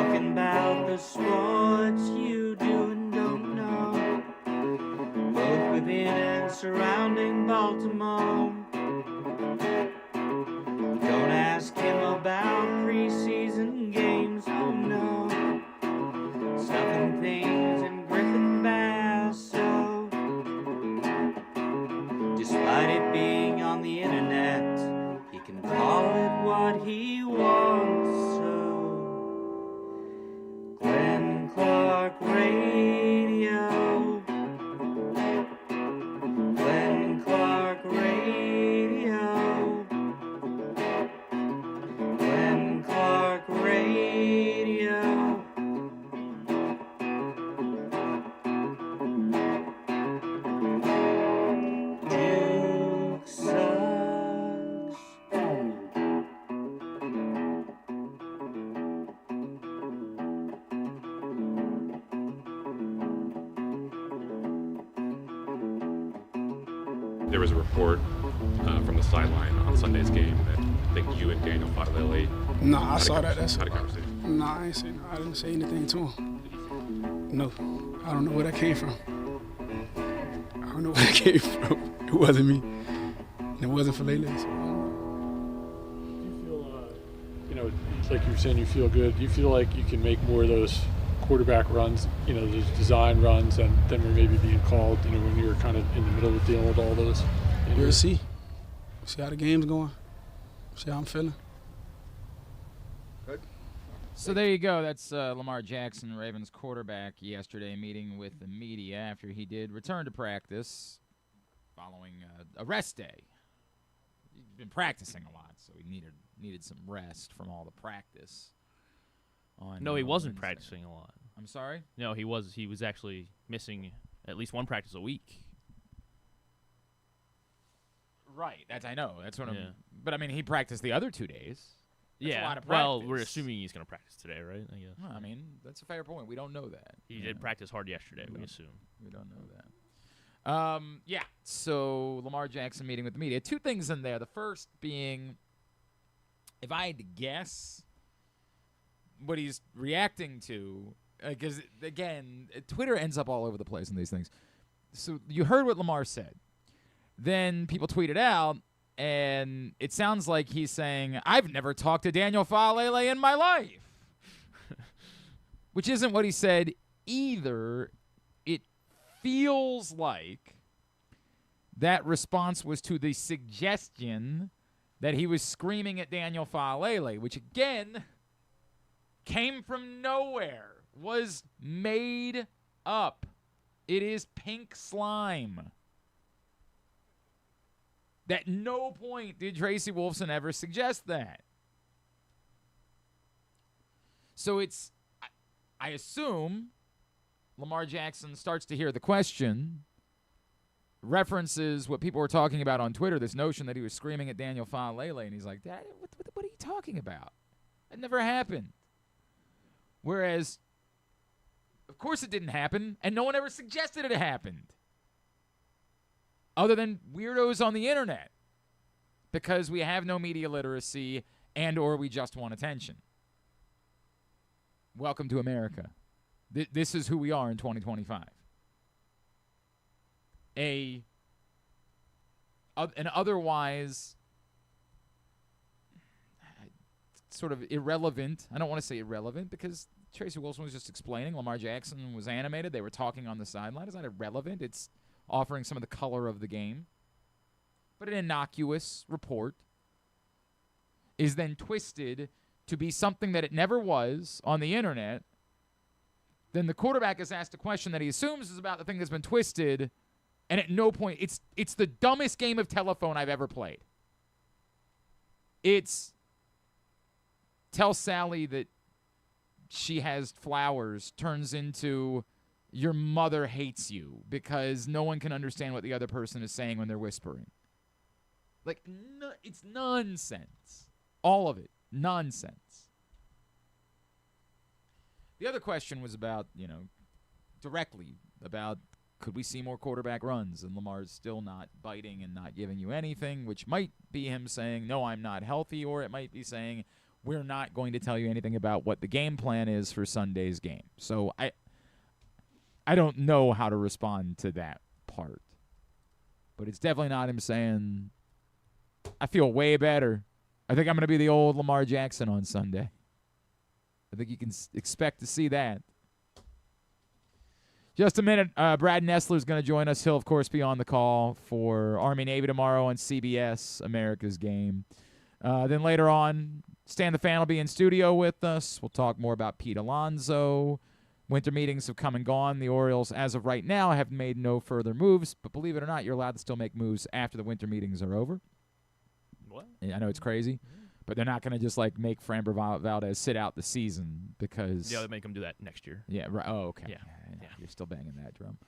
talking about the sports you do and don't know, both within and surrounding Baltimore. Don't ask him about preseason games, oh no, stuffing things in Griffin Basso. Despite it being on the internet, he can call it what he wants. So Glenn Clark Radio, Glenn Clark Radio, Glenn Clark Radio. Duke sucks. There was a report from the sideline on Sunday's game that I think you and Daniel Fatalele No, I saw that. had a conversation. No, I ain't say no. I didn't say anything to him. No, I don't know where that came from. I don't know where that came from. It wasn't me. And it wasn't for Lele. So. You feel, it's like you were saying, you feel good. Do you feel like you can make more of those quarterback runs, those design runs, and then we're maybe being called, when you're kind of in the middle of dealing with all those? We'll see. See how the game's going. See how I'm feeling. So there you go. That's Lamar Jackson, Ravens quarterback, yesterday meeting with the media after he did return to practice following a rest day. He'd been practicing a lot, so he needed some rest from all the practice. No, he wasn't Wednesday. practicing a lot. I'm sorry? No, he was actually missing at least one practice a week. Right. I know. That's what Yeah. But I mean, he practiced the other 2 days. That's a lot of well, practice. we're assuming he's going to practice today, right? I guess. Well, I mean, that's a fair point. We don't know that. He did practice hard yesterday, we don't- assume. We don't know that. Yeah. So Lamar Jackson meeting with the media. 2 things in there. The first being, if I had to guess what he's reacting to, because again, Twitter ends up all over the place in these things. So you heard what Lamar said. Then people tweeted out, and it sounds like he's saying, I've never talked to Daniel Fatalele in my life. Which isn't what he said either. It feels like that response was to the suggestion that he was screaming at Daniel Fatalele, which again came from nowhere, was made up. It is pink slime. At no point did Tracy Wolfson ever suggest that. So it's, I assume, Lamar Jackson starts to hear the question, references what people were talking about on Twitter, this notion that he was screaming at Daniel Fatalele, and he's like, Dad, what are you talking about? That never happened. Whereas, of course it didn't happen, and no one ever suggested it happened. Other than weirdos on the internet, because we have no media literacy and or we just want attention. Welcome to America. This is who we are in 2025. An otherwise sort of irrelevant, I don't want to say irrelevant because Tracy Wilson was just explaining, Lamar Jackson was animated, they were talking on the sideline. It's not irrelevant, it's offering some of the color of the game. But an innocuous report is then twisted to be something that it never was on the internet. Then the quarterback is asked a question that he assumes is about the thing that's been twisted, and at no point, it's the dumbest game of telephone I've ever played. It's tell Sally that she has flowers turns into your mother hates you because no one can understand what the other person is saying when they're whispering. Like, it's nonsense. All of it. Nonsense. The other question was about, directly about could we see more quarterback runs? And Lamar's still not biting and not giving you anything, which might be him saying, no, I'm not healthy, or it might be saying, we're not going to tell you anything about what the game plan is for Sunday's game. So I don't know how to respond to that part. But it's definitely not him saying, I feel way better. I think I'm going to be the old Lamar Jackson on Sunday. I think you can expect to see that. Just a minute, Brad Nessler is going to join us. He'll, of course, be on the call for Army-Navy tomorrow on CBS, America's Game. Then later on, Stan the Fan will be in studio with us. We'll talk more about Pete Alonso. Winter meetings have come and gone. The Orioles, as of right now, have made no further moves. But believe it or not, you're allowed to still make moves after the winter meetings are over. What? I know it's crazy, but they're not going to just like make Framber Valdez sit out the season because Yeah, they make him do that next year. Yeah, right. Oh, okay. Yeah. You're still banging that drum.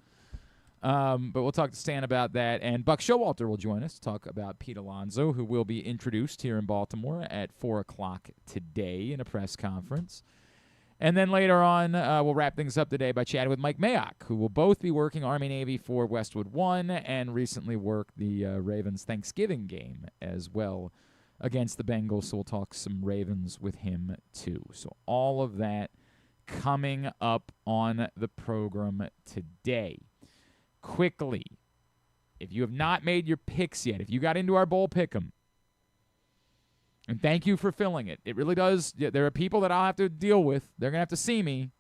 But we'll talk to Stan about that, and Buck Showalter will join us to talk about Pete Alonso, who will be introduced here in Baltimore at 4:00 today in a press conference. And then later on, we'll wrap things up today by chatting with Mike Mayock, who will both be working Army-Navy for Westwood One and recently worked the Ravens Thanksgiving game as well against the Bengals. So we'll talk some Ravens with him too. So all of that coming up on the program today. Quickly, if you have not made your picks yet, if you got into our bowl pick'em, and thank you for filling it. It really does. There are people that I'll have to deal with. They're going to have to see me.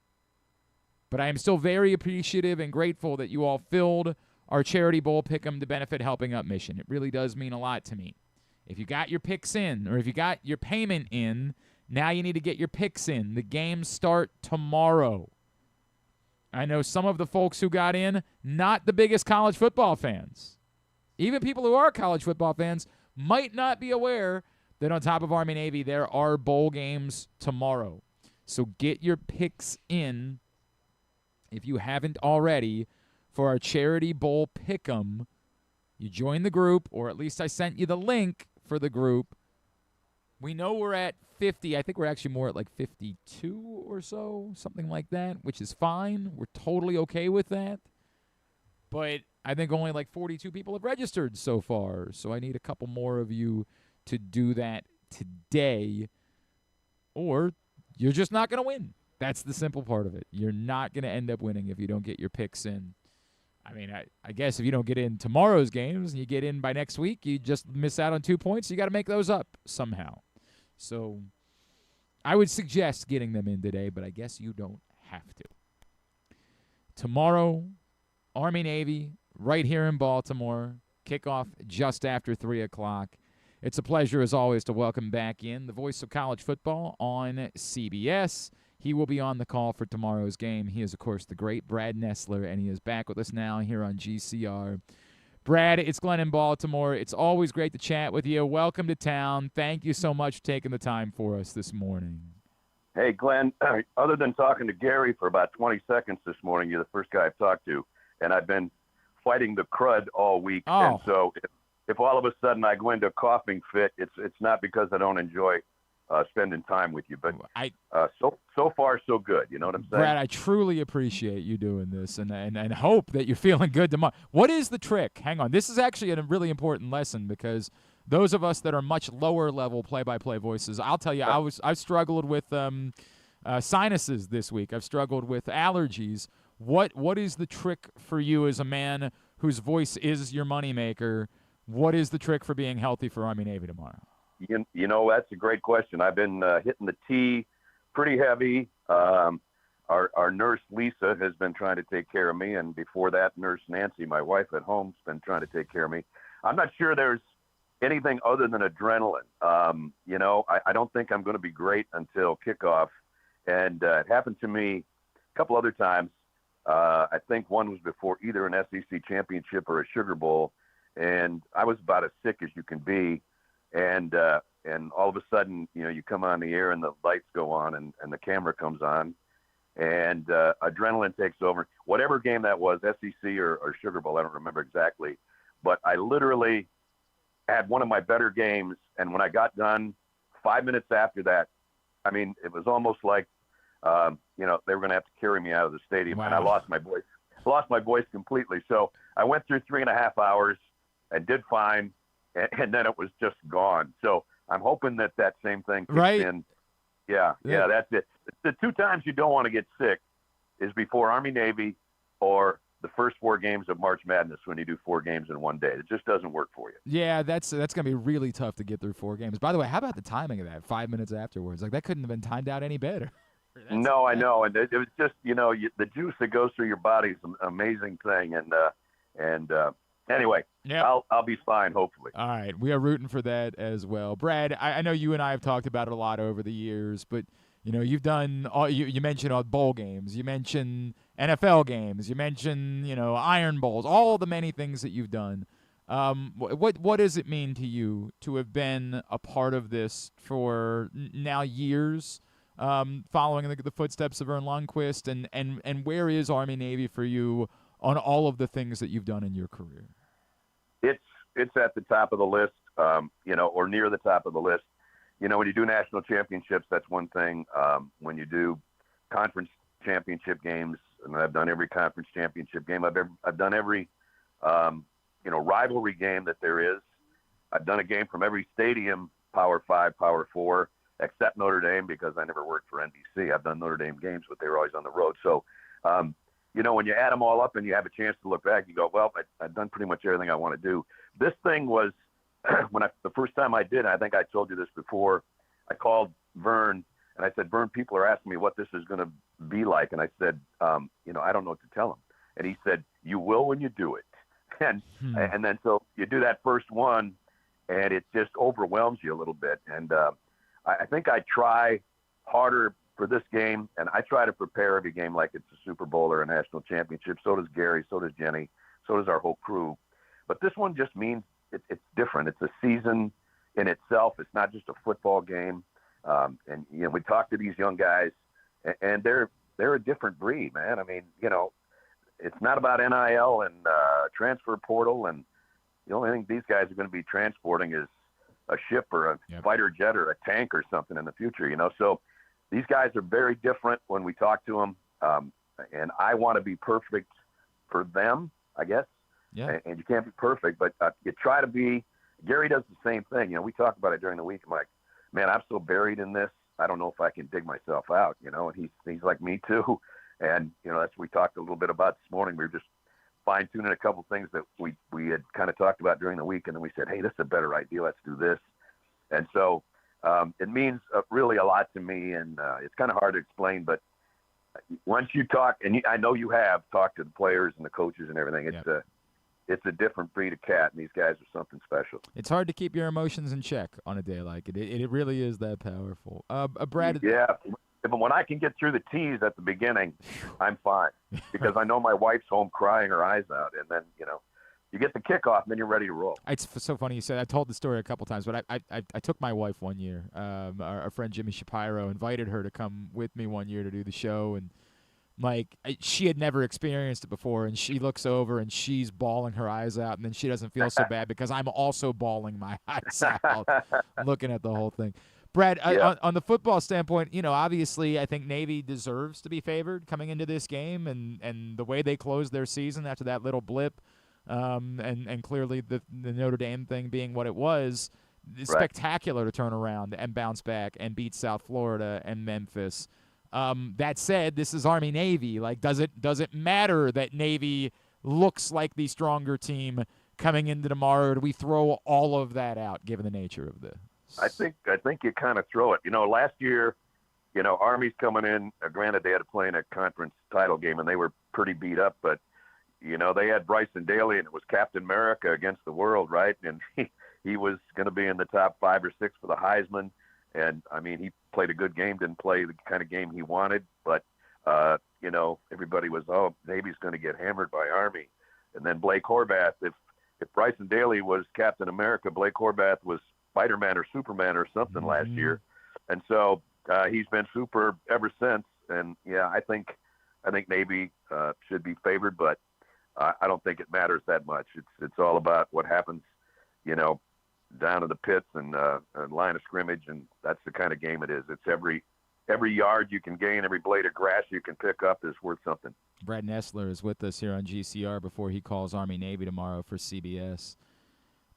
But I am still very appreciative and grateful that you all filled our charity bowl pick'em to benefit Helping Up Mission. It really does mean a lot to me. If you got your picks in, or if you got your payment in, now you need to get your picks in. The games start tomorrow. I know some of the folks who got in, not the biggest college football fans. Even people who are college football fans might not be aware that on top of Army-Navy, there are bowl games tomorrow. So get your picks in, if you haven't already, for our charity bowl pick'em. You join the group, or at least I sent you the link for the group. We know we're at 50. I think we're actually more at like 52 or so, something like that, which is fine. We're totally okay with that. But I think only like 42 people have registered so far, so I need a couple more of you to do that today, or you're just not going to win. That's the simple part of it. You're not going to end up winning if you don't get your picks in. I mean, I guess if you don't get in tomorrow's games and you get in by next week, you just miss out on 2 points. You got to make those up somehow. So I would suggest getting them in today, but I guess you don't have to. Tomorrow, Army-Navy, right here in Baltimore, kickoff just after 3 o'clock. It's a pleasure, as always, to welcome back in the voice of college football on CBS. He will be on the call for tomorrow's game. He is, of course, the great Brad Nessler, and he is back with us now here on GCR. Brad, it's Glenn in Baltimore. It's always great to chat with you. Welcome to town. Thank you so much for taking the time for us this morning. Hey, Glenn, other than talking to Gary for about 20 seconds this morning, you're the first guy I've talked to, and I've been fighting the crud all week. Oh. And so if all of a sudden I go into a coughing fit, it's not because I don't enjoy spending time with you, but so far so good. You know what I'm saying? Brad, I truly appreciate you doing this, and hope that you're feeling good tomorrow. What is the trick? Hang on, this is actually a really important lesson, because those of us that are much lower level play-by-play voices, I'll tell you, I've struggled with sinuses this week. I've struggled with allergies. What is the trick for you as a man whose voice is your moneymaker? What is the trick for being healthy for Army-Navy tomorrow? You know, that's a great question. I've been hitting the tee pretty heavy. Our nurse, Lisa, has been trying to take care of me. And before that, Nurse Nancy, my wife at home, has been trying to take care of me. I'm not sure there's anything other than adrenaline. You know, I don't think I'm going to be great until kickoff. And it happened to me a couple other times. I think one was before either an SEC championship or a Sugar Bowl. And I was about as sick as you can be. And all of a sudden, you know, you come on the air and the lights go on and the camera comes on and adrenaline takes over. Whatever game that was, SEC or Sugar Bowl, I don't remember exactly. But I literally had one of my better games. And when I got done, 5 minutes after that, I mean, it was almost like, you know, they were going to have to carry me out of the stadium. Wow. And I lost my voice completely. So I went through 3.5 hours and did fine. And then it was just gone. So I'm hoping that same thing kicks in Yeah, that's it. The 2 times you don't want to get sick is before Army-Navy or the first 4 games of March Madness when you do 4 games in one day. It just doesn't work for you. Yeah, that's going to be really tough to get through 4 games. By the way, how about the timing of that? 5 minutes afterwards. Like, that couldn't have been timed out any better. No, I know. And it was just, the juice that goes through your body is an amazing thing. And anyway, yep. I'll be fine, hopefully. All right. We are rooting for that as well. Brad, I know you and I have talked about it a lot over the years, but you've done you mentioned all bowl games, you mentioned NFL games, you mentioned Iron Bowls, all the many things that you've done. What does it mean to you to have been a part of this for now years, following the footsteps of Ern Lundquist, and where is Army-Navy for you on all of the things that you've done in your career? It's at the top of the list, or near the top of the list. When you do national championships, that's one thing. When you do conference championship games, and I've done every conference championship game. I've done every, rivalry game that there is. I've done a game from every stadium, Power 5, Power 4, except Notre Dame because I never worked for NBC. I've done Notre Dame games, but they were always on the road. So, when you add them all up and you have a chance to look back, you go, well, I've done pretty much everything I want to do. This thing was, the first time I did, I think I told you this before, I called Vern and I said, Vern, people are asking me what this is going to be like. And I said, I don't know what to tell them. And he said, you will when you do it. And then so you do that first one and it just overwhelms you a little bit. And I think I try harder for this game, and I try to prepare every game like it's a Super Bowl or a national championship. So does Gary, so does Jenny, so does our whole crew. But this one just means it's different. It's a season in itself. It's not just a football game. And we talk to these young guys, and they're a different breed, man. I mean, it's not about NIL and transfer portal, and the only thing these guys are going to be transporting is a ship or a fighter jet or a tank or something in the future, So these guys are very different when we talk to them, and I want to be perfect for them, I guess. Yeah. And you can't be perfect, but you try to be. Gary does the same thing. We talk about it during the week. I'm like, man, I'm so buried in this. I don't know if I can dig myself out, and he's like me too. And, that's what we talked a little bit about this morning. We were just fine-tuning a couple things that we had kind of talked about during the week, and then we said, hey, this is a better idea. Let's do this. And so it means really a lot to me, and it's kind of hard to explain, but once you talk, and I know you have talked to the players and the coaches and everything, it's a different breed of cat, and these guys are something special. It's hard to keep your emotions in check on a day like it. It really is that powerful. Brad. Yeah, but when I can get through the tease at the beginning, I'm fine because I know my wife's home crying her eyes out, and then you get the kickoff, and then you're ready to roll. It's so funny you said. I told the story a couple times, but I took my wife one year. Our friend Jimmy Shapiro invited her to come with me one year to do the show, and she had never experienced it before, and she looks over and she's bawling her eyes out, and then she doesn't feel so bad because I'm also bawling my eyes out looking at the whole thing. Brad, on the football standpoint, obviously I think Navy deserves to be favored coming into this game, and the way they closed their season after that little blip, and clearly the Notre Dame thing being what it was, spectacular to turn around and bounce back and beat South Florida and Memphis. That said, this is Army-Navy. Does it matter that Navy looks like the stronger team coming into tomorrow? Or do we throw all of that out, given the nature of this? I think you kind of throw it. Last year, Army's coming in. Granted, they had to play in a conference title game, and they were pretty beat up. But they had Bryson Daly, and it was Captain America against the world, right? And he was going to be in the top 5 or 6 for the Heisman. And, he played a good game, didn't play the kind of game he wanted. But, everybody was, Navy's going to get hammered by Army. And then Blake Horvath, if Bryson Daly was Captain America, Blake Horvath was Spider-Man or Superman or something last year. And so he's been super ever since. And, I think Navy should be favored, but I don't think it matters that much. It's all about what happens, down in the pits and line of scrimmage, and that's the kind of game it is. It's every yard you can gain, every blade of grass you can pick up is worth something. Brad Nessler is with us here on GCR before he calls Army-Navy tomorrow for CBS.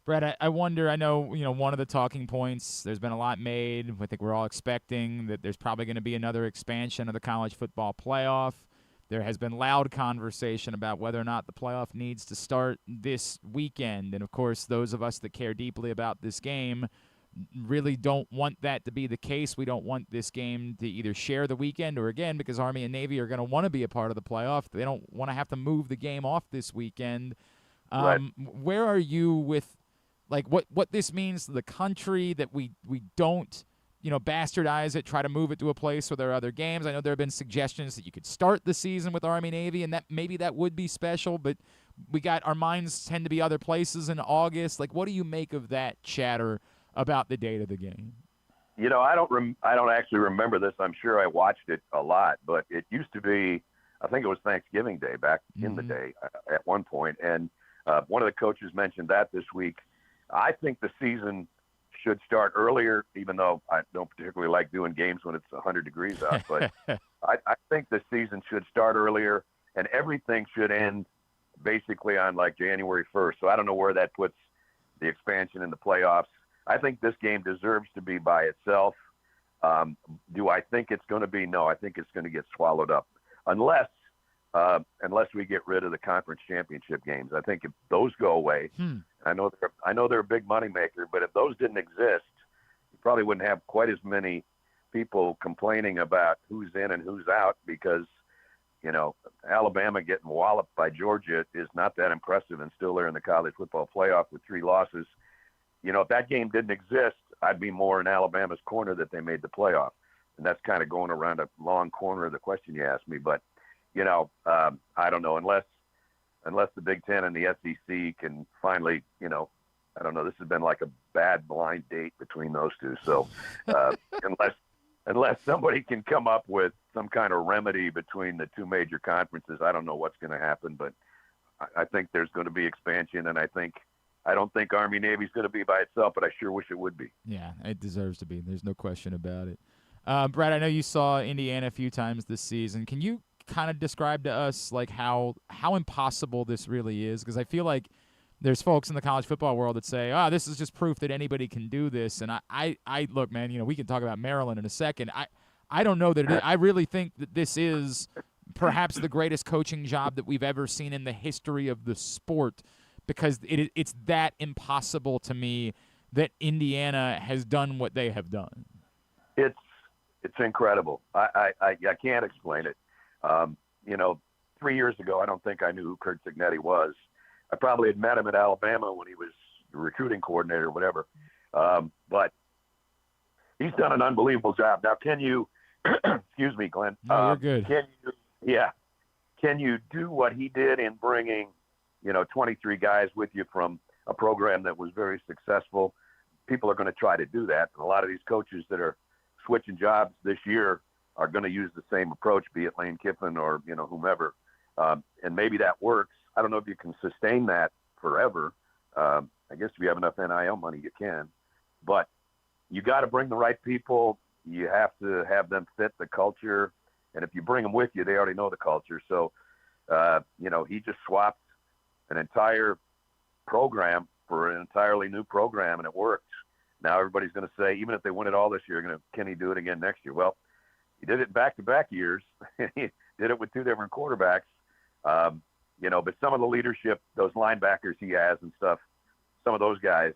Brad, I wonder, I know, one of the talking points, there's been a lot made. I think we're all expecting that there's probably going to be another expansion of the college football playoff. There has been loud conversation about whether or not the playoff needs to start this weekend. And, of course, those of us that care deeply about this game really don't want that to be the case. We don't want this game to either share the weekend or, again, because Army and Navy are going to want to be a part of the playoff, they don't want to have to move the game off this weekend. Right. Where are you with what this means to the country, that we don't, bastardize it, try to move it to a place where there are other games? I know there have been suggestions that you could start the season with Army-Navy, and that maybe that would be special, but our minds tend to be other places in August. What do you make of that chatter about the date of the game? I don't actually remember this. I'm sure I watched it a lot, but it used to be, I think it was Thanksgiving Day back in the day at one point, and one of the coaches mentioned that this week. I think the season should start earlier, even though I don't particularly like doing games when it's 100 degrees out. But I think the season should start earlier, and everything should end basically on January 1st. So I don't know where that puts the expansion in the playoffs. I think this game deserves to be by itself. Do I think it's going to be? No, I think it's going to get swallowed up unless we get rid of the conference championship games. I think if those go away, I know they're a big moneymaker, but if those didn't exist, you probably wouldn't have quite as many people complaining about who's in and who's out, because, Alabama getting walloped by Georgia is not that impressive, and still they're in the college football playoff with 3 losses. If that game didn't exist, I'd be more in Alabama's corner that they made the playoff. And that's kind of going around a long corner of the question you asked me. But, I don't know, unless the Big Ten and the SEC can finally, I don't know, this has been like a bad blind date between those two. So unless somebody can come up with some kind of remedy between the two major conferences, I don't know what's going to happen. But I think there's going to be expansion, and I don't think Army-Navy's going to be by itself, but I sure wish it would be. Yeah, it deserves to be. There's no question about it. Brad, I know you saw Indiana a few times this season. Can you kind of describe to us how impossible this really is? Because I feel like there's folks in the college football world that say, this is just proof that anybody can do this. And I look, man, we can talk about Maryland in a second. I don't know that it is. I really think that this is perhaps the greatest coaching job that we've ever seen in the history of the sport, because it's that impossible to me that Indiana has done what they have done. It's incredible. I can't explain it. 3 years ago, I don't think I knew who Curt Cignetti was. I probably had met him at Alabama when he was the recruiting coordinator or whatever. But he's done an unbelievable job. Now, can you excuse me, Glenn? No, you're good. Can you do what he did in bringing 23 guys with you from a program that was very successful? People are going to try to do that. And a lot of these coaches that are switching jobs this year are going to use the same approach, be it Lane Kiffin or, whomever. And maybe that works. I don't know if you can sustain that forever. I guess if you have enough NIL money, you can. But you got to bring the right people. You have to have them fit the culture. And if you bring them with you, they already know the culture. So, he just swapped an entire program for an entirely new program, and it worked. Now everybody's going to say, even if they win it all this year, can he do it again next year? Well, he did it back-to-back years. He did it with 2 different quarterbacks. But some of the leadership, those linebackers he has and stuff, some of those guys,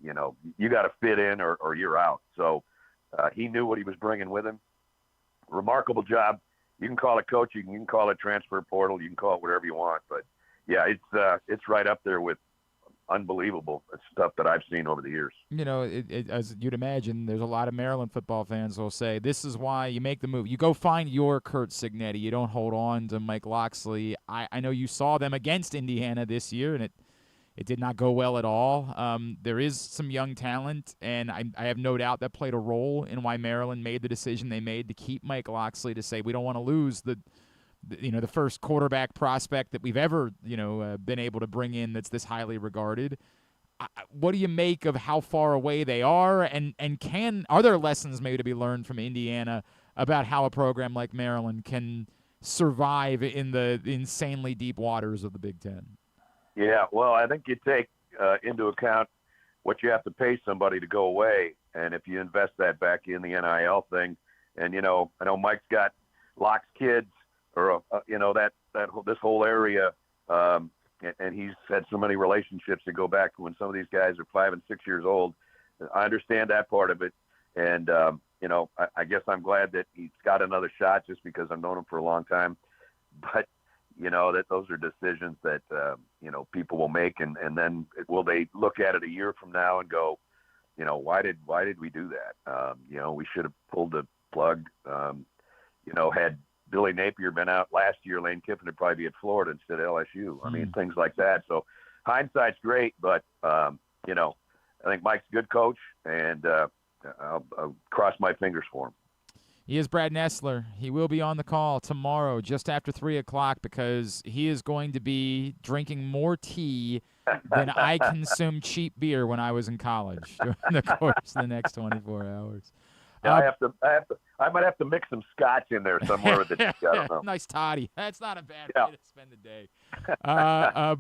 you got to fit in or you're out. So he knew what he was bringing with him. Remarkable job. You can call it coaching, you can call it transfer portal, you can call it whatever you want. But, yeah, it's right up there with unbelievable stuff that I've seen over the years. As you'd imagine, there's a lot of Maryland football fans who will say, this is why you make the move. You go find your Curt Cignetti. You don't hold on to Mike Locksley. I know you saw them against Indiana this year, and it did not go well at all. There is some young talent, and I have no doubt that played a role in why Maryland made the decision they made to keep Mike Locksley, to say we don't want to lose the first quarterback prospect that we've ever, been able to bring in that's this highly regarded. What do you make of how far away they are, and are there lessons maybe to be learned from Indiana about how a program like Maryland can survive in the insanely deep waters of the Big Ten? Yeah, well, I think you take into account what you have to pay somebody to go away, and if you invest that back in the NIL thing, and I know Mike's got Locke's kids, or this whole area, and he's had so many relationships that go back to when some of these guys are 5 and 6 years old. I understand that part of it, and I guess I'm glad that he's got another shot just because I've known him for a long time. But that those are decisions that people will make, and then will they look at it a year from now and go, why did we do that? We should have pulled the plug. Had Billy Napier been out last year, Lane Kiffin would probably be at Florida instead of LSU. I mean, things like that. So hindsight's great, but I think Mike's a good coach, and I'll cross my fingers for him. He is Brad Nessler. He will be on the call tomorrow just after 3 o'clock because he is going to be drinking more tea than I consumed cheap beer when I was in college during the course of the next 24 hours. Yeah, I might have to mix some scotch in there somewhere with the tea. I don't know. Nice toddy. That's not a bad way to spend the day.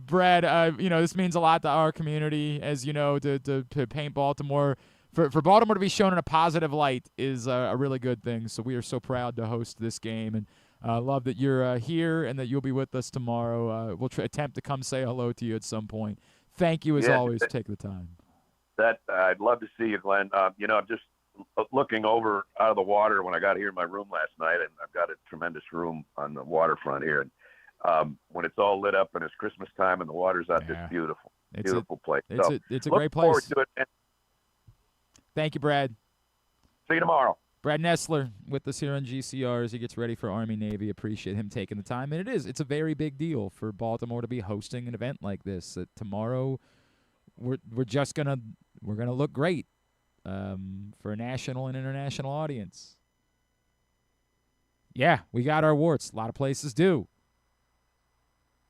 Brad, this means a lot to our community, as you know, to paint Baltimore. For Baltimore to be shown in a positive light is a really good thing. So we are so proud to host this game, and love that you're here and that you'll be with us tomorrow. We'll attempt to come say hello to you at some point. Thank you, as always, for taking the time. I'd love to see you, Glenn. Just looking over out of the water when I got here in my room last night, and I've got a tremendous room on the waterfront here. And when it's all lit up and it's Christmas time and the water's out, it's beautiful, beautiful place. It's a great place. Look forward to it. Thank you, Brad. See you tomorrow. Brad Nessler with us here on GCR as he gets ready for Army-Navy. Appreciate him taking the time. And it's a very big deal for Baltimore to be hosting an event like this. That tomorrow we're gonna look great for a national and international audience. Yeah, we got our warts. A lot of places do.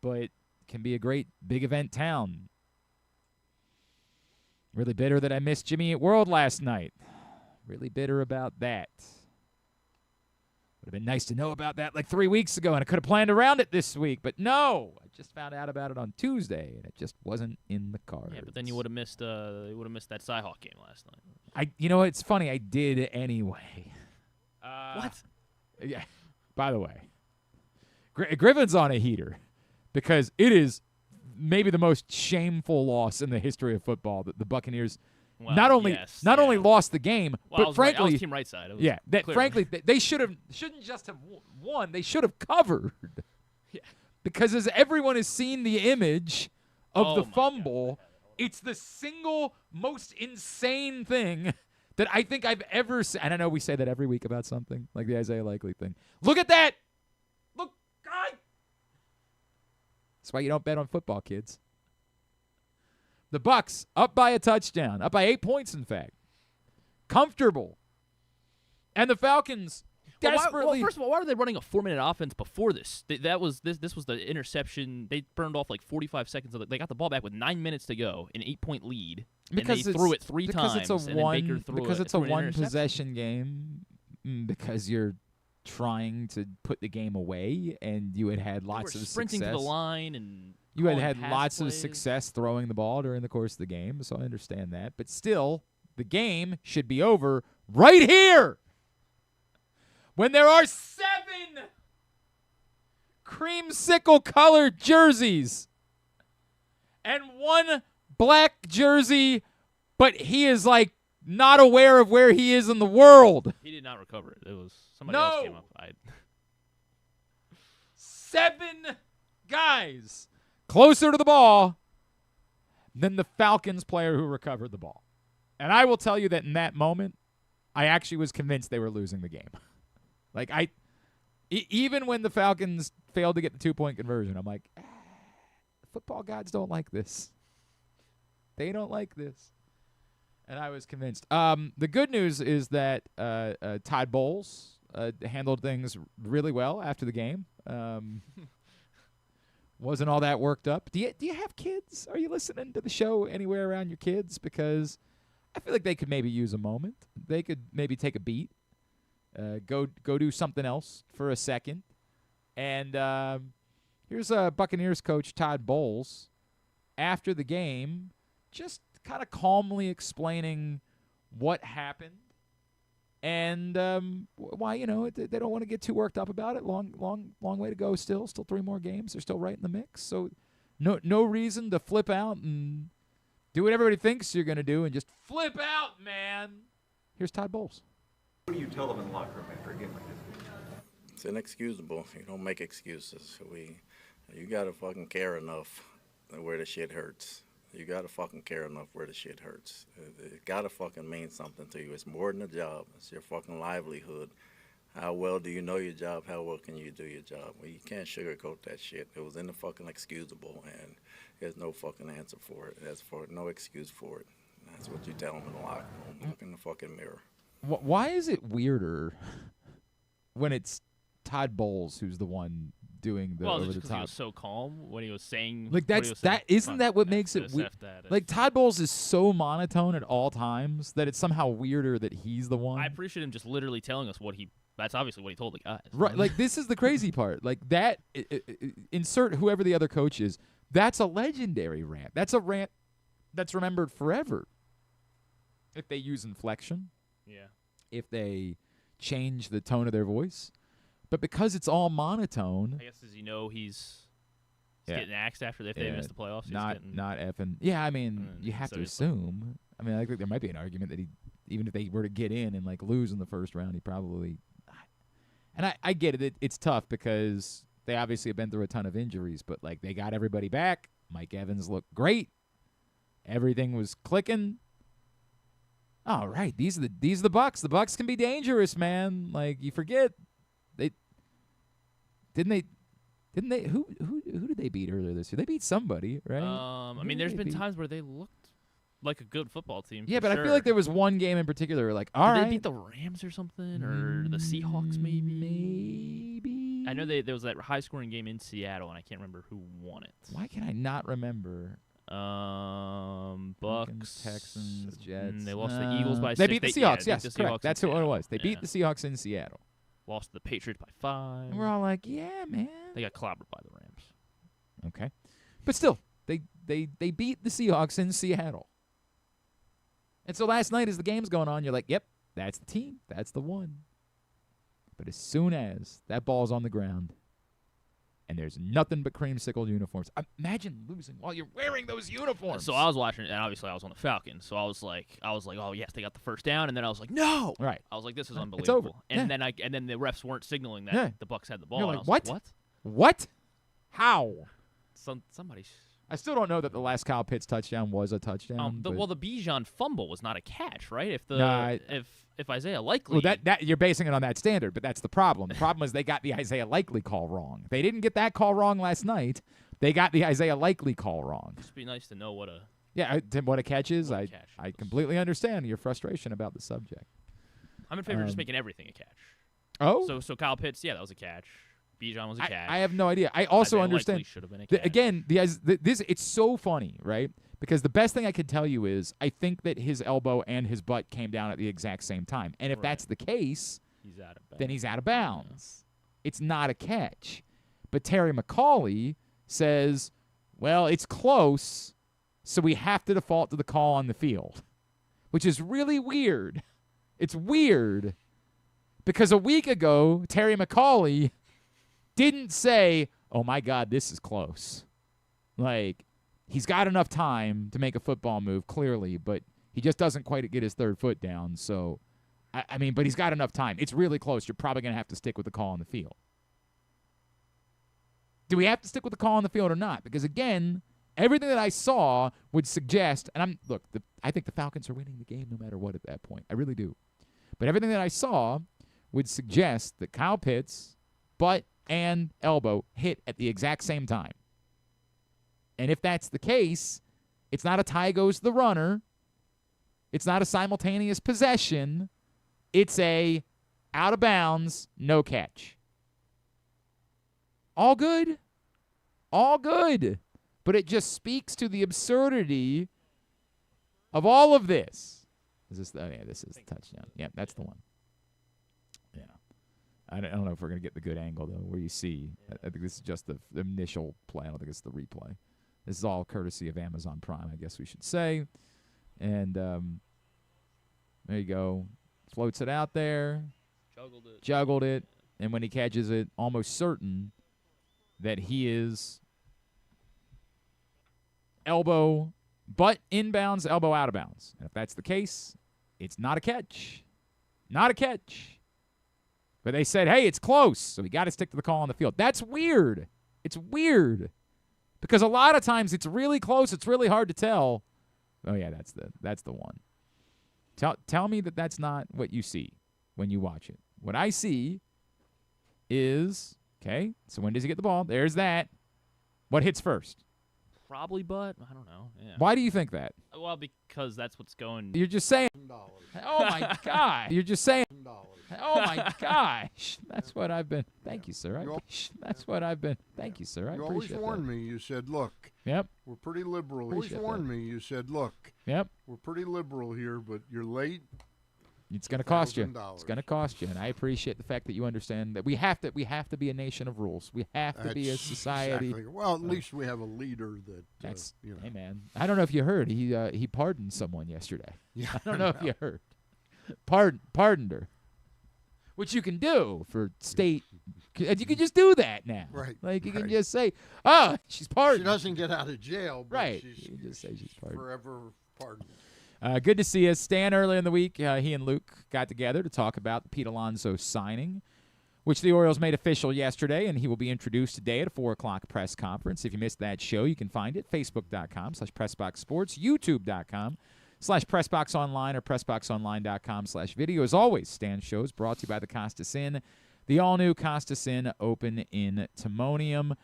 But it can be a great big event town. Really bitter that I missed Jimmy Eat World last night. Really bitter about that. Would have been nice to know about that like 3 weeks ago, and I could have planned around it this week. But no, I just found out about it on Tuesday, and it just wasn't in the cards. Yeah, but then you would have missed that Cyhawk game last night. It's funny. I did anyway. What? Yeah. By the way, Griffin's on a heater because it is maybe the most shameful loss in the history of football that the Buccaneers not only lost the game, but frankly, I was team right side. Frankly, they shouldn't just have won. They should have covered. Yeah. Because as everyone has seen the image of the fumble, it's the single most insane thing that I think I've ever seen. And I know we say that every week about something, like the Isaiah Likely thing. Look at that! Look, God! That's why you don't bet on football, kids. The Bucs up by a touchdown, up by 8 points, in fact. Comfortable. And the Falcons desperately. First of all, why were they running a 4-minute offense before this? This was the interception. They burned off like 45 seconds. They got the ball back with 9 minutes to go, an 8-point lead, because and they threw it three times. Because it's a one possession game. Because you're trying to put the game away, and you had lots of sprinting success. To the line, and you had lots of success throwing the ball during the course of the game, so I understand that. But still, the game should be over right here when there are 7 creamsicle-colored jerseys and 1 black jersey, but he is like not aware of where he is in the world. He did not recover it. It was somebody else came up. 7 guys closer to the ball than the Falcons player who recovered the ball. And I will tell you that in that moment, I actually was convinced they were losing the game. Even when the Falcons failed to get the 2-point conversion, I'm like, football gods don't like this. They don't like this. And I was convinced. The good news is that Todd Bowles handled things really well after the game. Wasn't all that worked up. Do you have kids? Are you listening to the show anywhere around your kids? Because I feel like they could maybe use a moment. They could maybe take a beat, go do something else for a second. And here's Buccaneers coach Todd Bowles after the game just kind of calmly explaining what happened and why, they don't want to get too worked up about it. Long way to go still 3 more games. They're still right in the mix. So no reason to flip out and do what everybody thinks you're going to do and just flip out, man. Here's Todd Bowles. What do you tell them in the locker room after a game like this? It's inexcusable. You don't make excuses. You gotta fucking care enough where the shit hurts. You gotta fucking care enough where the shit hurts. It gotta fucking mean something to you. It's more than a job. It's your fucking livelihood. How well do you know your job? How well can you do your job? Well, you can't sugarcoat that shit. It was in the fucking excusable, and there's no fucking answer for it. There's no excuse for it. That's what you tell them in the locker room. Look in the fucking mirror. Why is it weirder when it's Todd Bowles who's the one doing the over the top? He was so calm when he was saying isn't that what makes it weird? Like Todd Bowles is so monotone at all times that it's somehow weirder that he's the one. I appreciate him just literally telling us that's obviously what he told the guys. Right, like this is the crazy part. Like that insert whoever the other coach is, that's a legendary rant. That's a rant that's remembered forever. If they use inflection. Yeah. If they change the tone of their voice. But because it's all monotone. I guess he's getting axed after if they miss the playoffs. Not effing. Yeah, I mean, you have to assume. I mean, I think there might be an argument that even if they were to get in and like lose in the first round, he probably. And I get it. It's tough because they obviously have been through a ton of injuries, but like they got everybody back. Mike Evans looked great. Everything was clicking. All right, these are the Bucs. The Bucs can be dangerous, man. Like you forget. Didn't they? Who did they beat earlier this year? They beat somebody, right? I mean, there's been times where they looked like a good football team. Yeah, but I feel like there was one game in particular, like, all right. Did they beat the Rams or something, or the Seahawks maybe? Maybe. I know there was that high-scoring game in Seattle, and I can't remember who won it. Why can I not remember? Bucks, Texans, Jets. They lost the Eagles by 6. They beat the Seahawks. Yes, the correct. Seahawks That's who it was. They beat the Seahawks in Seattle. Lost to the Patriots by 5. And we're all like, yeah, man. They got clobbered by the Rams. Okay. But still, they beat the Seahawks in Seattle. And so last night as the game's going on, you're like, yep, that's the team. That's the one. But as soon as that ball's on the ground and there's nothing but creamsicle uniforms, imagine losing while you're wearing those uniforms. So I was watching it, and obviously I was on the Falcons. So I was like, oh yes, they got the first down, and then I was like, no. Right. I was like, this is unbelievable. It's over. And then the refs weren't signaling that the Bucs had the ball. You're and like, I was what? Like, what? How? Somebody. I still don't know that the last Kyle Pitts touchdown was a touchdown. The Bijan fumble was not a catch, right? If Isaiah Likely. Well, that you're basing it on that standard, but that's the problem. The problem is they got the Isaiah Likely call wrong. They didn't get that call wrong last night. They got the Isaiah Likely call wrong. It'd be nice to know what a what a catch is. I completely understand your frustration about the subject. I'm in favor of just making everything a catch. Oh, so Kyle Pitts, that was a catch. Bijan was a catch. I have no idea. I also Isaiah understand. Likely should have been a catch. Again, this it's so funny, right? Because the best thing I could tell you is I think that his elbow and his butt came down at the exact same time. And if that's the case, then he's out of bounds. Yeah. It's not a catch. But Terry McAuley says, well, it's close, so we have to default to the call on the field, which is really weird. It's weird because a week ago, Terry McAuley didn't say, oh, my God, this is close. Like, he's got enough time to make a football move, clearly, but he just doesn't quite get his third foot down. So, I mean, but he's got enough time. It's really close. You're probably going to have to stick with the call on the field. Do we have to stick with the call on the field or not? Because, again, everything that I saw would suggest, and I think the Falcons are winning the game no matter what at that point. I really do. But everything that I saw would suggest that Kyle Pitts' butt and elbow hit at the exact same time. And if that's the case, it's not a tie goes to the runner. It's not a simultaneous possession. It's a out of bounds, no catch. All good. All good. But it just speaks to the absurdity of all of this. Is this this is the touchdown. Yeah, that's the one. Yeah. I don't know if we're going to get the good angle, though, where you see. I think this is just the initial play. I don't think it's the replay. This is all courtesy of Amazon Prime, I guess we should say. And there you go. Floats it out there. Juggled it. And when he catches it, almost certain that he is elbow, butt inbounds, elbow out of bounds. And if that's the case, it's not a catch. Not a catch. But they said, hey, it's close, so we got to stick to the call on the field. That's weird. It's weird. Because a lot of times it's really close. It's really hard to tell. Oh, yeah, that's the one. Tell me that that's not what you see when you watch it. What I see is, okay, so when does he get the ball? There's that. What hits first? Probably butt. I don't know. Yeah. Why do you think that? Well, because that's what's going. You're just saying. Oh, my God. You're just saying. Oh, my gosh. That's what I've been. Thank you, sir. That's what I've been. Thank you, sir. I You appreciate always warned me. You said, look. Yep. We're pretty liberal. You always warned me. You said, look. Yep. We're pretty liberal here, but you're late. It's going to cost you. $1,000. It's going to cost you, and I appreciate the fact that you understand that we have to be a nation of rules. We have to be a society. Exactly. Well, at least we have a leader that. That's you know. Hey, man. I don't know if you heard. He pardoned someone yesterday. Yeah, I don't know if you heard. Pardoned her, which you can do for state. You can just do that now. Right. Like you can just say, "Oh, she's pardoned." She doesn't get out of jail. But Right. She's, You can just say she's pardoned. Forever pardoned. Good to see us. Stan, earlier in the week, he and Luke got together to talk about the Pete Alonso signing, which the Orioles made official yesterday, and he will be introduced today at a 4 o'clock press conference. If you missed that show, you can find it, facebook.com/PressBoxSports, youtube.com/PressBoxOnline or PressBoxOnline.com/video. As always, Stan's show is brought to you by the Costas Inn, the all-new Costas Inn open in Timonium.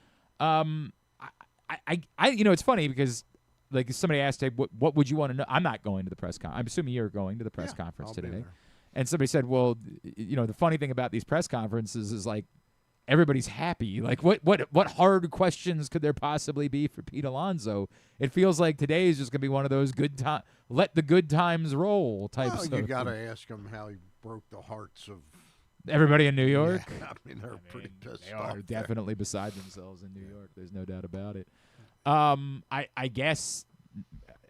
It's funny because like somebody asked, hey, what would you want to know? I'm not going to the press conference. I'm assuming you're going to the press conference I'll be today. there. And somebody said, well, the funny thing about these press conferences is like everybody's happy. Like what hard questions could there possibly be for Pete Alonso? It feels like today is just going to be one of those let the good times roll types. Well, you got to ask him how he broke the hearts of everybody in New York. Yeah, I mean, they're pretty pissed They off. are definitely beside themselves in New York. There's no doubt about it. I guess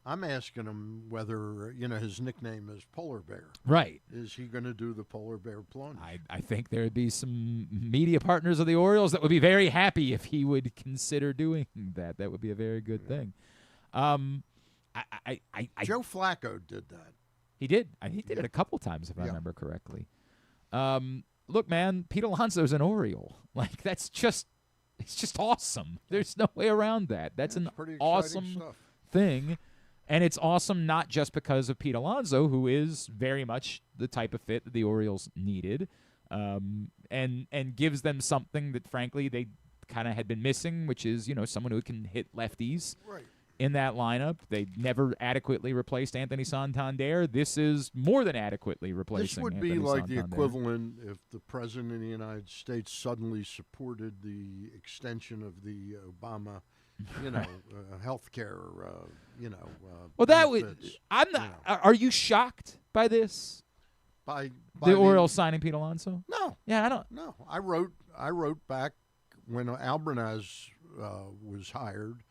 I'm asking him whether his nickname is Polar Bear. Right. Is he going to do the Polar Bear plunge? I think there would be some media partners of the Orioles that would be very happy if he would consider doing that. That would be a very good thing. Joe Flacco did that. He did. He did it a couple times, if I remember correctly. Look, man, Pete Alonso's an Oriole. Like it's just awesome. There's no way around that. That's an awesome thing. And it's awesome not just because of Pete Alonso, who is very much the type of fit that the Orioles needed, and gives them something that, frankly, they kind of had been missing, which is, someone who can hit lefties in that lineup. They never adequately replaced Anthony Santander. This is more than adequately replacing This would Anthony be like Santander. the equivalent if the President of the United States suddenly supported the extension of the Obama health care, well, that would. benefits, I'm not. Are you shocked by this? By The Orioles signing Pete Alonso? No. Yeah, I don't. No, I wrote back when Albernaz was hired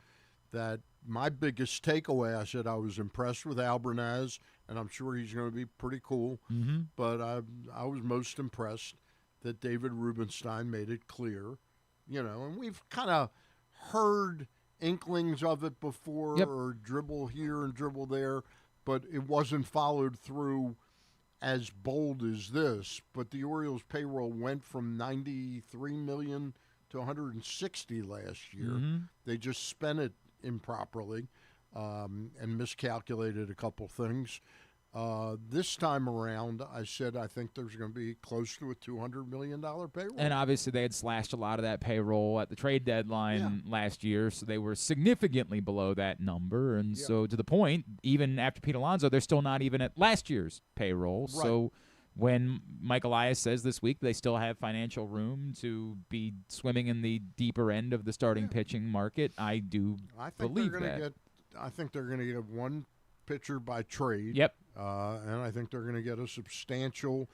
that my biggest takeaway. I said I was impressed with Albernaz, and I'm sure he's going to be pretty cool. Mm-hmm. But I was most impressed that David Rubenstein made it clear, and we've kind of heard inklings of it before, or dribble here and dribble there, but it wasn't followed through as bold as this. But the Orioles payroll went from $93 million to $160 last year. Mm-hmm. They just spent it improperly and miscalculated a couple things. This time around, I said I think there's going to be close to a $200 million payroll. And obviously they had slashed a lot of that payroll at the trade deadline last year, so they were significantly below that number. And so to the point, even after Pete Alonso, they're still not even at last year's payroll. Right. So when Mike Elias says this week they still have financial room to be swimming in the deeper end of the starting pitching market, I do believe that. I think they're going to get one pitcher by trade. Yep. And I think they're going to get a substantial.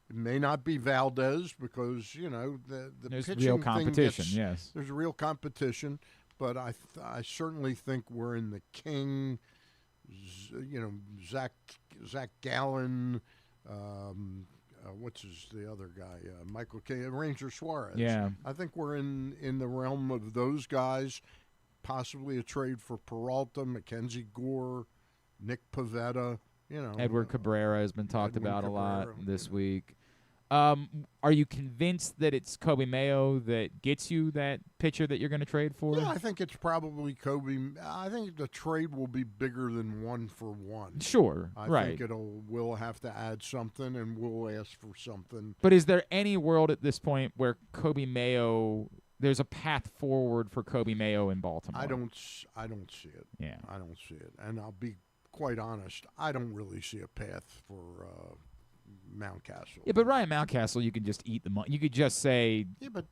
It may not be Valdez because the there's pitching real thing competition. Yes, there's real competition, but I certainly think we're in the King, Zach Gallen, what's the other guy? Michael King, Ranger Suarez. Yeah. I think we're in the realm of those guys. Possibly a trade for Peralta, Mackenzie Gore, Nick Pivetta. Edward Cabrera has been talked about a lot this yeah. week. Are you convinced that it's Kobe Mayo that gets you that pitcher that you're going to trade for? Yeah, I think it's probably Kobe. I think the trade will be bigger than 1-for-1. Sure, I right. think we'll have to add something, and we'll ask for something. But is there any world at this point where Kobe Mayo, there's a path forward for Kobe Mayo in Baltimore? I don't see it. Yeah. I don't see it. And I'll be quite honest, I don't really see a path for Mountcastle. Yeah, but Ryan Mountcastle, you can just eat the money. You could just say. Yeah, but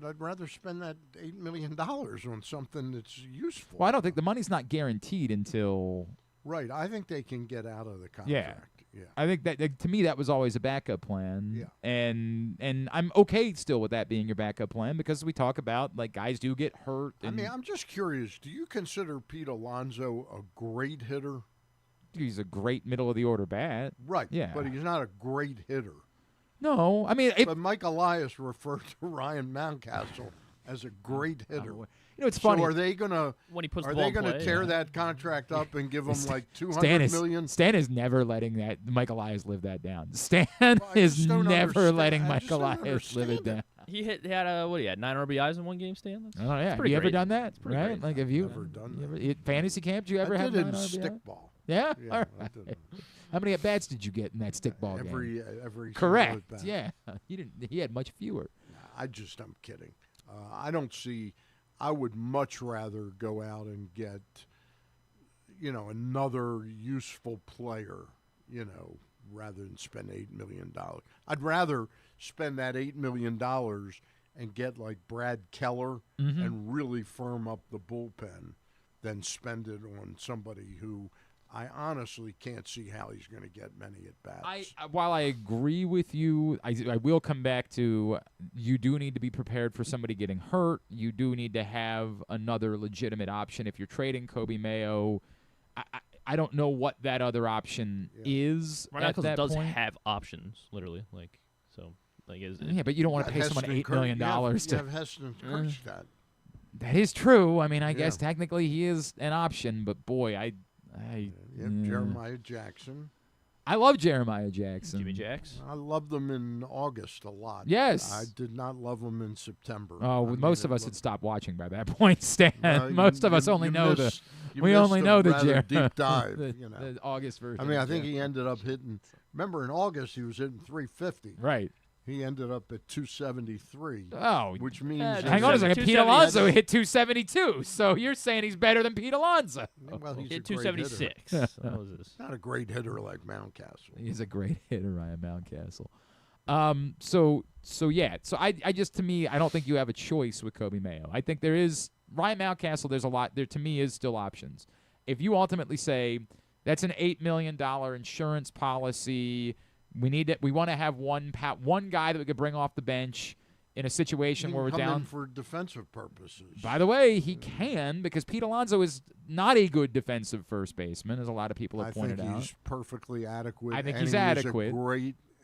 I'd rather spend that $8 million on something that's useful. Well, I don't think the money's not guaranteed until. Right. I think they can get out of the contract. Yeah. I think that to me that was always a backup plan. Yeah. And I'm okay still with that being your backup plan because we talk about like guys do get hurt. I mean, I'm just curious. Do you consider Pete Alonso a great hitter? He's a great middle of the order bat. Right. Yeah. But he's not a great hitter. No, I mean, but Mike Elias referred to Ryan Mountcastle as a great hitter. It's funny. So are they gonna tear that contract up and give him like $200 million? Stan is never letting Mike Elias live that down. Stan is never letting Mike Elias live it down. He had 9 RBIs in one game, Stan. Oh yeah, have you ever done that? Right? Like, have you ever done that? Fantasy camp? Did you ever have 9 RBIs? Stickball. Yeah. Yeah, all right. How many at bats did you get in that stickball game? Every correct. Yeah, he didn't. He had much fewer. I'm kidding. I don't see. I would much rather go out and get, another useful player, rather than spend $8 million. I'd rather spend that $8 million and get like Brad Keller and really firm up the bullpen than spend it on somebody who I honestly can't see how he's going to get many at-bats. While I agree with you, I will come back to you do need to be prepared for somebody getting hurt. You do need to have another legitimate option. If you're trading Kobe Mayo, I don't know what that other option is at that does point. have options, literally. Yeah, but you don't want to pay someone $8 million to have Heston Kjerstad. That is true. I mean, I guess technically he is an option, but boy, Jeremiah Jackson. I love Jeremiah Jackson. Jimmy Jacks. I loved them in August a lot. Yes. I did not love them in September. Oh, most of us had stopped watching by that point, Stan. Most of us only know the deep dive. The August version. I mean, I think he ended up hitting. Remember, in August he was hitting 350. Right. He ended up at 273. Oh, which means hang on a second. Pete Alonso hit 272. So you're saying he's better than Pete Alonso? Well, he's hit a 276. Not a great hitter like Mountcastle. He's a great hitter, Ryan Mountcastle. So yeah. So I just, to me, I don't think you have a choice with Kobe Mayo. I think there is Ryan Mountcastle. There's a lot there. To me, is still options. If you ultimately say that's an $8 million insurance policy. We want to have one guy that we could bring off the bench in a situation where we're down for defensive purposes. By the way, he can because Pete Alonso is not a good defensive first baseman, as a lot of people have pointed out. I think he's perfectly adequate. I think he's adequate.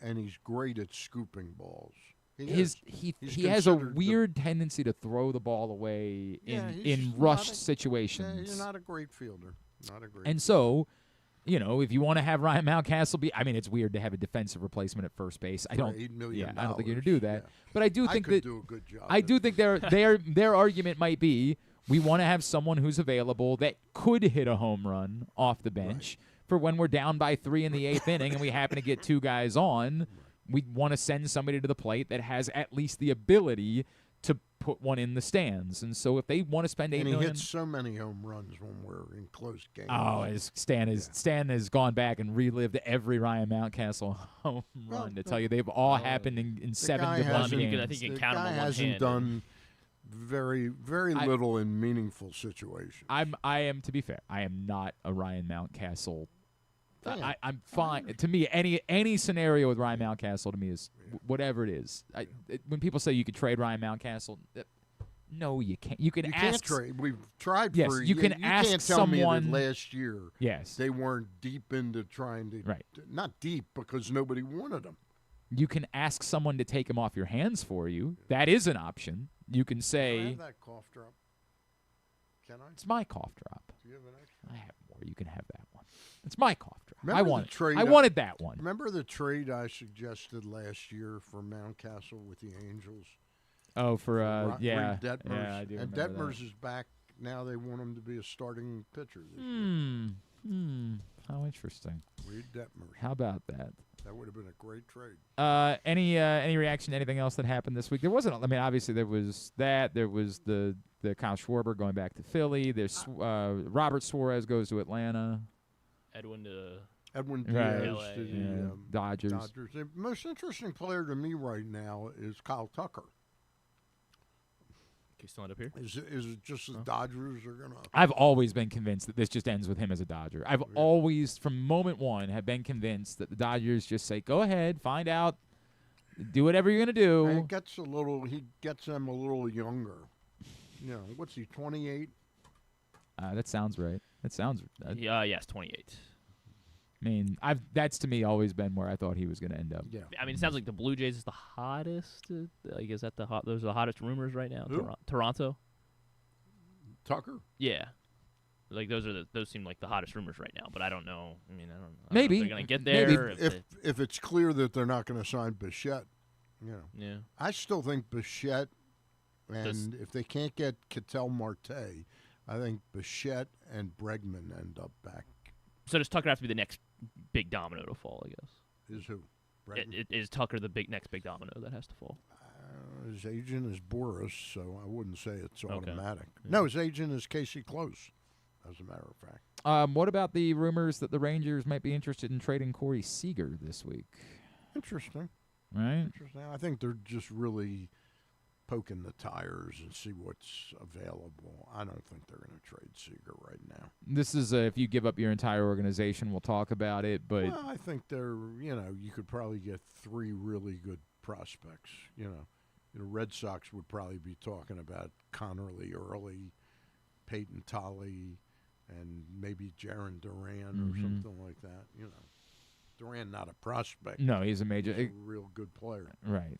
He's great at scooping balls. He has a weird tendency to throw the ball away in rushed situations. Yeah, he's not a great fielder. So. If you want to have Ryan Mountcastle be, I mean, it's weird to have a defensive replacement at first base. I don't think you're going to do that. Yeah. But I do think that do a good job. I do think their argument might be we want to have someone who's available that could hit a home run off the bench for when we're down by 3 in the 8th inning and we happen to get 2 guys on. We want to send somebody to the plate that has at least the ability to put one in the stands. And so if they want to spend $8 million. And he hits so many home runs when we're in close games. Oh, Stan has gone back and relived every Ryan Mountcastle home run to tell you they've all happened in 7 to 1 games. I think you can count them on one hand. The guy hasn't done very, very little in meaningful situations. I am, to be fair, I am not a Ryan Mountcastle. I'm fine. To me, any scenario with Ryan Mountcastle to me is whatever it is. When people say you could trade Ryan Mountcastle, No, you can't. You can You ask. can't trade. We've tried Yes, for you can you ask can't tell me someone- that last year Yes. they weren't deep into trying to Right. not deep because nobody wanted them. You can ask someone to take him off your hands for you. That is an option. You can Can I say, have that cough drop? Can I? it's my cough drop. Do you have an extra? I have more. You can have that one. It's my cough drop. Remember I the want it. trade I I- wanted that one. Remember the trade I suggested last year for Mountcastle with the Angels? Oh, for Reed yeah. Detmers. Yeah, I do and remember Detmers is back now. They want him to be a starting pitcher this that. How interesting. year. Reed Detmers. How about that? That would have been a great trade. Any reaction to anything else that happened this week? There wasn't. I mean, obviously there was that. There was the Kyle Schwarber going back to Philly. There's Robert Suarez goes to Atlanta. Edwin to Edwin Right. Diaz LA, to the Yeah, Dodgers. Dodgers. The most interesting player to me right now is Kyle Tucker. Okay, still not up here. Is it just the Dodgers are gonna? I've always been convinced that this just ends with him as a Dodger. I've always, from moment one, have been convinced that the Dodgers just say, "Go ahead, find out, do whatever you're gonna do." And he gets them a little younger. You know, what's he? 28. That sounds right. That sounds. Yes, 28. I mean, that's to me always been where I thought he was going to end up. Yeah. I mean, it sounds like the Blue Jays is the hottest. Like, is that those are the hottest rumors right now? Who? Toronto. Tucker. Yeah. Like those seem like the hottest rumors right now, but I don't know. I mean, I don't know Maybe. if they're gonna get Maybe. there. If it's clear that they're not going to sign Bichette, you know, yeah. I still think Bichette, and Does- if they can't get Ketel Marte, I think Bichette and Bregman end up back. So does Tucker have to be the next big domino to fall? I guess. Is who? Bregman. Is Tucker the next big domino that has to fall? His agent is Boris, so I wouldn't say it's Okay. automatic. Yeah. No, his agent is Casey Close, as a matter of fact. What about the rumors that the Rangers might be interested in trading Corey Seager this week? Interesting. Right? Interesting. I think they're just really poking the tires and see what's available. I don't think they're going to trade Seager right now. This is if you give up your entire organization, we'll talk about it. But Well, I think you could probably get 3 really good prospects. Red Sox would probably be talking about Connerly early, Peyton Tolley, and maybe Jaron Duran or something like that. Duran not a prospect. no, he's a major. He's a real good player. Right.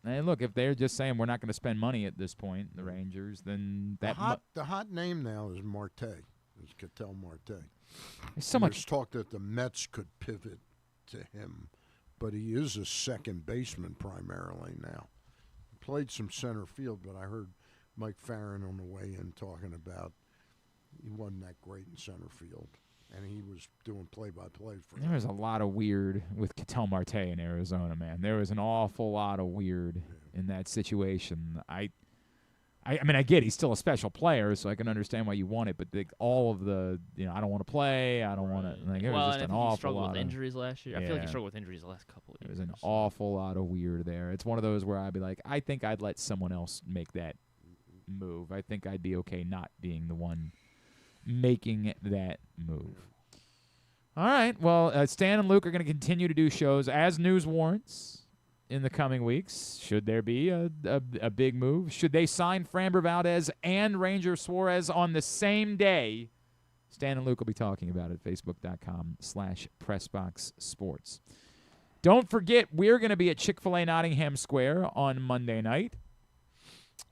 And look, if they're just saying we're not going to spend money at this point, the Rangers, then that The hot name now is Marte. Is Ketel Marte. there's so And much. There's talk that the Mets could pivot to him, but he is a second baseman primarily now. He played some center field, but I heard Mike Farron on the way in talking about he wasn't that great in center field, and he was doing play-by-play for There him. was a lot of weird with Ketel Marte in Arizona, man. There was an awful lot of weird in that situation. I mean, I get he's still a special player, so I can understand why you want it. But all of the, I don't want to play. I don't want to. Like, it well, was just and an I think he awful struggled lot with of injuries last year. I feel like he Yeah. struggled with injuries the last couple of There years. was an awful lot of weird there. It's one of those where I'd be like, I think I'd let someone else make that move. I think I'd be okay not being the one making that move. All right. Well, Stan and Luke are going to continue to do shows as news warrants in the coming weeks. Should there be a big move? Should they sign Framber Valdez and Ranger Suarez on the same day? Stan and Luke will be talking about it at Facebook.com/PressBoxSports. Don't forget, we're going to be at Chick-fil-A Nottingham Square on Monday night.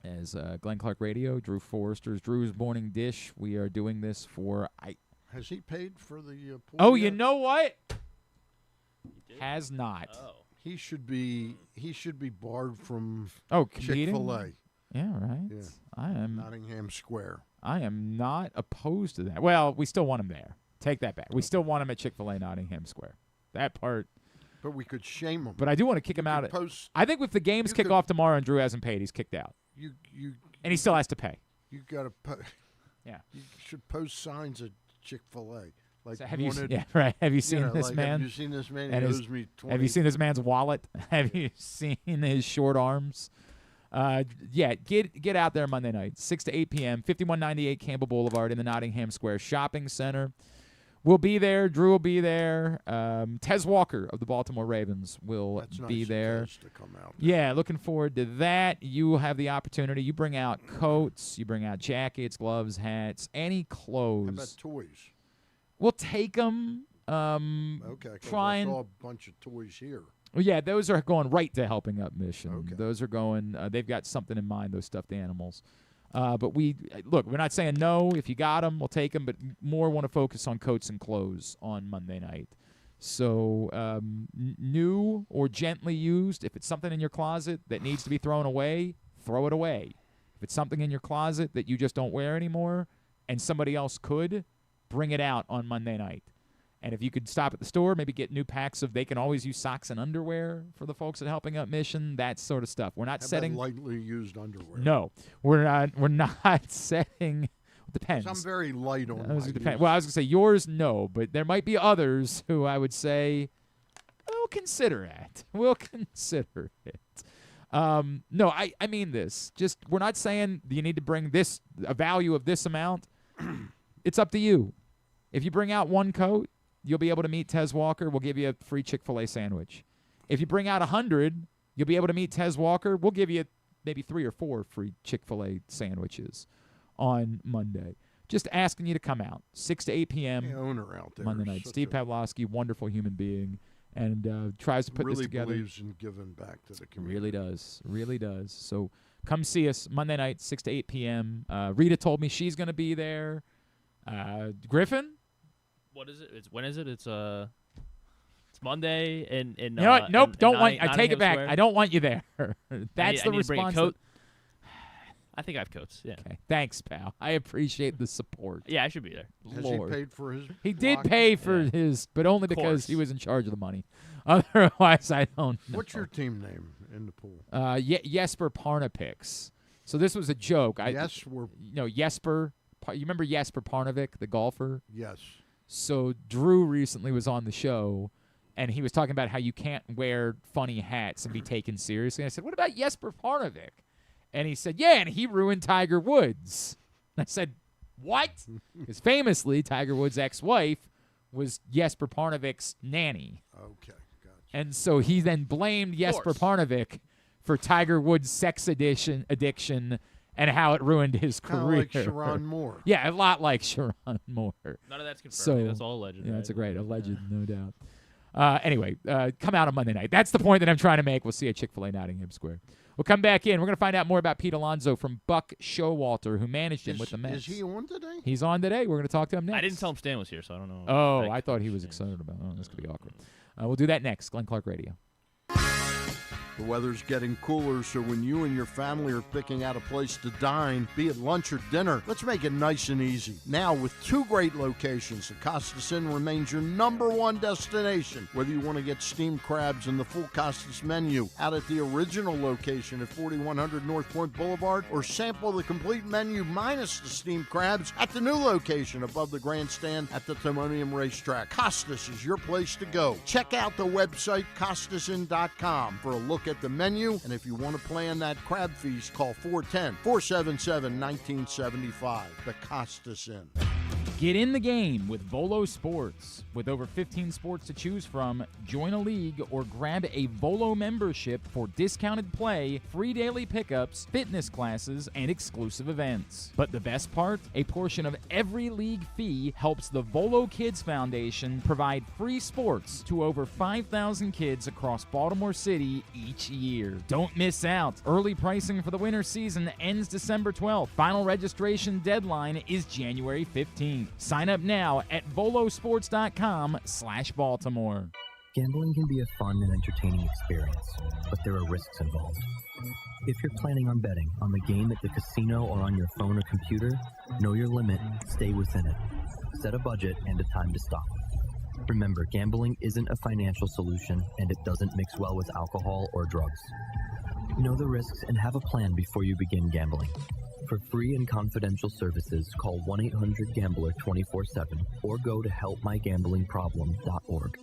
As Glenn Clark Radio, Drew Forrester's Drew's Morning Dish. We are doing this for... Has he paid for the pool Oh, yet? you know what? Has not. Oh. He should be barred from Competing? Chick-fil-A, Yeah, right. Yeah. I Nottingham Square. am not opposed to that. Well, we still want him there. Take that back. We still want him at Chick-fil-A Nottingham Square. That part. But we could shame him. But I do want to kick him out. I think if the games you kick could- off tomorrow and Drew hasn't paid, he's kicked out. And he still has to pay. You got to Yeah. You should post signs at Chick-fil-A. Like So have you? wanted, Yeah, right. Have you seen this like, man? Have you seen this man? He And owes me 20. Have you seen this man's wallet? Have you seen his short arms? Yeah, get out there Monday night, 6 to 8 p.m., 5198 Campbell Boulevard in the Nottingham Square Shopping Center. We'll be there. Drew will be there. Tez Walker of the Baltimore Ravens will be there. To come out there. Yeah, looking forward to that. You will have the opportunity. You bring out coats. You bring out jackets, gloves, hats, any clothes. How about toys? We'll take them. Okay, 'cause I saw a bunch of toys here. Well, yeah, those are going right to Helping Up Mission. Okay. Those are going. They've got something in mind. Those stuffed animals. But we're not saying no. If you got them, we'll take them. But more want to focus on coats and clothes on Monday night. So new or gently used. If it's something in your closet that needs to be thrown away, throw it away. If it's something in your closet that you just don't wear anymore, and somebody else could, bring it out on Monday night. And if you could stop at the store, maybe get new packs of, they can always use socks and underwear for the folks at Helping Up Mission, that sort of stuff. We're not setting lightly used underwear. No, we're not setting. It depends. I'm very light on Well, my I was use. gonna say yours, no, but there might be others who I would say, we'll consider it. We'll consider it. No, I mean this. Just we're not saying you need to bring a value of this amount. It's up to you. If you bring out one coat, you'll be able to meet Tez Walker. We'll give you a free Chick-fil-A sandwich. If you bring out 100, you'll be able to meet Tez Walker. We'll give you maybe 3 or 4 free Chick-fil-A sandwiches on Monday. Just asking you to come out, 6 to 8 p.m. The owner out there Monday night. Steve Pavlovsky, wonderful human being, and tries to put this together. Really believes in giving back to the community. Really does. So come see us Monday night, 6 to 8 p.m. Rita told me she's going to be there. Griffin? What is it? When is it? It's Monday and you know what? Nope, don't want. I take it back. Square. I don't want you there. That's the I need to bring a response. coat. I think I have coats. Yeah. Okay. Thanks, pal. I appreciate the support. Yeah, I should be there. Has Lord. he paid for his? He did block? pay for his, but only because he was in charge of the money. Otherwise, I don't know. What's your team name in the pool? Jesper Parnevik. So this was a joke. Jesper. You remember Jesper Parnevik, the golfer? Yes. So Drew recently was on the show, and he was talking about how you can't wear funny hats and be taken seriously. And I said, what about Jesper Parnevik? And he said, yeah, and he ruined Tiger Woods. And I said, what? Because famously, Tiger Woods' ex-wife was Jesper Parnevik's nanny. Okay, gotcha. And so he then blamed Jesper Parnevik for Tiger Woods' sex addiction and how it ruined his career. Kind of like Sharon Moore. Yeah, a lot like Sharon Moore. None of that's confirmed. So, That's all alleged. Yeah, right? that's a great alleged, no doubt. Anyway, come out on Monday night. That's the point that I'm trying to make. We'll see you at Chick-fil-A Nottingham Square. We'll come back in. We're going to find out more about Pete Alonso from Buck Showalter, who managed him with the Mets. Is he on today? He's on today. We're going to talk to him next. I didn't tell him Stan was here, so I don't know. Oh, I thought he was excited about it. Oh, this could be awkward. We'll do that next. Glenn Clark Radio. The weather's getting cooler, so when you and your family are picking out a place to dine, be it lunch or dinner, let's make it nice and easy. Now, with 2 great locations, the Costas Inn remains your #1 destination. Whether you want to get steamed crabs and the full Costas menu out at the original location at 4100 North Point Boulevard, or sample the complete menu minus the steamed crabs at the new location above the grandstand at the Timonium Racetrack. Costas is your place to go. Check out the website, CostasInn.com, for a look at the menu, and if you want to plan that crab feast, call 410-477-1975. The Costas Inn. Get in the game with Volo Sports. With over 15 sports to choose from, join a league or grab a Volo membership for discounted play, free daily pickups, fitness classes, and exclusive events. But the best part? A portion of every league fee helps the Volo Kids Foundation provide free sports to over 5,000 kids across Baltimore City each year. Don't miss out. Early pricing for the winter season ends December 12th. Final registration deadline is January 15th. Sign up now at volosports.com/Baltimore. Gambling can be a fun and entertaining experience, but there are risks involved. If you're planning on betting on the game at the casino or on your phone or computer, know your limit, stay within it. Set a budget and a time to stop. Remember, gambling isn't a financial solution, and it doesn't mix well with alcohol or drugs. Know the risks and have a plan before you begin gambling. For free and confidential services, call 1-800-GAMBLER 24/7 or go to helpmygamblingproblem.org.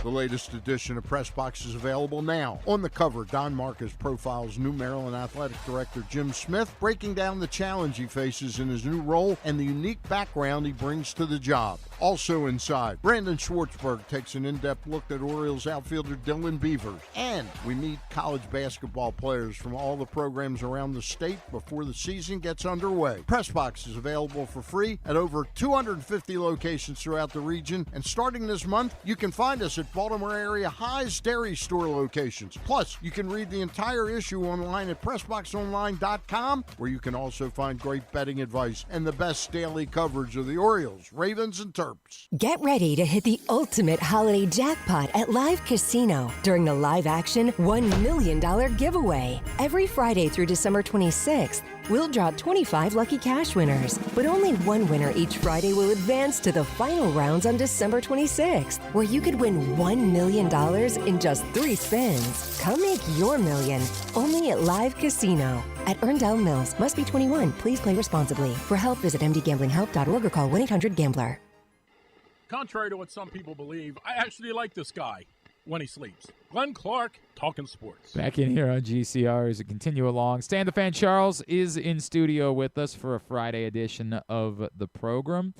The latest edition of Press Box is available now. On the cover, Don Marcus profiles new Maryland Athletic Director Jim Smith, breaking down the challenge he faces in his new role and the unique background he brings to the job. Also inside, Brandon Schwartzberg takes an in-depth look at Orioles outfielder Dylan Beavers. And we meet college basketball players from all the programs around the state before the season gets underway. Press Box is available for free at over 250 locations throughout the region. And starting this month, you can find us at Baltimore area High's Dairy Store locations. Plus, you can read the entire issue online at PressBoxOnline.com, where you can also find great betting advice and the best daily coverage of the Orioles, Ravens, and Terps. Get ready to hit the ultimate holiday jackpot at Live Casino during the live-action $1 million giveaway. Every Friday through December 26th, we'll draw 25 lucky cash winners, but only one winner each Friday will advance to the final rounds on December 26th, where you could win $1 million in just 3 spins. Come make your million, only at Live Casino. At Erndale Mills, must be 21. Please play responsibly. For help, visit mdgamblinghelp.org or call 1-800-GAMBLER. Contrary to what some people believe, I actually like this guy when he sleeps. Glenn Clark, talking sports. Back in here on GCR as we continue along. Stan the Fan Charles is in studio with us for a Friday edition of the program.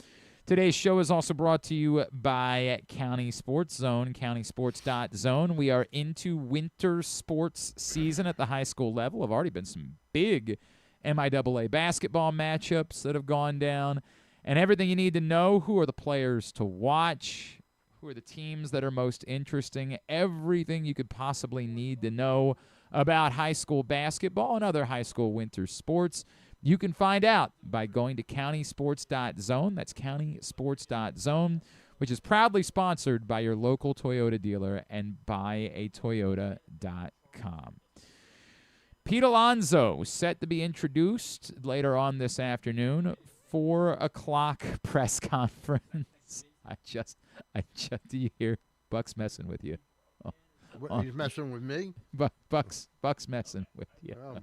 Today's show is also brought to you by County Sports Zone, countysports.zone. We are into winter sports season at the high school level. Have already been some big MIAA basketball matchups that have gone down. And everything you need to know, who are the players to watch, who are the teams that are most interesting, everything you could possibly need to know about high school basketball and other high school winter sports. You can find out by going to countysports.zone. That's countysports.zone, which is proudly sponsored by your local Toyota dealer and buyatoyota.com. Pete Alonso set to be introduced later on this afternoon. 4 o'clock press conference. I just, do you hear Buck's messing with you? He's messing with me? Buck's messing with you. Oh, my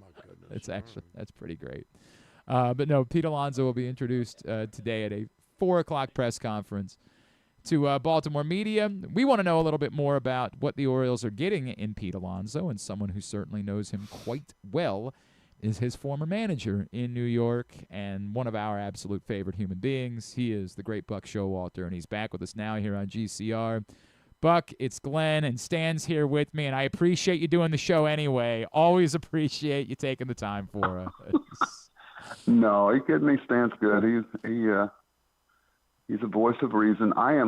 goodness. That's pretty great. But no, Pete Alonso will be introduced today at a 4 o'clock press conference to Baltimore media. We want to know a little bit more about what the Orioles are getting in Pete Alonso, and someone who certainly knows him quite well is his former manager in New York and one of our absolute favorite human beings. He is the great Buck Showalter, and he's back with us now here on GCR. Buck, it's Glenn, and Stan's here with me, and I appreciate you doing the show anyway. Always appreciate you taking the time for us. No, are you kidding me? Stan's good. He's a voice of reason. I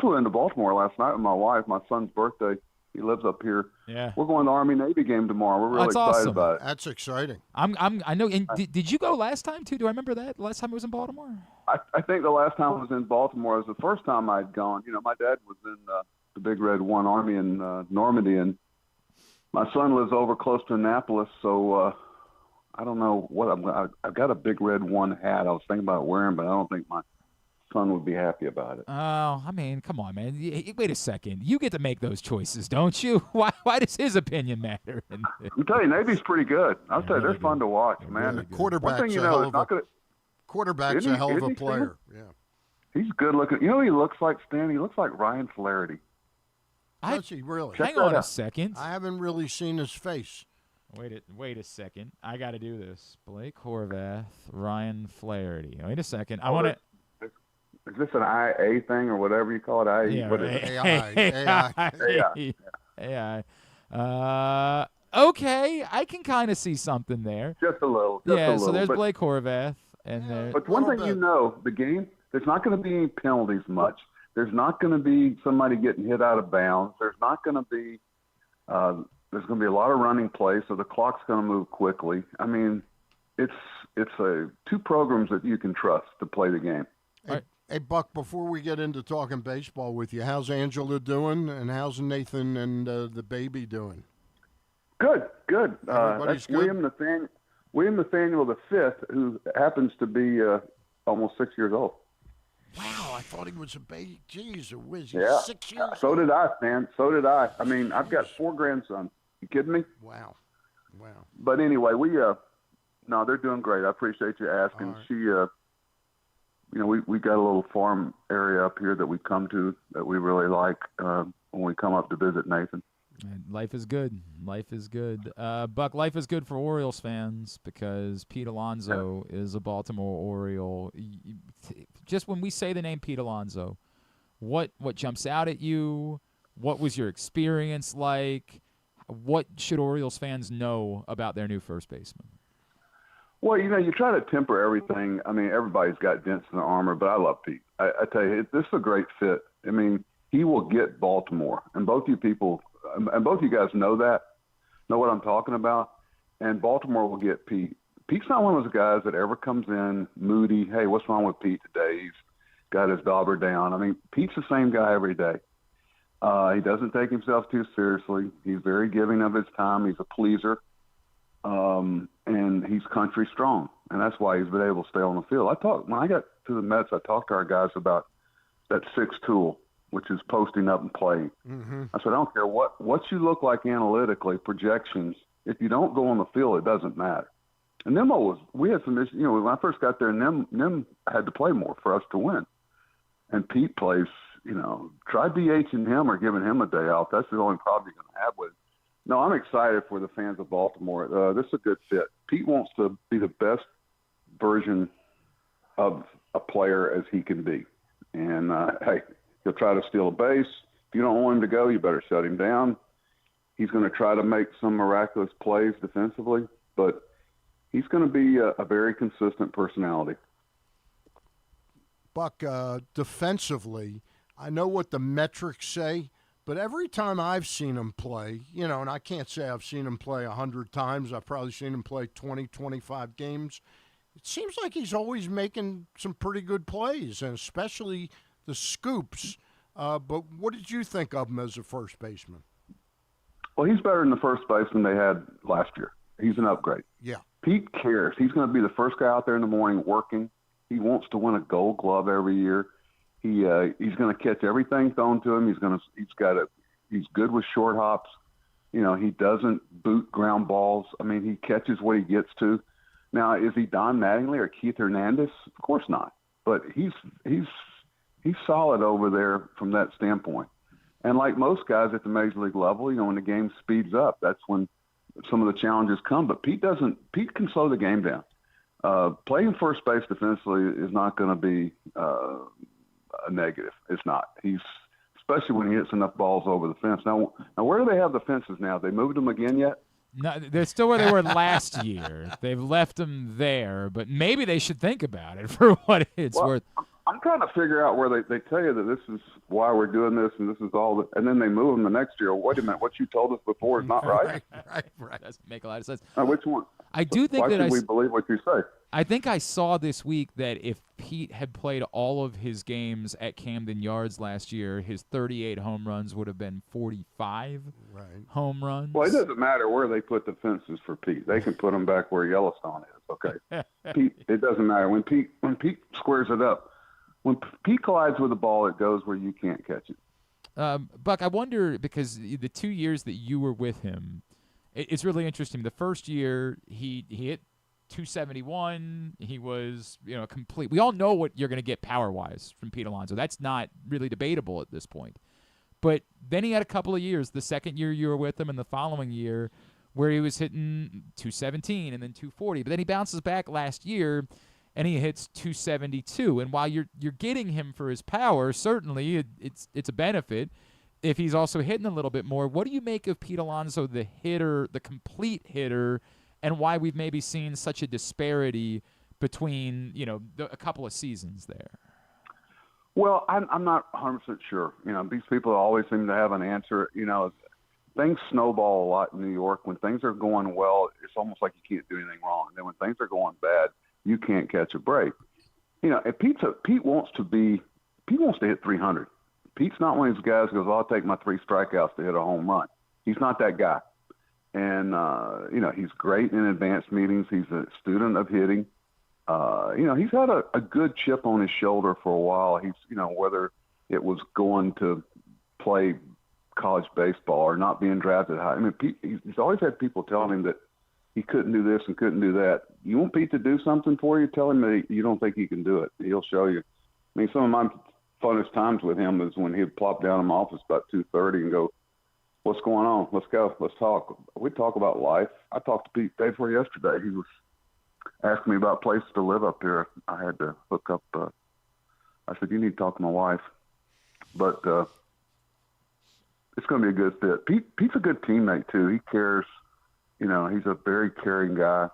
flew into Baltimore last night with my wife. My son's birthday. He lives up here. Yeah. We're going to the Army-Navy game tomorrow. We're really excited awesome. about it. That's exciting. I know. And did you go last time too? Do I remember that? Last time it was in Baltimore? I think the last time I was in Baltimore was the first time I'd gone. You know, my dad was in the Big Red One Army in Normandy, and my son lives over close to Annapolis, so I don't know what I've got a Big Red One hat I was thinking about wearing, but I don't think my son would be happy about it. Oh, I mean, come on, man. Wait a second. You get to make those choices, don't you? Why does his opinion matter? I'm telling you, Navy's pretty good. I'll tell you, they're fun to watch, man. Really quarterback's a hell of a player. Yeah. He's good looking. You know who he looks like, Stan? He looks like Ryan Flaherty. Does he really? Hang on a second. I haven't really seen his face. Wait a second. I got to do this. Blake Horvath, Ryan Flaherty. Wait a second. I want to... Is this an IA thing or whatever you call it? AI. Okay, I can kind of see something there. Just a little. So there's Blake Horvath. But one thing you know, the game, there's not going to be any penalties much. There's not going to be somebody getting hit out of bounds. There's not going to be there's going to be a lot of running plays, so the clock's going to move quickly. I mean, it's two programs that you can trust to play the game. Hey, Buck, before we get into talking baseball with you, how's Angela doing, and how's Nathan and the baby doing? Good. Everybody's that's good? William Nathaniel V, who happens to be almost 6 years old. Wow, I thought he was a baby. Jeez, whiz. Yeah. 6 years So old? did I, Stan. So did I. I mean, I've got 4 grandsons. You kidding me? Wow. But anyway, no, they're doing great. I appreciate you asking. Right. She, we got a little farm area up here that we come to that we really like. when we come up to visit Nathan. And life is good. Life is good. Buck, life is good for Orioles fans because Pete Alonso is a Baltimore Oriole. Just when we say the name Pete Alonso, what jumps out at you? What was your experience like? What should Orioles fans know about their new first baseman? Well, you try to temper everything. I mean, everybody's got dents in their armor, but I love Pete. I tell you, this is a great fit. I mean, he will get Baltimore, and both you guys know what I'm talking about, and Baltimore will get Pete. Pete's not one of those guys that ever comes in moody, hey, what's wrong with Pete today? He's got his dauber down. I mean, Pete's the same guy every day. He doesn't take himself too seriously. He's very giving of his time. He's a pleaser. And he's country strong, and that's why he's been able to stay on the field. When I got to the Mets, I talked to our guys about that sixth tool, which is posting up and playing. Mm-hmm. I said, I don't care what you look like analytically, projections. If you don't go on the field, it doesn't matter. And we had some issues. When I first got there, Nim had to play more for us to win. And Pete plays, try DHing him or giving him a day off. That's the only problem you're going to have with it. No, I'm excited for the fans of Baltimore. This is a good fit. Pete wants to be the best version of a player as he can be. And, hey, he'll try to steal a base. If you don't want him to go, you better shut him down. He's going to try to make some miraculous plays defensively, but he's going to be a very consistent personality. Buck, defensively, I know what the metrics say, but every time I've seen him play, and I can't say I've seen him play 100 times. I've probably seen him play 20, 25 games. It seems like he's always making some pretty good plays, and especially the scoops. But what did you think of him as a first baseman? Well, he's better than the first baseman they had last year. He's an upgrade. Yeah. Pete cares. He's going to be the first guy out there in the morning working. He wants to win a Gold Glove every year. He's going to catch everything thrown to him. He's good with short hops. He doesn't boot ground balls. I mean, he catches what he gets to. Now, is he Don Mattingly or Keith Hernandez? Of course not. But he's solid over there from that standpoint. And like most guys at the major league level, when the game speeds up, that's when some of the challenges come. But Pete can slow the game down. Playing first base defensively is not going to be a negative. It's not. Especially when he hits enough balls over the fence. Now where do they have the fences now? They moved them again yet? No, they're still where they were last year. They've left them there, but maybe they should think about it for what it's worth. I'm trying to figure out where they tell you that this is why we're doing this and this is all and then they move them the next year. Wait a minute, what you told us before is not right. Right. Doesn't make a lot of sense. Which one? I do think why should we believe what you say? I think I saw this week that if Pete had played all of his games at Camden Yards last year, his 38 home runs would have been 45 home runs. Well, it doesn't matter where they put the fences for Pete. They can put them back where Yellowstone is. Okay, Pete. It doesn't matter when Pete squares it up. When Pete collides with the ball, it goes where you can't catch it. Buck, I wonder because the 2 years that you were with him, it's really interesting. The first year he hit 271. He was, complete. We all know what you're going to get power-wise from Pete Alonso. That's not really debatable at this point. But then he had a couple of years, the second year you were with him and the following year, where he was hitting 217 and then 240. But then he bounces back last year, and he hits 272. And while you're getting him for his power, certainly it's a benefit. If he's also hitting a little bit more, what do you make of Pete Alonso, the hitter, the complete hitter, and why we've maybe seen such a disparity between, a couple of seasons there? Well, I'm not 100% sure. These people always seem to have an answer. Things snowball a lot in New York. When things are going well, it's almost like you can't do anything wrong. And then when things are going bad, you can't catch a break. If Pete wants to hit 300. Pete's not one of these guys who goes, I'll take my 3 strikeouts to hit a home run. He's not that guy. And, he's great in advanced meetings. He's a student of hitting. He's had a good chip on his shoulder for a while. He's, whether it was going to play college baseball or not being drafted high. I mean, Pete, he's always had people telling him that he couldn't do this and couldn't do that. You want Pete to do something for you? Tell him that you don't think he can do it. He'll show you. I mean, some of my funnest times with him is when he'd plop down in my office about 2:30 and go, "What's going on? Let's go. Let's talk." We'd talk about life. I talked to Pete day before yesterday. He was asking me about places to live up here. I had to hook up. I said, "You need to talk to my wife." But it's going to be a good fit. Pete's a good teammate, too. He cares. You know, he's a very caring guy.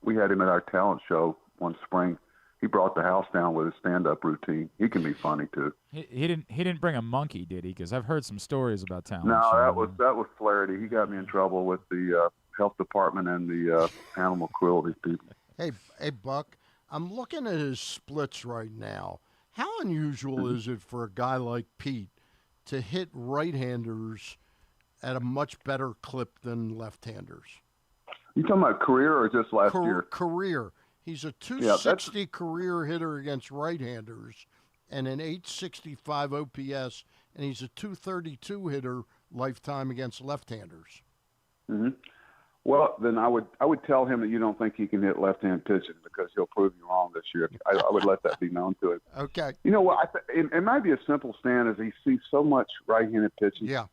We had him at our talent show one spring. He brought the house down with his stand-up routine. He can be funny, too. He didn't bring a monkey, did he? Because I've heard some stories about talent. No, show. that was Flaherty. He got me in trouble with the health department and the animal cruelty people. Hey, Buck, I'm looking at his splits right now. How unusual is it for a guy like Pete to hit right-handers at a much better clip than left-handers? You talking about career or just last year? Career. He's a 260 career hitter against right-handers and an 865 OPS, and he's a 232 hitter lifetime against left-handers. Mm-hmm. Well, then I would tell him that you don't think he can hit left-hand pitching because he'll prove you wrong this year. I would let that be known to him. Okay. You know what? It might be a simple stand as he sees so much right-handed pitching. Yeah.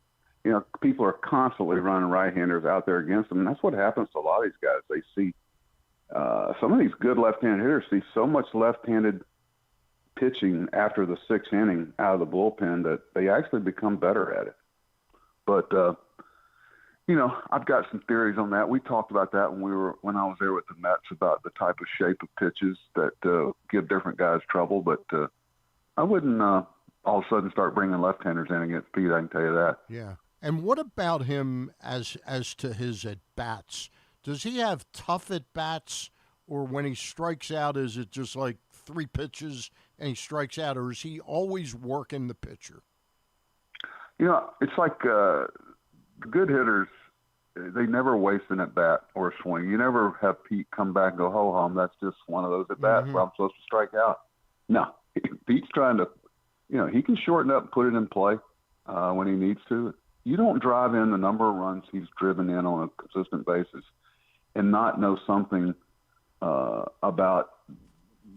You know, people are constantly running right-handers out there against them, and that's what happens to a lot of these guys. They see some of these good left-handed hitters see so much left-handed pitching after the sixth inning out of the bullpen that they actually become better at it. But you know, I've got some theories on that. We talked about that when I was there with the Mets about the type of shape of pitches that give different guys trouble. But I wouldn't all of a sudden start bringing left-handers in against Pete. I can tell you that. Yeah. And what about him as to his at-bats? Does he have tough at-bats, or when he strikes out, is it just like 3 pitches and he strikes out, or is he always working the pitcher? You know, it's like good hitters, they never waste an at-bat or a swing. You never have Pete come back and go, ho-hum, that's just one of those at-bats where I'm supposed to strike out. No, Pete's trying to, you know, he can shorten up and put it in play when he needs to. You don't drive in the number of runs he's driven in on a consistent basis and not know something about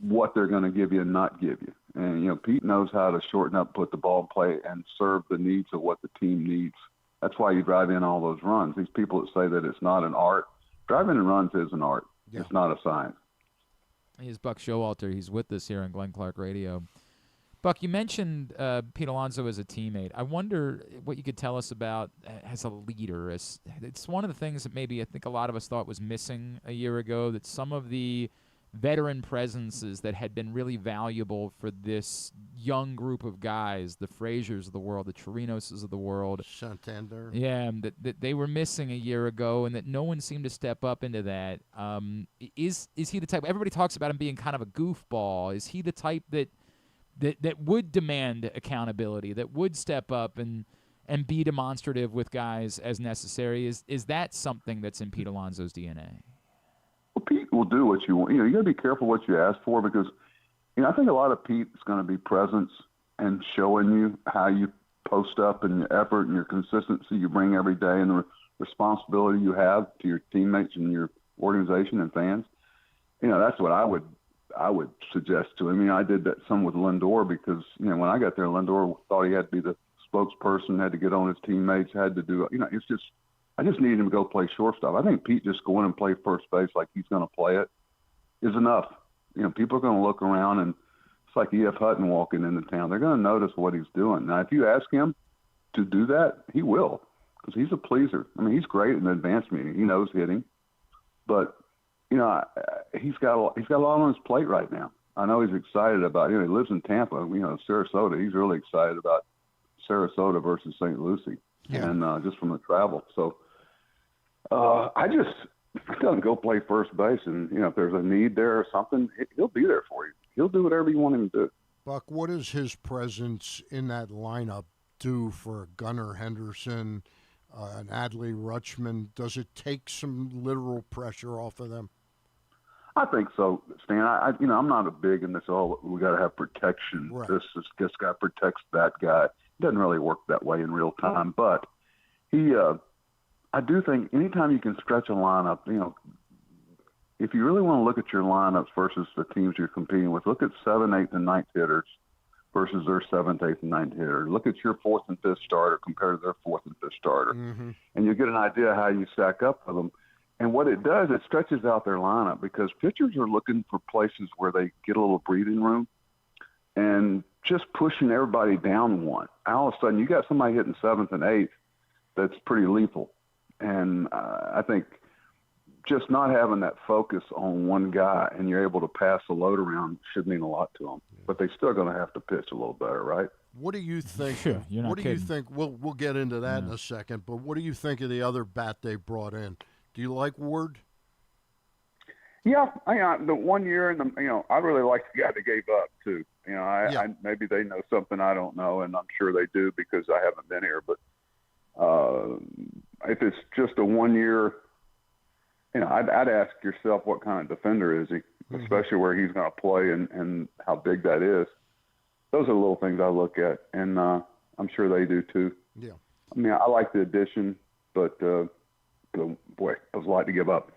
what they're going to give you and not give you. And, you know, Pete knows how to shorten up, put the ball in play, and serve the needs of what the team needs. That's why you drive in all those runs. These people that say that it's not an art, driving in runs is an art. Yeah. It's not a science. He's Buck Showalter. He's with us here on Glenn Clark Radio. Buck, you mentioned Pete Alonso as a teammate. I wonder what you could tell us about as a leader. It's one of the things that maybe I think a lot of us thought was missing a year ago, that some of the veteran presences that had been really valuable for this young group of guys, the Fraziers of the world, the Chirinoses of the world. Santander. Yeah, that they were missing a year ago, and that no one seemed to step up into that. Is he the type, everybody talks about him being kind of a goofball. Is he the type that would demand accountability, that would step up and be demonstrative with guys as necessary? Is that something that's in Pete Alonso's DNA? Well, Pete will do what you want. You know, you got to be careful what you ask for because, you know, I think a lot of Pete is going to be presence and showing you how you post up and your effort and your consistency you bring every day and the responsibility you have to your teammates and your organization and fans. You know, that's what I would suggest to him. You know, I did that some with Lindor because, you know, when I got there, Lindor thought he had to be the spokesperson, had to get on his teammates, had to do, you know, it's just, I just needed him to go play shortstop. I think Pete just going and play first base like he's going to play it is enough. You know, people are going to look around and it's like E.F. Hutton walking into town. They're going to notice what he's doing. Now, if you ask him to do that, he will because he's a pleaser. I mean, he's great in the advanced meeting. He knows hitting. But, you know, he's got a lot on his plate right now. I know he's excited about, you know, he lives in Tampa, you know, Sarasota. He's really excited about Sarasota versus St. Lucie and just from the travel. So, I just tell him go play first base, and you know if there's a need there or something, he'll be there for you. He'll do whatever you want him to do. Buck, what does his presence in that lineup do for Gunnar Henderson, and Adley Rutschman? Does it take some literal pressure off of them? I think so, Stan. I'm not a big in this. Oh, we got to have protection. Right. This guy protects that guy. It doesn't really work that way in real time, but he. I do think anytime you can stretch a lineup, you know, if you really want to look at your lineups versus the teams you're competing with, look at 7th, 8th, and 9th hitters versus their 7th, 8th, and 9th hitter. Look at your 4th and 5th starter compared to their 4th and 5th starter. Mm-hmm. And you get an idea how you stack up with them. And what it does, it stretches out their lineup because pitchers are looking for places where they get a little breathing room and just pushing everybody down one. All of a sudden, you got somebody hitting 7th and 8th that's pretty lethal. And I think just not having that focus on one guy and you're able to pass the load around should mean a lot to them. But they're still going to have to pitch a little better, right? What do you think? Sure, you're not what do kidding. you think? We'll get into that in a second. But what do you think of the other bat they brought in? Do you like Ward? Yeah, the 1 year, and I really like the guy that gave up too. I maybe they know something I don't know, and I'm sure they do because I haven't been here. But if it's just a 1 year, I'd ask yourself what kind of defender is he, especially where he's going to play and how big that is. Those are the little things I look at, and I'm sure they do too. Yeah. I mean, I like the addition, but boy, it was a lot to give up.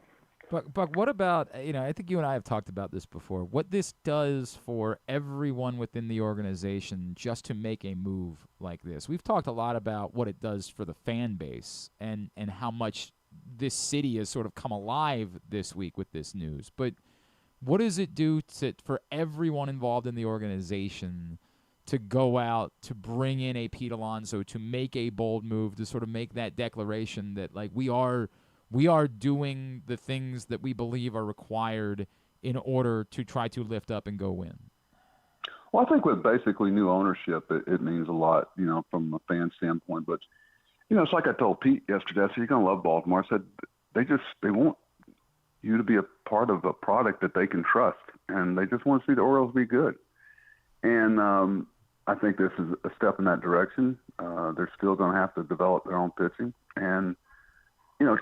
Buck, what about, I think you and I have talked about this before, what this does for everyone within the organization just to make a move like this. We've talked a lot about what it does for the fan base and how much this city has sort of come alive this week with this news. But what does it do for everyone involved in the organization to go out, to bring in a Pete Alonso, to make a bold move, to sort of make that declaration that, like, we are doing the things that we believe are required in order to try to lift up and go win? Well, I think with basically new ownership, it means a lot, from a fan standpoint. But, it's like I told Pete yesterday. I said, you're going to love Baltimore. I said, they want you to be a part of a product that they can trust, and they just want to see the Orioles be good. And I think this is a step in that direction. They're still going to have to develop their own pitching. And,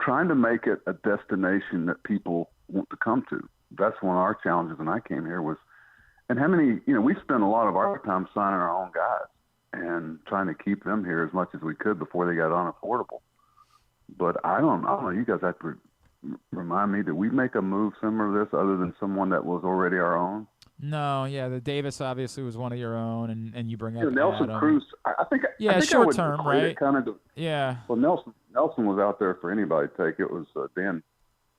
trying to make it a destination that people want to come to. That's one of our challenges when I came here was, and how many, we spent a lot of our time signing our own guys and trying to keep them here as much as we could before they got unaffordable. But I don't know. You guys have to remind me, did we make a move similar to this other than someone that was already our own? No, yeah, the Davis obviously was one of your own, and you bring up Nelson Adam. Cruz. I think short term, right? Yeah. Well, Nelson was out there for anybody to take. It was Dan.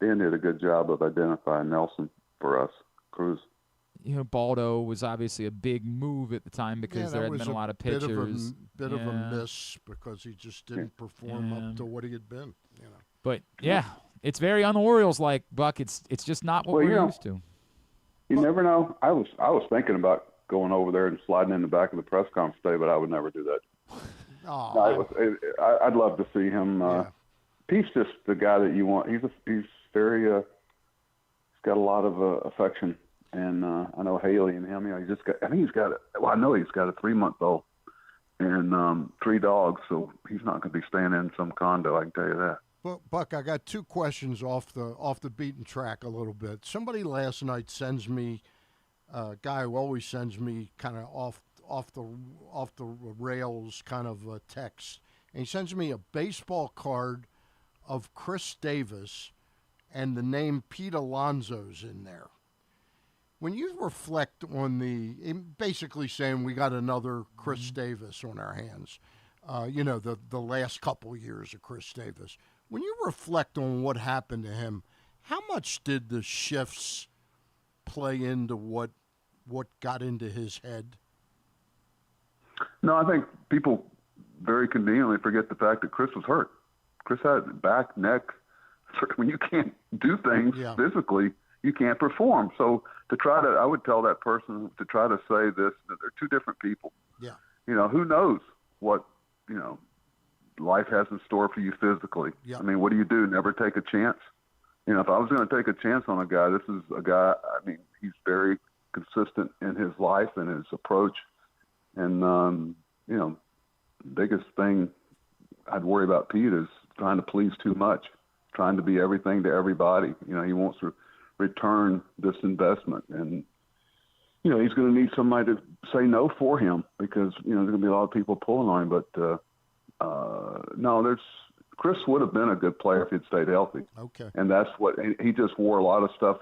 Dan did a good job of identifying Nelson for us. Cruz. Baldo was obviously a big move at the time because there hadn't been a lot of pitchers. Bit of a miss because he just didn't perform up to what he had been. But it's very un-Orioles-like, Buck. It's just not what we're used to. You never know. I was thinking about going over there and sliding in the back of the press conference today, but I would never do that. I'd love to see him. Pete's just the guy that you want. He's very. He's got a lot of affection, and I know Haley and him. He's just got. I think he's got. I know he's got a 3-month-old and 3 dogs, so he's not going to be staying in some condo. I can tell you that. Buck, I got 2 questions off the beaten track a little bit. Somebody last night sends me a guy who always sends me kind of off the rails kind of text, and he sends me a baseball card of Chris Davis and the name Pete Alonso's in there. When you reflect on basically saying we got another Chris Davis on our hands, the last couple years of Chris Davis. When you reflect on what happened to him, how much did the shifts play into what got into his head? No, I think people very conveniently forget the fact that Chris was hurt. Chris had back, neck. When you can't do things physically, you can't perform. So I would tell that person to try to say this, that they're 2 different people. Yeah. Who knows what, life has in store for you physically. Yeah. I mean, what do you do? Never take a chance? If I was going to take a chance on a guy, this is a guy, he's very consistent in his life and his approach. And, biggest thing I'd worry about Pete is trying to please too much, trying to be everything to everybody. He wants to return this investment. And, he's going to need somebody to say no for him because, there's going to be a lot of people pulling on him. But, no, Chris would have been a good player if he'd stayed healthy. Okay. And that's what he just wore a lot of stuff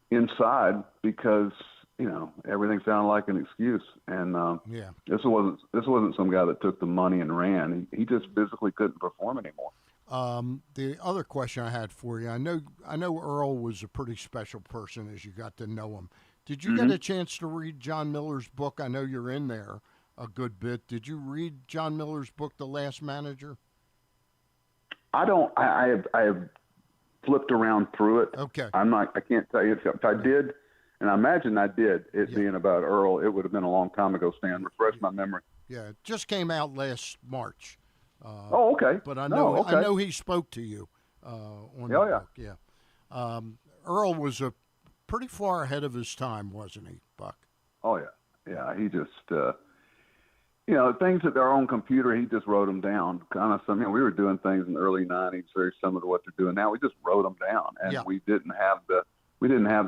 inside because everything sounded like an excuse. And Yeah. this wasn't some guy that took the money and ran. He just physically couldn't perform anymore. The other question I had for you, I know Earl was a pretty special person as you got to know him. Did you get a chance to read John Miller's book? I know you're in there a good bit. Did you read John Miller's book, The Last Manager? I have flipped around through it. Okay. I can't tell you if I did, and I imagine I did, it being about Earl, it would have been a long time ago, Stan. Refresh my memory. Yeah, it just came out last March. Okay. But I know I know he spoke to you on the book. Yeah. Earl was a pretty far ahead of his time, wasn't he, Buck? Oh yeah, yeah. He just, things at their own computer. He just wrote them down. Kind of some. We were doing things in the early '90s, very similar to what they're doing now. We just wrote them down, and we didn't have the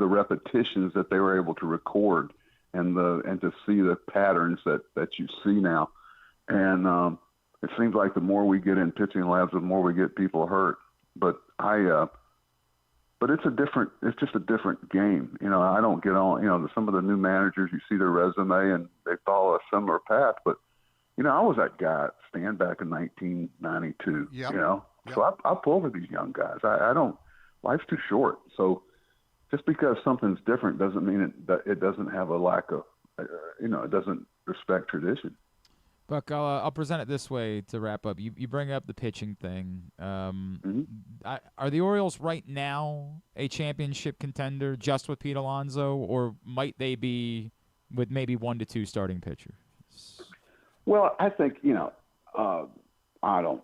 repetitions that they were able to record, and to see the patterns that you see now, and. It seems like the more we get in pitching labs, the more we get people hurt. But but it's just a different game. I don't get on. Some of the new managers, you see their resume and they follow a similar path. But I was that guy at Stan back in 1992. Yep. So I pull for these young guys. I don't. Life's too short. So just because something's different doesn't mean it doesn't have a lack of. It doesn't respect tradition. Buck, I'll present it this way to wrap up. You bring up the pitching thing. Are the Orioles right now a championship contender just with Pete Alonso, or might they be with maybe 1 to 2 starting pitchers? Well, I think I don't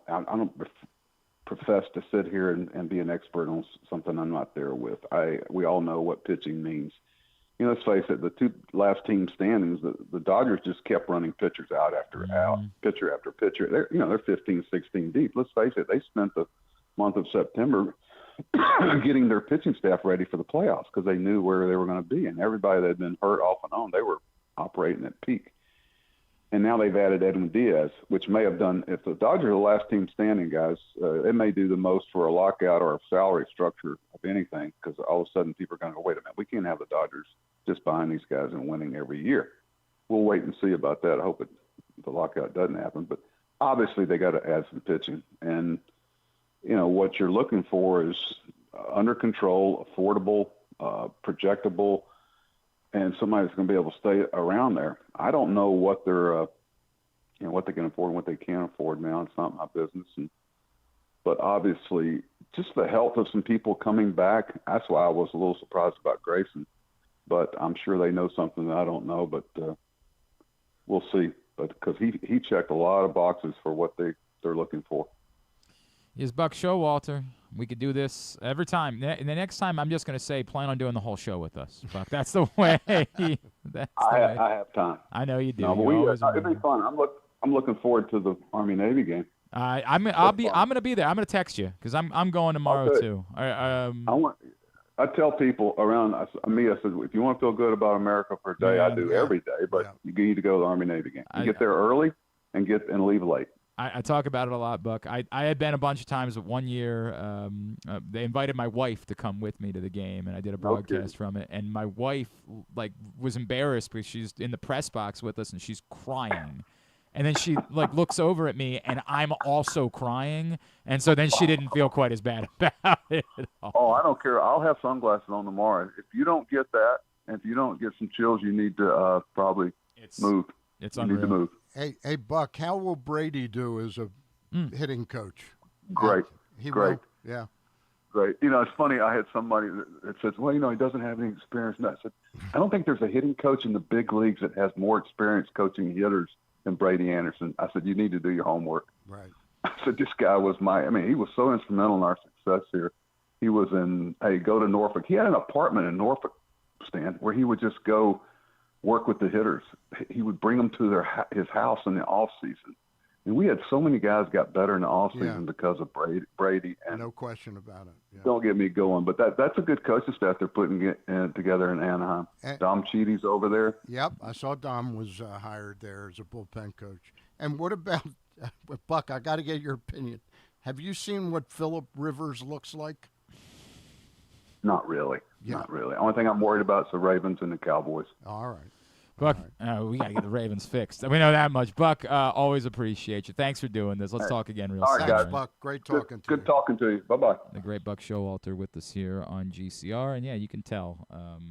profess to sit here and be an expert on something I'm not there with. We all know what pitching means. Let's face it, the two last team standings, the Dodgers just kept running pitchers out after out, pitcher after pitcher. They're 15, 16 deep. Let's face it, they spent the month of September getting their pitching staff ready for the playoffs because they knew where they were going to be. And everybody that had been hurt off and on, they were operating at peak. And now they've added Edwin Diaz, which may have done, if the Dodgers are the last team standing, guys, it may do the most for a lockout or a salary structure of anything, because all of a sudden people are going to go, wait a minute, we can't have the Dodgers just buying these guys and winning every year. We'll wait and see about that. I hope the lockout doesn't happen. But obviously they got to add some pitching. And, what you're looking for is under control, affordable, projectable, and somebody that's going to be able to stay around there. I don't know what they're, what they can afford and what they can't afford now. It's not my business. But obviously, just the health of some people coming back. That's why I was a little surprised about Grayson. But I'm sure they know something that I don't know. But we'll see. But because he checked a lot of boxes for what they're looking for. Is Buck Showalter. We could do this every time. And the next time, I'm just going to say, plan on doing the whole show with us, Buck. That's the way. I have time. I know you do. No, but it'd be fun. I'm looking forward to the Army-Navy game. I'm going to be there. I'm going to text you because I'm going tomorrow too. I tell people around me, I said, if you want to feel good about America for a day, I do every day, but you need to go to the Army-Navy game. You get there early and leave late. I talk about it a lot, Buck. I had been a bunch of times, but one year they invited my wife to come with me to the game, and I did a broadcast from it. And my wife was embarrassed because she's in the press box with us, and she's crying. And then she looks over at me, and I'm also crying. And so then she didn't feel quite as bad about it at all. Oh, I don't care. I'll have sunglasses on tomorrow. If you don't get that, and if you don't get some chills, you need to probably move. It's unreal. You need to move. Hey, Buck, how will Brady do as a hitting coach? Great. Great. Will? Yeah. Great. It's funny. I had somebody that says, well, he doesn't have any experience. And I said, I don't think there's a hitting coach in the big leagues that has more experience coaching hitters than Brady Anderson. I said, you need to do your homework. Right. I said, this guy was he was so instrumental in our success here. He was go to Norfolk. He had an apartment in Norfolk, Stan, where he would just go work with the hitters. He would bring them to his house in the off season. And we had so many guys got better in the off season because of Brady. And no question about it. Yeah. Don't get me going, but that's a good coaching staff they're putting together in Anaheim. Dom Cheaty's over there. Yep, I saw Dom was hired there as a bullpen coach. And what about Buck? I got to get your opinion. Have you seen what Phillip Rivers looks like? Not really. Yeah. Not really. Only thing I'm worried about is the Ravens and the Cowboys. All right. Buck, we got to get the Ravens fixed. We know that much. Buck, always appreciate you. Thanks for doing this. Let's talk again real soon. All right, guys. Thanks, Buck. Great talking to you. Good talking to you. Bye-bye. The great Buck Showalter with us here on GCR. And, yeah, you can tell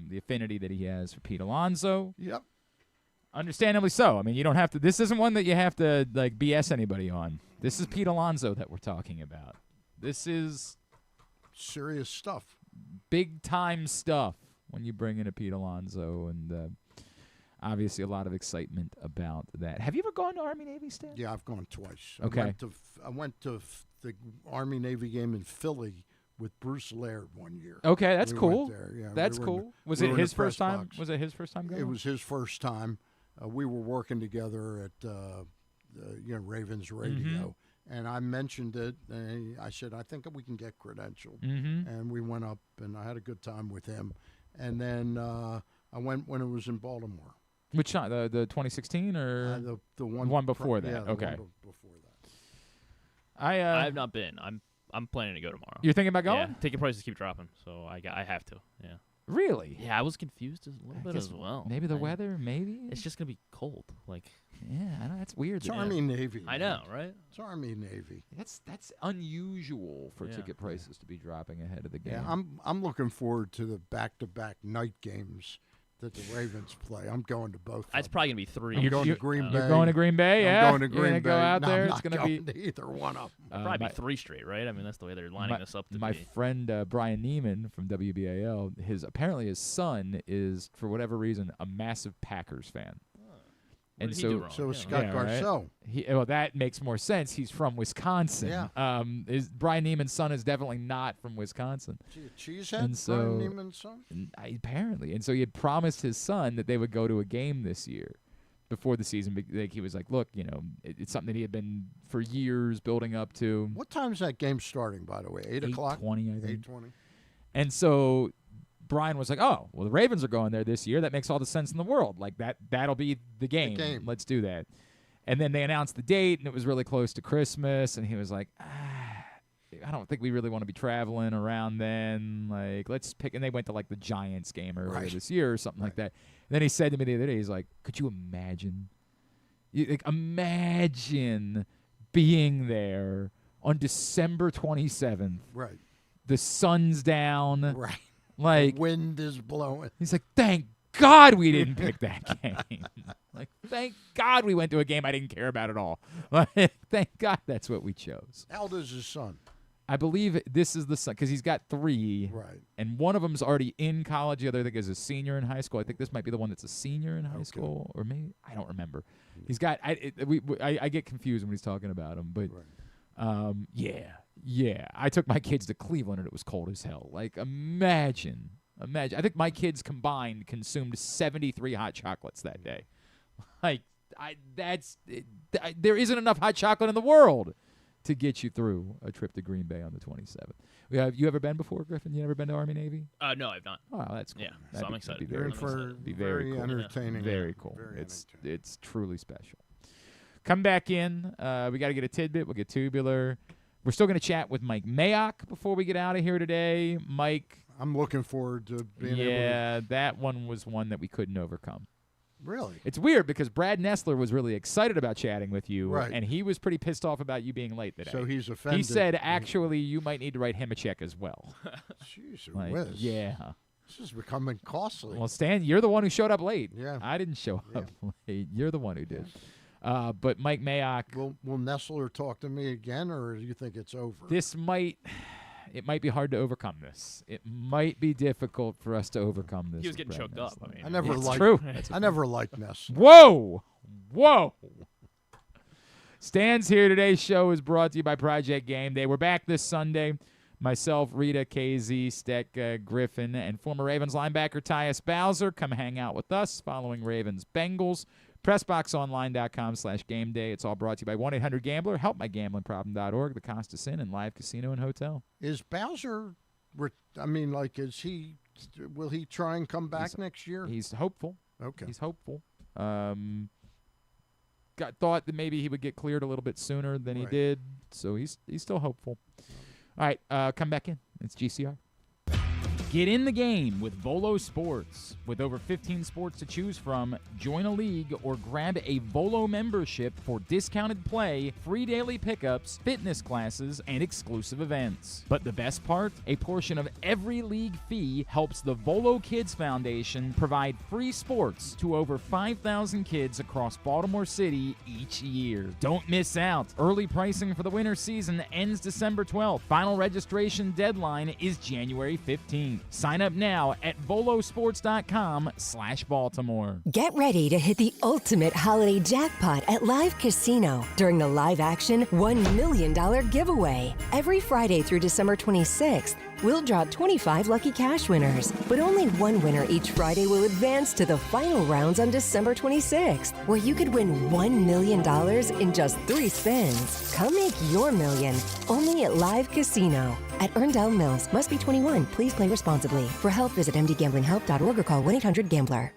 the affinity that he has for Pete Alonso. Yep. Understandably so. I mean, you don't have to – this isn't one that you have to, like, BS anybody on. This is Pete Alonso that we're talking about. This is – serious stuff. big-time stuff when you bring in a Pete Alonso, and obviously a lot of excitement about that. Have you ever gone to Army-Navy, Stan? Yeah, I've gone twice. Okay. I went to the Army-Navy game in Philly with Bruce Laird one year. Okay, that's We cool. went there. Yeah, that's we were in cool. the- Was we it were in his the press first time? box. Was it his first time going? It was his first time. We were working together at the Ravens radio, and I mentioned it. And I said, I think we can get credentialed. And we went up, and I had a good time with him. And then I went when it was in Baltimore. Which time? The 2016 or the one before that? Yeah, the okay. one before that. I have not been. I'm planning to go tomorrow. You're thinking about going? Yeah, ticket prices keep dropping, so I have to. Yeah. Really? Yeah, I was confused a little bit as well. Maybe the weather. Maybe it's just gonna be cold. Like, yeah, I know that's weird. It's Army-Navy. I know, right? It's Army-Navy. That's unusual for ticket prices to be dropping ahead of the game. Yeah, I'm looking forward to the back-to-back night games that the Ravens play. I'm going to both. It's probably gonna be 3. I'm going to Green Bay. You're going to Green Bay? Yeah. I'm going to Green You're Bay. Go out No, there. I'm It's not going going to either one of them. Probably be 3 straight, right? I mean, that's the way they're lining this up to my be. friend Brian Neiman from WBAL, apparently his son is, for whatever reason, a massive Packers fan. What did he do wrong? So is Scott Garceau. Right? Well, that makes more sense. He's from Wisconsin. Yeah. Brian Neiman's son is definitely not from Wisconsin. Cheesehead, And so, Brian Neiman's son? Apparently. And so he had promised his son that they would go to a game this year before the season. Like, he was like, look, it's something that he had been for years building up to. What time is that game starting, by the way? 8 o'clock? 8:20, I think. 8:20. And so Brian was like, oh, well, the Ravens are going there this year. That makes all the sense in the world. Like, that'll be the game. Let's do that. And then they announced the date, and it was really close to Christmas. And he was like, I don't think we really want to be traveling around then. Like, let's pick. And they went to, like, the Giants game earlier this year or something like that. And then he said to me the other day, he's like, could you imagine? Imagine being there on December 27th. Right. The sun's down. Right. Like, the wind is blowing. He's like, thank God we didn't pick that game. Like, thank God we went to a game I didn't care about at all. Like, thank God that's what we chose. How old is his son? I believe this is the son, because he's got 3. Right. And one of them's already in college. The other, I think, is a senior in high school. I think this might be the one that's a senior in high school. Or maybe, I don't remember. He's got, I get confused when he's talking about him. But, yeah. I took my kids to Cleveland, and it was cold as hell. Like, imagine. I think my kids combined consumed 73 hot chocolates that day. Like, there isn't enough hot chocolate in the world to get you through a trip to Green Bay on the 27th. Have you ever been before, Griffin? You ever been to Army-Navy? No, I've not. Oh, that's cool. Yeah, so That'd I'm be excited. very for be very cool. entertaining. Very cool. Very It's truly special. Come back in. We got to get a tidbit. We'll get tubular. We're still going to chat with Mike Mayock before we get out of here today. Mike. I'm looking forward to being able to. Yeah, that one was one that we couldn't overcome. Really? It's weird because Brad Nessler was really excited about chatting with you, right. And he was pretty pissed off about you being late today. So he's offended. He said, actually, you might need to write him a check as well. Jeez, like, yeah. This is becoming costly. Well, Stan, you're the one who showed up late. Yeah. I didn't show up late. You're the one who did. But Mike Mayock. Will Nessler talk to me again, or do you think it's over? It might be hard to overcome this. It might be difficult for us to overcome this. He was getting choked up. I mean, I never liked. True. I never liked Nessler. Whoa. Stan's here. Today's show is brought to you by Project Game Day. We're back this Sunday. Myself, Rita, KZ, Steck, Griffin, and former Ravens linebacker Tyus Bowser come hang out with us following Ravens-Bengals. PressBoxOnline.com/GameDay. It's all brought to you by 1-800-GAMBLER, HelpMyGamblingProblem.org, the Costa Inn, and Live Casino and Hotel. Is Bowser, will he try and come back next year? He's hopeful. Okay. He's hopeful. Thought that maybe he would get cleared a little bit sooner than he did, so he's still hopeful. All right, come back in. It's GCR. Get in the game with Volo Sports. With over 15 sports to choose from, join a league or grab a Volo membership for discounted play, free daily pickups, fitness classes, and exclusive events. But the best part? A portion of every league fee helps the Volo Kids Foundation provide free sports to over 5,000 kids across Baltimore City each year. Don't miss out. Early pricing for the winter season ends December 12th. Final registration deadline is January 15th. Sign up now at volosports.com/Baltimore. Get ready to hit the ultimate holiday jackpot at Live Casino during the live action $1 million giveaway. Every Friday through December 26th, we'll draw 25 lucky cash winners, but only one winner each Friday will advance to the final rounds on December 26th, where you could win $1 million in just 3 spins. Come make your million only at Live Casino at Erndale Mills. Must be 21. Please play responsibly. For help, visit mdgamblinghelp.org or call 1-800-GAMBLER.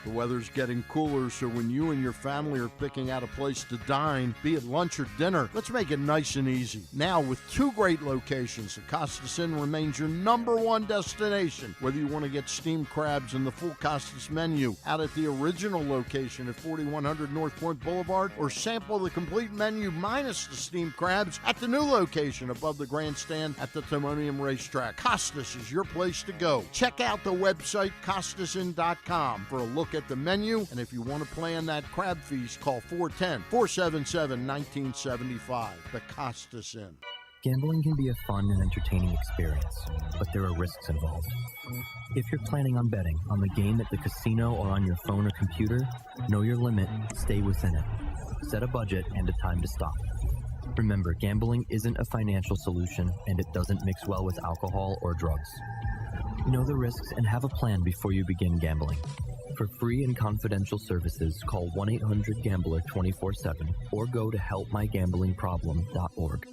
The weather's getting cooler, so when you and your family are picking out a place to dine, be it lunch or dinner, let's make it nice and easy. Now, with 2 great locations, the Costas Inn remains your #1 destination. Whether you want to get steamed crabs and the full Costas menu out at the original location at 4100 North Point Boulevard, or sample the complete menu minus the steamed crabs at the new location above the grandstand at the Timonium Racetrack, Costas is your place to go. Check out the website CostasInn.com for a look at the menu, and if you want to plan that crab feast, call 410-477-1975. The Costas Inn. Gambling can be a fun and entertaining experience, but there are risks involved. If you're planning on betting on the game at the casino or on your phone or computer, know your limit, stay within it. Set a budget and a time to stop. Remember, gambling isn't a financial solution, and it doesn't mix well with alcohol or drugs. Know the risks and have a plan before you begin gambling. For free and confidential services, call 1-800-GAMBLER 24/7 or go to helpmygamblingproblem.org.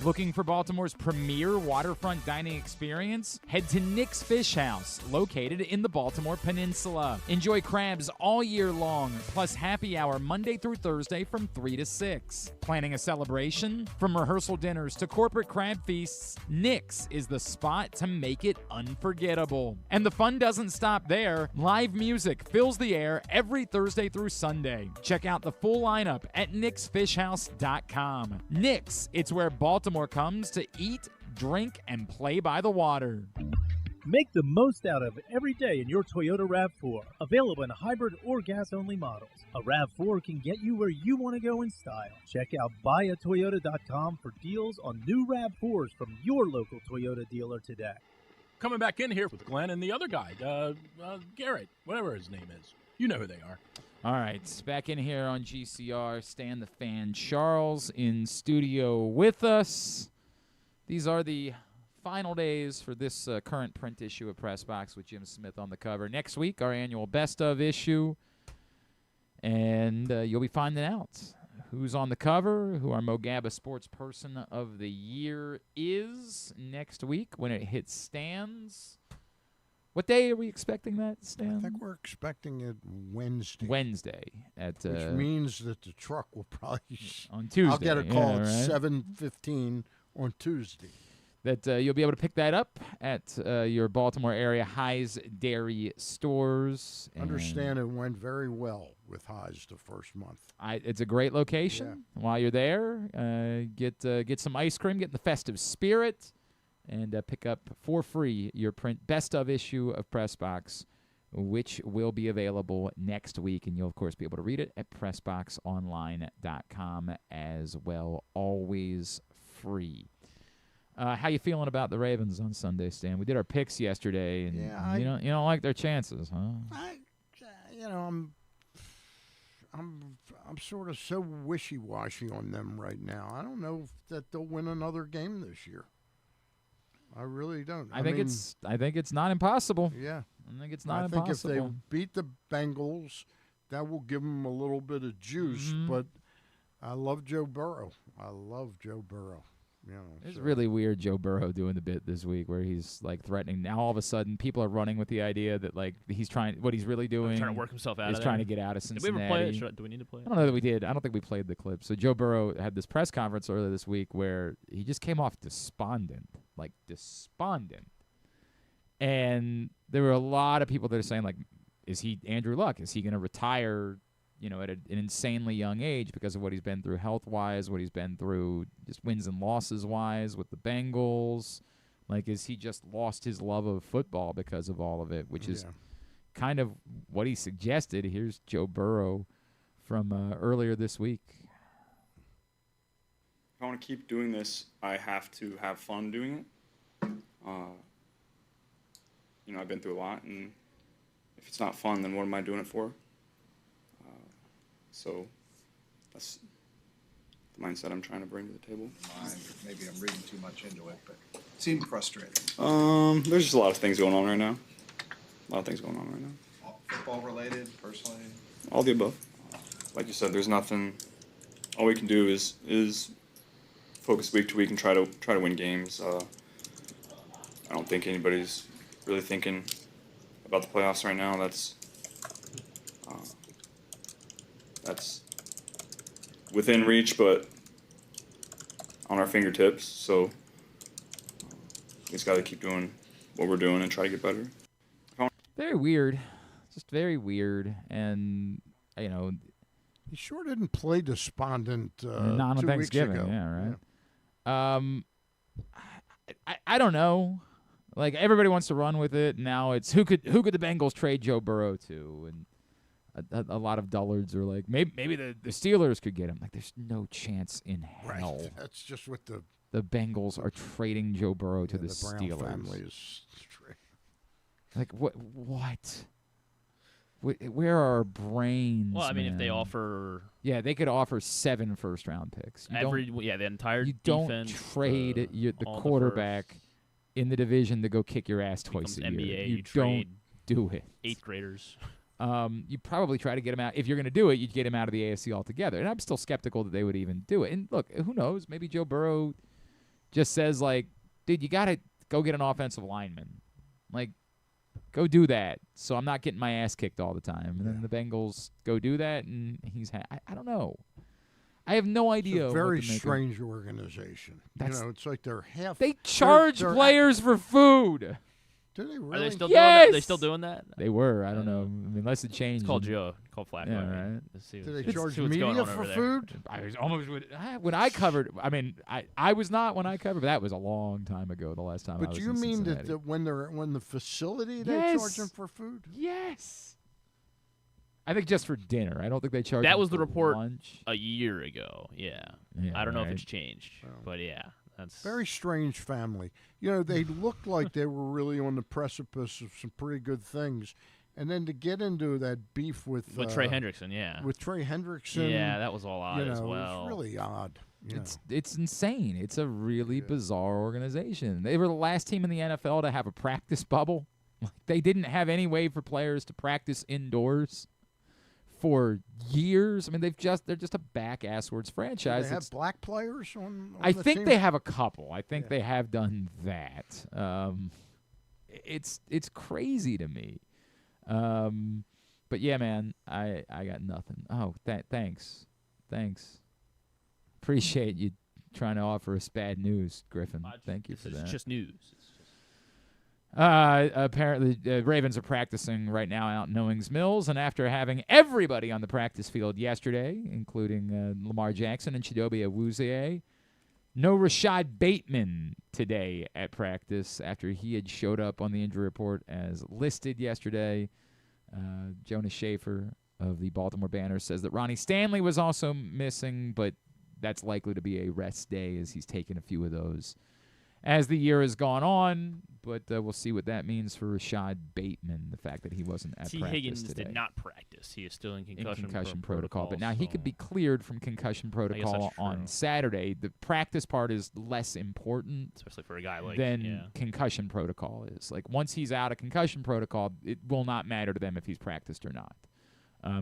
Looking for Baltimore's premier waterfront dining experience? Head to Nick's Fish House, located in the Baltimore Peninsula. Enjoy crabs all year long, plus happy hour Monday through Thursday from 3 to 6. Planning a celebration? From rehearsal dinners to corporate crab feasts, Nick's is the spot to make it unforgettable. And the fun doesn't stop there. Live music fills the air every Thursday through Sunday. Check out the full lineup at nicksfishhouse.com. Nick's, it's where Baltimore comes to eat, drink, and play by the water. Make the most out of every day in your Toyota RAV4. Available in hybrid or gas-only models. A RAV4 can get you where you want to go in style. Check out buyatoyota.com for deals on new RAV4s from your local Toyota dealer today. Coming back in here with Glenn and the other guy, Garrett, whatever his name is. You know who they are. All right, back in here on GCR, Stan the Fan Charles in studio with us. These are the final days for this current print issue of Press Box with Jim Smith on the cover. Next week, our annual Best of issue, and you'll be finding out who's on the cover, who our Mogaba Sports Person of the Year is next week when it hits stands. What day are we expecting that, Stan? I think we're expecting it Wednesday. Wednesday. Which means that the truck will probably... on Tuesday. I'll get a call at right? 7:15 on Tuesday. That you'll be able to pick that up at your Baltimore area High's Dairy stores. Understand it went very well with High's the first month. It's a great location. Yeah. While you're there, get some ice cream, get in the festive spirit, and pick up for free your print best of issue of Press Box, which will be available next week. And you'll, of course, be able to read it at PressBoxOnline.com as well. Always free. How you feeling about the Ravens on Sunday, Stan? We did our picks yesterday, and you don't like their chances, huh? I'm sort of so wishy-washy on them right now. I don't know that they'll win another game this year. I really don't. I think it's not impossible. Yeah. I think it's not impossible. I think if they beat the Bengals, that will give them a little bit of juice. Mm-hmm. But I love Joe Burrow. It's really weird, Joe Burrow doing the bit this week where he's like threatening. Now all of a sudden, people are running with the idea that like he's trying. What he's really doing, trying to work himself out. Is trying to get out of Cincinnati. Did we ever play it? Do we need to play it? I don't know that we did. I don't think we played the clip. So Joe Burrow had this press conference earlier this week where he just came off despondent. And there were a lot of people that are saying, like, is he Andrew Luck? Is he going to retire, at an insanely young age because of what he's been through health-wise, what he's been through just wins and losses-wise with the Bengals? Like, is he just lost his love of football because of all of it, which is kind of what he suggested. Here's Joe Burrow from earlier this week. If I want to keep doing this, I have to have fun doing it. I've been through a lot, and if it's not fun, then what am I doing it for? So that's the mindset I'm trying to bring to the table. Maybe I'm reading too much into it, but it seemed frustrating. There's just a lot of things going on right now. Football related, personally? All the above. Like you said, there's nothing. All we can do is focus week to week and try to win games. I don't think anybody's really thinking about the playoffs right now. That's within reach, but on our fingertips. So we just got to keep doing what we're doing and try to get better. Very weird. Just very weird. And, he sure didn't play despondent not on 2 weeks Thanksgiving. ago. Yeah, right. I don't know. Like, everybody wants to run with it. Now it's who could the Bengals trade Joe Burrow to? And a lot of dullards are like, maybe the Steelers could get him. Like, there's no chance in hell. Right. That's just what the Bengals are trading Joe Burrow to the Brown Steelers. family is. Like, what? Where are our brains? Well, I mean, if they man? offer... Yeah, they could offer 7 first-round picks. The entire You defense. don't trade the quarterback in the division to go kick your ass twice a year. NBA, You trade don't do it. 8th graders. You probably try to get him out. If you're going to do it, you'd get him out of the AFC altogether. And I'm still skeptical that they would even do it. And look, who knows? Maybe Joe Burrow just says, like, dude, you got to go get an offensive lineman. Like, go do that so I'm not getting my ass kicked all the time. And then the Bengals go do that, and he's I don't know. I have no idea. It's a very what to make strange organization. It's like they're half. They charge players for food. Do they really? Are they still Yes! doing that? Are they still doing that? They were. I don't know. I mean, unless it changed. It's called Joe. Called Flacco. Yeah, right? right. Let's see Do they let's charge see what's going media on for over there. food? I was almost when I covered. I mean, I was not when I covered. But that was a long time ago. The last time. I But was you in mean Cincinnati. that when the facility they Yes. charge them for food? Yes. I think just for dinner. I don't think they charge. That them was the for report lunch. a year ago. Yeah. I don't know if it's changed, but yeah, that's Very strange family. They looked like they were really on the precipice of some pretty good things, and then to get into that beef with Trey Hendrickson. Yeah. with Trey Hendrickson. Yeah, that was all odd as It well. was really odd. It's insane. It's a really bizarre organization. They were the last team in the NFL to have a practice bubble. They didn't have any way for players to practice indoors for years. I mean, they're just a back-asswards franchise. They have black players on I the think team? they have a couple. I think they have done that. It's crazy to me. But yeah, man, I got nothing. Oh, thanks. Appreciate you trying to offer us bad news, Griffin. Thank you for that. It's just news. Apparently, the Ravens are practicing right now out in Owings Mills, and after having everybody on the practice field yesterday, including Lamar Jackson and Chidobe Awuzie, no Rashad Bateman today at practice after he had showed up on the injury report as listed yesterday. Jonas Schaefer of the Baltimore Banner says that Ronnie Stanley was also missing, but that's likely to be a rest day as he's taken a few of those as the year has gone on, but we'll see what that means for Rashad Bateman, the fact that he wasn't at T. practice Higgins today. did not practice. He is still in concussion, protocol. But now he could be cleared from concussion protocol on Saturday. The practice part is less important, especially for a guy like than concussion protocol is. Like, once he's out of concussion protocol, it will not matter to them if he's practiced or not.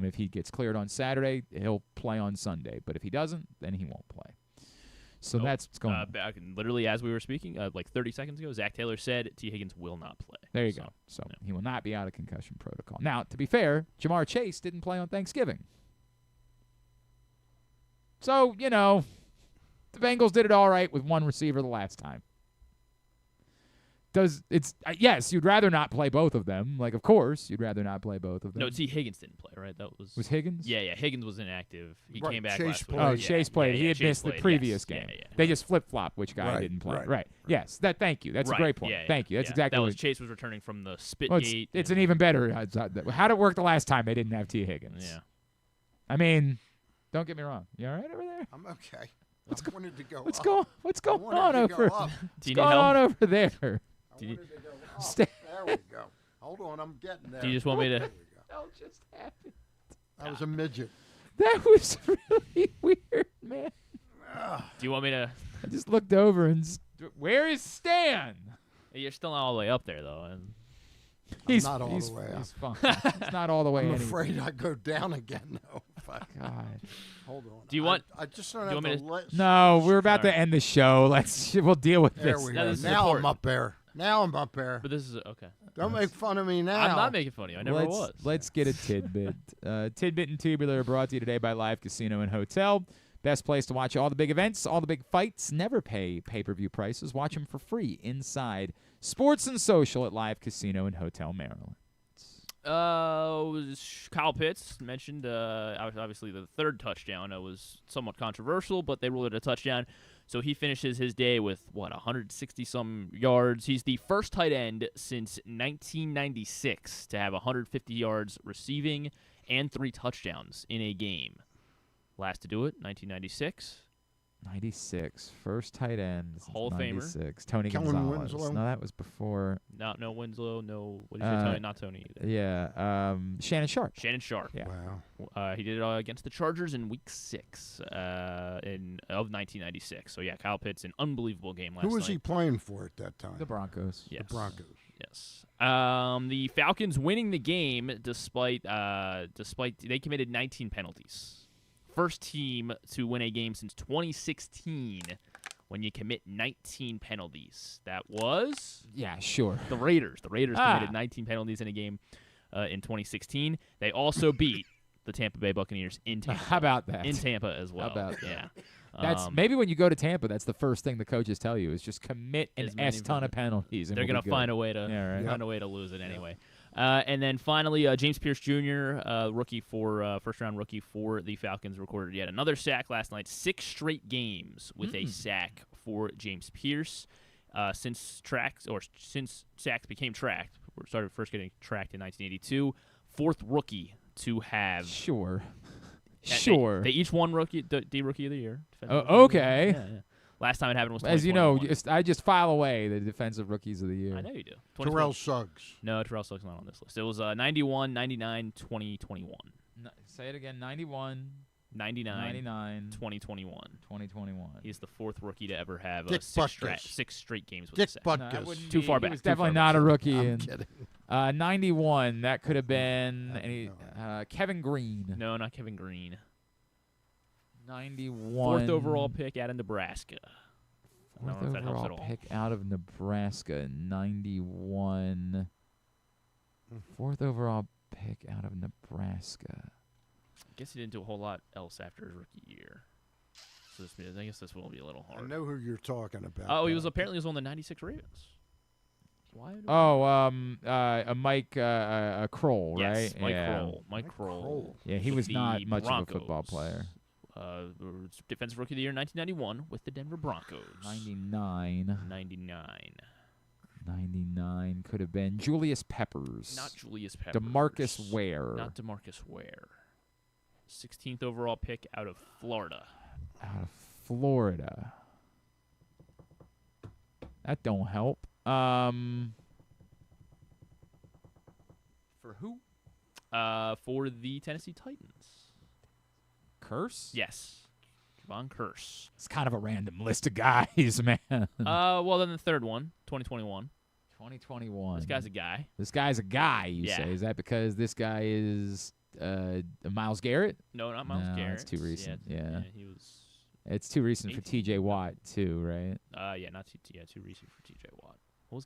If he gets cleared on Saturday, he'll play on Sunday. But if he doesn't, then he won't play. So that's what's going on. Back literally as we were speaking, like 30 seconds ago, Zach Taylor said T. Higgins will not play. There you go. So he will not be out of concussion protocol. Now, to be fair, Jamar Chase didn't play on Thanksgiving. So, the Bengals did it all right with one receiver the last time. yes, you'd rather not play both of them. Like, of course, you'd rather not play both of them. No, see, Higgins didn't play, right? That was Higgins? Yeah. Higgins was inactive. He Right, came back Chase last week. played. Oh, Chase played. He had Chase missed played, the previous yes. game. Yeah. They just flip-flop which guy Right, didn't play. right. Yes. Thank you. That's a great point. Yeah, Thank you. That's exactly that what was Chase was returning from the spit Well, gate. it's an even better. How did it work the last time they didn't have T. Higgins? Yeah. I mean, don't get me wrong. You all right over there? I'm okay. What's I wanted to go What's up. going What's I going wanted on to over? go up. What's going on over there? I wanted to go up. Stay- There we go. Hold on, I'm getting there. Do you just want me to? There we go. Hell just happened? That was a midget. That was really weird, man. Do you want me to? I just looked over and where is Stan? You're still not all the way up there though. And He's not all he's, the way he's up. fine. He's not all the way. I'm anyway. afraid I go down again though. God. Hold on. Do you want? I just don't do you have want the me to- list. No, we're about to end the show. We'll deal with There this. we Now go. this is Now I'm important. up there. Now I'm up there. But this is okay. Don't make fun of me now. I'm not making fun of you. I never was. Let's get a tidbit. Tidbit and Tubular are brought to you today by Live Casino and Hotel. Best place to watch all the big events, all the big fights. Never pay pay-per-view prices. Watch them for free inside Sports and Social at Live Casino and Hotel Maryland. Kyle Pitts mentioned, obviously the third touchdown was somewhat controversial, but they ruled it a touchdown. So he finishes his day with, 160-some yards. He's the first tight end since 1996 to have 150 yards receiving and 3 touchdowns in a game. Last to do it, 1996. 96, first tight end. Hall of Famer. 96. Tony Kellen Gonzalez. Winslow. No, that was before. No Winslow, no, what did you say, Tony? Not Tony either. Yeah, Shannon Sharp. Shannon Sharp. Yeah. Wow. He did it against the Chargers in Week 6 of 1996. So, yeah, Kyle Pitts, an unbelievable game last night. Who was he playing for at that time? The Broncos. Yes. The Broncos. Yes. The Falcons winning the game despite they committed 19 penalties. First team to win a game since 2016 when you commit 19 penalties. That was the Raiders. The Raiders committed 19 penalties in a game in 2016. They also beat the Tampa Bay Buccaneers in Tampa. How about that? In Tampa as well. How about that? Yeah. That's maybe when you go to Tampa, that's the first thing the coaches tell you is just commit an As many ton of penalties. And They're going to find a way to find a way to lose it anyway. And then finally, James Pierce Jr., first-round rookie for the Falcons, recorded yet another sack last night. 6 straight games with a sack for James Pierce. Since sacks became tracked, started first getting tracked in 1982. 4th rookie to have. Sure. They each won rookie of the year. Okay. Yeah. Last time it happened was 2021. As you know, I just file away the defensive rookies of the year. I know you do. Terrell Suggs. No, Terrell Suggs not on this list. It was 91, 99, 2021. Say it again. 91, 99, 2021. 2021. He's the 4th rookie to ever have Dick 6 straight games with Dick a sack. Butkus. Too far back. He was definitely not a rookie. I'm kidding. 91. That could have been Kevin Green. No, not Kevin Green. 91. 4th overall pick out of Nebraska. I don't know if that helps at all. Pick out of Nebraska, 91. 4th overall pick out of Nebraska. I guess he didn't do a whole lot else after his rookie year. So I guess this will be a little hard. I know who you're talking about. Oh, he was apparently on the 96 Ravens. Why? Mike Kroll, yes, right? Mike yeah. Kroll. Mike Kroll. Yeah, he was not much of a football player. Defensive Rookie of the Year, 1991, with the Denver Broncos. 99. 99 could have been Julius Peppers. Not Julius Peppers. DeMarcus Ware. Not DeMarcus Ware. 16th overall pick out of Florida. That don't help. For who? For the Tennessee Titans. Curse? Yes. Javon Curse. It's kind of a random list of guys, man. Well, then the third one, 2021. 2021. This guy's a guy. This guy's a guy, you say. Is that because this guy is Myles Garrett? No, not Myles Garrett. It's too recent. Yeah. He was. It's too recent for TJ Watt, too, right? Too recent for TJ Watt.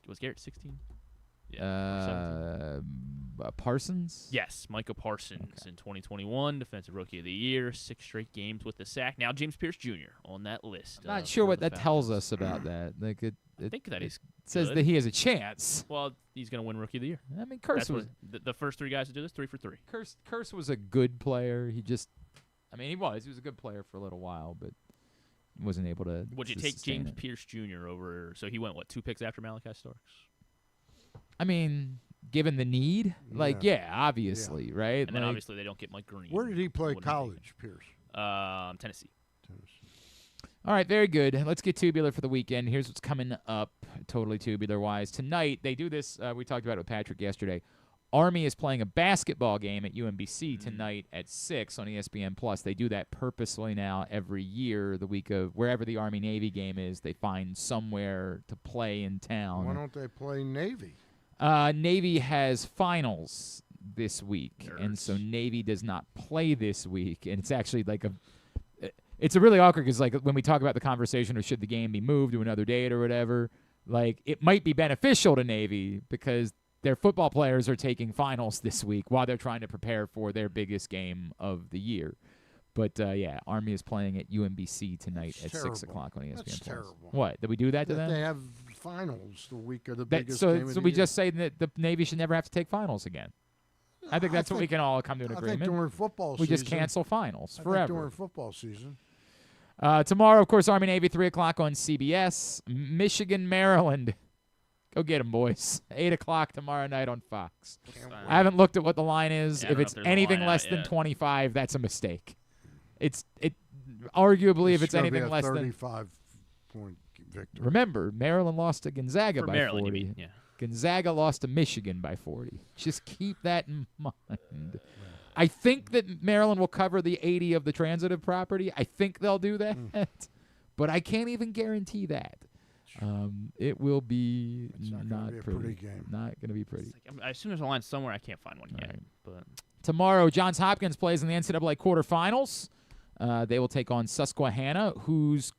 Was Garrett 16? Yeah. Parsons? Yes, Micah Parsons in 2021, Defensive Rookie of the Year, 6 straight games with the sack. Now James Pierce Jr. on that list. Not sure what that Falcons. tells us about that. Like I think that is says good. that he has a chance. Well, he's going to win Rookie of the Year. I mean, Curse was the first 3 guys to do this, 3 for 3. Curse was a good player. He just, I mean, he was a good player for a little while, but wasn't able to. Would you take James Pierce Jr. over? So he went 2 picks after Malachi Starks. I mean, given the need, obviously, right? And then obviously they don't get Mike Green. Where did he play college, Pierce? Tennessee. All right, very good. Let's get tubular for the weekend. Here's what's coming up, totally tubular-wise. Tonight, they do this, we talked about it with Patrick yesterday. Army is playing a basketball game at UMBC tonight at 6 on ESPN+. They do that purposely now every year, the week of wherever the Army-Navy game is, they find somewhere to play in town. Why don't they play Navy? Navy has finals this week, and so Navy does not play this week. And it's actually like it's a really awkward because like when we talk about the conversation of should the game be moved to another date or whatever, like it might be beneficial to Navy because their football players are taking finals this week while they're trying to prepare for their biggest game of the year. But, Army is playing at UMBC tonight at 6 o'clock on ESPN+. That's terrible. What? Did we do that to them? They have finals the week of the biggest so game of so the we year. just say that the Navy should never have to take finals again. I think that's what we can all come to an agreement. I think during football we season. just cancel finals I forever. think during football season. Tomorrow, of course, Army-Navy, 3 o'clock on CBS. Michigan, Maryland. Go get them, boys. 8 o'clock tomorrow night on Fox. I haven't looked at what the line is. Yeah, if it's anything less than 25, that's a mistake. Arguably, if it's anything less than 35-point victory. Remember, Maryland lost to Gonzaga by Maryland, 40. you mean, yeah. Gonzaga lost to Michigan by 40. Just keep that in mind. I think that Maryland will cover the 80 of the transitive property. I think they'll do that, but I can't even guarantee that. It will be not be a pretty. pretty game. Not going to be pretty. As soon as the line's somewhere, I can't find one yet. Right. But Tomorrow, Johns Hopkins plays in the NCAA quarterfinals. They will take on Susquehanna, whose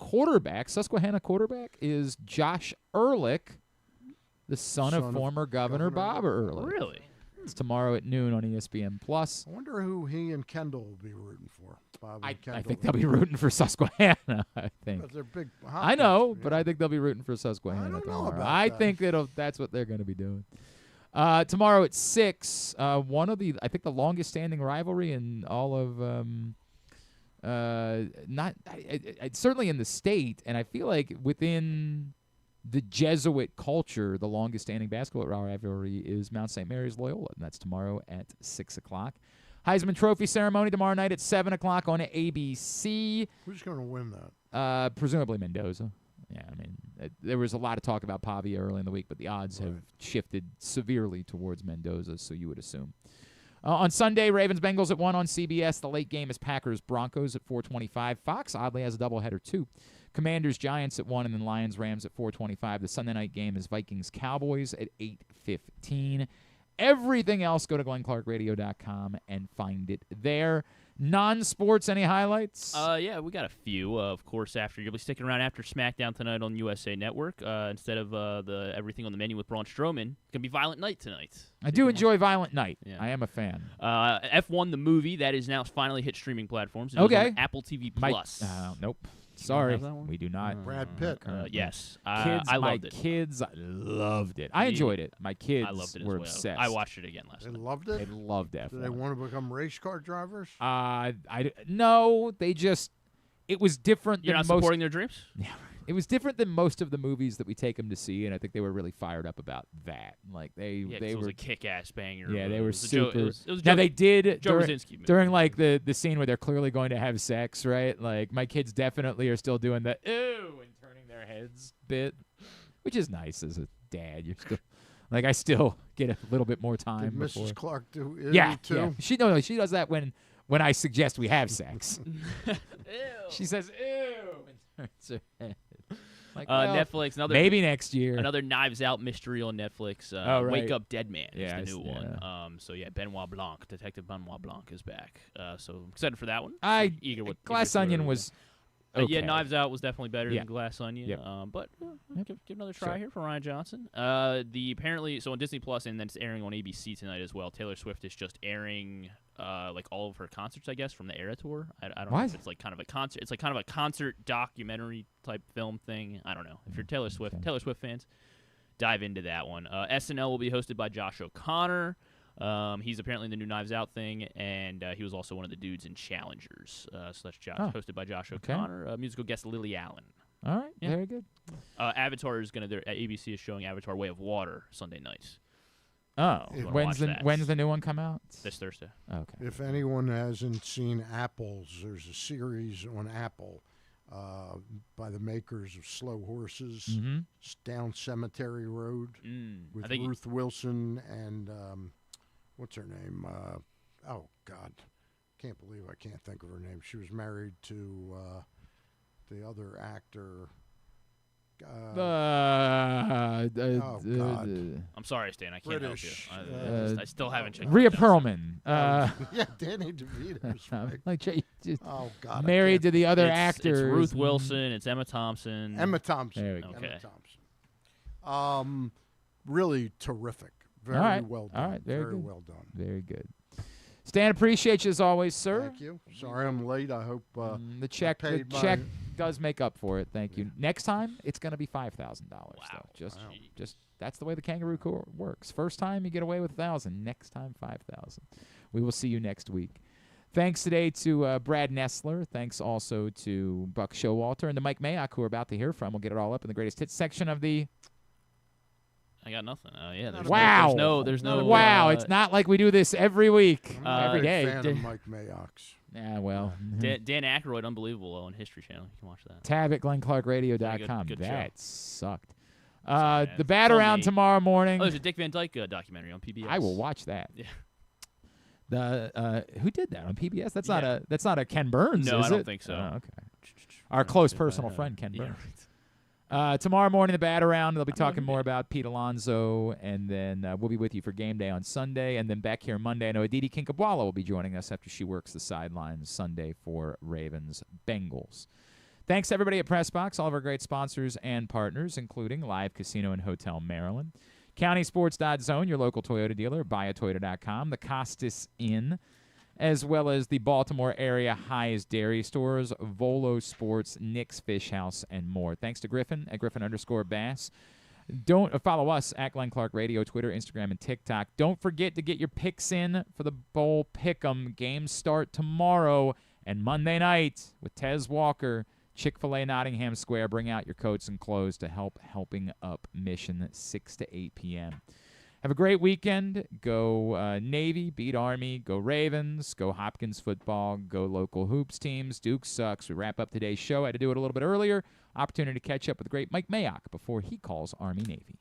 Susquehanna quarterback is Josh Ehrlich, the son of former Governor Bob Ehrlich. Really? It's tomorrow at noon on ESPN+. I wonder who he and Kendall will be rooting for. Bob and Kendall. I think they'll be rooting for Susquehanna, I think. But they're big I know, but I think they'll be rooting for Susquehanna I don't know tomorrow. about I that. think that's what they're going to be doing. Tomorrow at 6, one of the longest standing rivalry in all of certainly in the state, and I feel like within the Jesuit culture, the longest standing basketball rivalry is Mount St. Mary's Loyola, and that's tomorrow at 6 o'clock. Heisman Trophy ceremony tomorrow night at 7 o'clock on ABC. Who's going to win that? Presumably Mendoza. Yeah, I mean, there was a lot of talk about Pavia early in the week, but the odds have shifted severely towards Mendoza, so you would assume. On Sunday, Ravens-Bengals at 1 on CBS. The late game is Packers-Broncos at 4:25. Fox, oddly, has a doubleheader, too. Commanders-Giants at 1, and then Lions-Rams at 4:25. The Sunday night game is Vikings-Cowboys at 8:15. Everything else, go to GlennClarkRadio.com and find it there. Non-sports, any highlights? Yeah, we got a few. Of course, you'll be sticking around after SmackDown tonight on USA Network. Instead of the Everything on the Menu with Braun Strowman, it's going to be Violent Night tonight. I do enjoy Violent Night. Yeah. I am a fan. F1 the movie, that is now finally hit streaming platforms. It was on Apple TV Plus. Nope. Sorry, have that one? we do not. Brad Pitt. Yes. I loved it. My kids loved it. I enjoyed it. My kids I loved it were as well. obsessed. I watched it again last They night. loved it? They loved F1. Do they want to become race car drivers? No, they just, it was different You're than not most. supporting their dreams? Yeah, it was different than most of the movies that we take them to see, and I think they were really fired up about that. Like they it were was a kick-ass banger. Yeah, they It were was super. it was now Joe, they did Joe Brzezinski movie. during like the scene where they're clearly going to have sex, right? Like my kids definitely are still doing the ew and turning their heads bit, which is nice as a dad. You're still like I still get a little bit more time. Did before. Mrs. Clark do it too? Yeah. She does that when I suggest we have sex. She says ew and turns her head. Like, Netflix, maybe next year. Another Knives Out mystery on Netflix. Right. Wake Up Dead Man is Yeah, the new one. Benoit Blanc, Detective Benoit Blanc is back. So I'm excited for that one. Eager what Glass Onion was Yeah, Knives Out was definitely better Yeah. than Glass Onion. Yep. But give another try Sure. here for Ryan Johnson. Apparently on Disney Plus, and then it's airing on ABC tonight as well. Taylor Swift is just airing like all of her concerts, I guess, from the Era Tour. I don't know if it's like kind of a concert. It's like kind of a concert documentary type film thing. I don't know. If you're Taylor Swift fans, dive into that one. SNL will be hosted by Josh O'Connor. He's apparently in the new Knives Out thing, and he was also one of the dudes in Challengers. So that's hosted by Josh O'Connor. Musical guest Lily Allen. All right, very good. Avatar is ABC is showing Avatar: Way of Water Sunday nights. Oh, when's the new one come out? This Thursday. Okay. If anyone hasn't seen Apples, there's a series on Apple by the makers of Slow Horses, It's Down Cemetery Road, with Ruth Wilson and what's her name? Oh God, can't believe I can't think of her name. She was married to the other actor. Oh God! I'm sorry, Stan. I can't British, help you. I still haven't checked. Rhea Perlman. Yeah, Danny DeVito's right. Like, oh God! Married to the other actor. It's Ruth Wilson. It's Emma Thompson. Emma Thompson. There we go. Okay. Emma Thompson. Really terrific. Very All right. well done. All right. Very good. well done. Very good. Stan, appreciate you as always, sir. Thank you. Sorry I'm late. I hope the check does make up for it. Thank you. Next time it's going to be $5,000. Wow. Just that's the way the Kangaroo Court works. First time you get away with $1,000. Next time $5,000. We will see you next week. Thanks today to Brad Nessler. Thanks also to Buck Showalter and to Mike Mayock, who we're about to hear from. We'll get it all up in the greatest hits section of the. I got nothing. Yeah. There's no. Wow. It's not like we do this every week, every day. Fan of Mike Mayock's. Yeah, well. Dan Aykroyd, unbelievable on History Channel. You can watch that. Tab at GlennClarkRadio.com. Good that show. sucked. The Bat Around tomorrow morning. Oh, there's a Dick Van Dyke documentary on PBS. I will watch that. Yeah. Who did that on PBS? That's not a Ken Burns. No, is I don't it? think so. Oh, okay. Our close personal friend Ken Burns. Tomorrow morning, the Bat Around. They'll be talking more about Pete Alonso, and then we'll be with you for game day on Sunday, and then back here Monday. I know Aditi Kinkabwala will be joining us after she works the sidelines Sunday for Ravens-Bengals. Thanks to everybody at PressBox, all of our great sponsors and partners, including Live Casino and Hotel Maryland, CountySports.zone, your local Toyota dealer, buyatoyota.com, the Costas Inn, as well as the Baltimore area High's Dairy Stores, Volo Sports, Nick's Fish House, and more. Thanks to Griffin at Griffin_Bass. Don't follow us at Glenn Clark Radio, Twitter, Instagram, and TikTok. Don't forget to get your picks in for the Bowl Pick'em. Games start tomorrow and Monday night with Tez Walker, Chick-fil-A Nottingham Square. Bring out your coats and clothes to helping up mission 6 to 8 p.m. Have a great weekend. Go Navy, beat Army. Go Ravens. Go Hopkins football. Go local hoops teams. Duke sucks. We wrap up today's show. I had to do it a little bit earlier. Opportunity to catch up with the great Mike Mayock before he calls Army-Navy.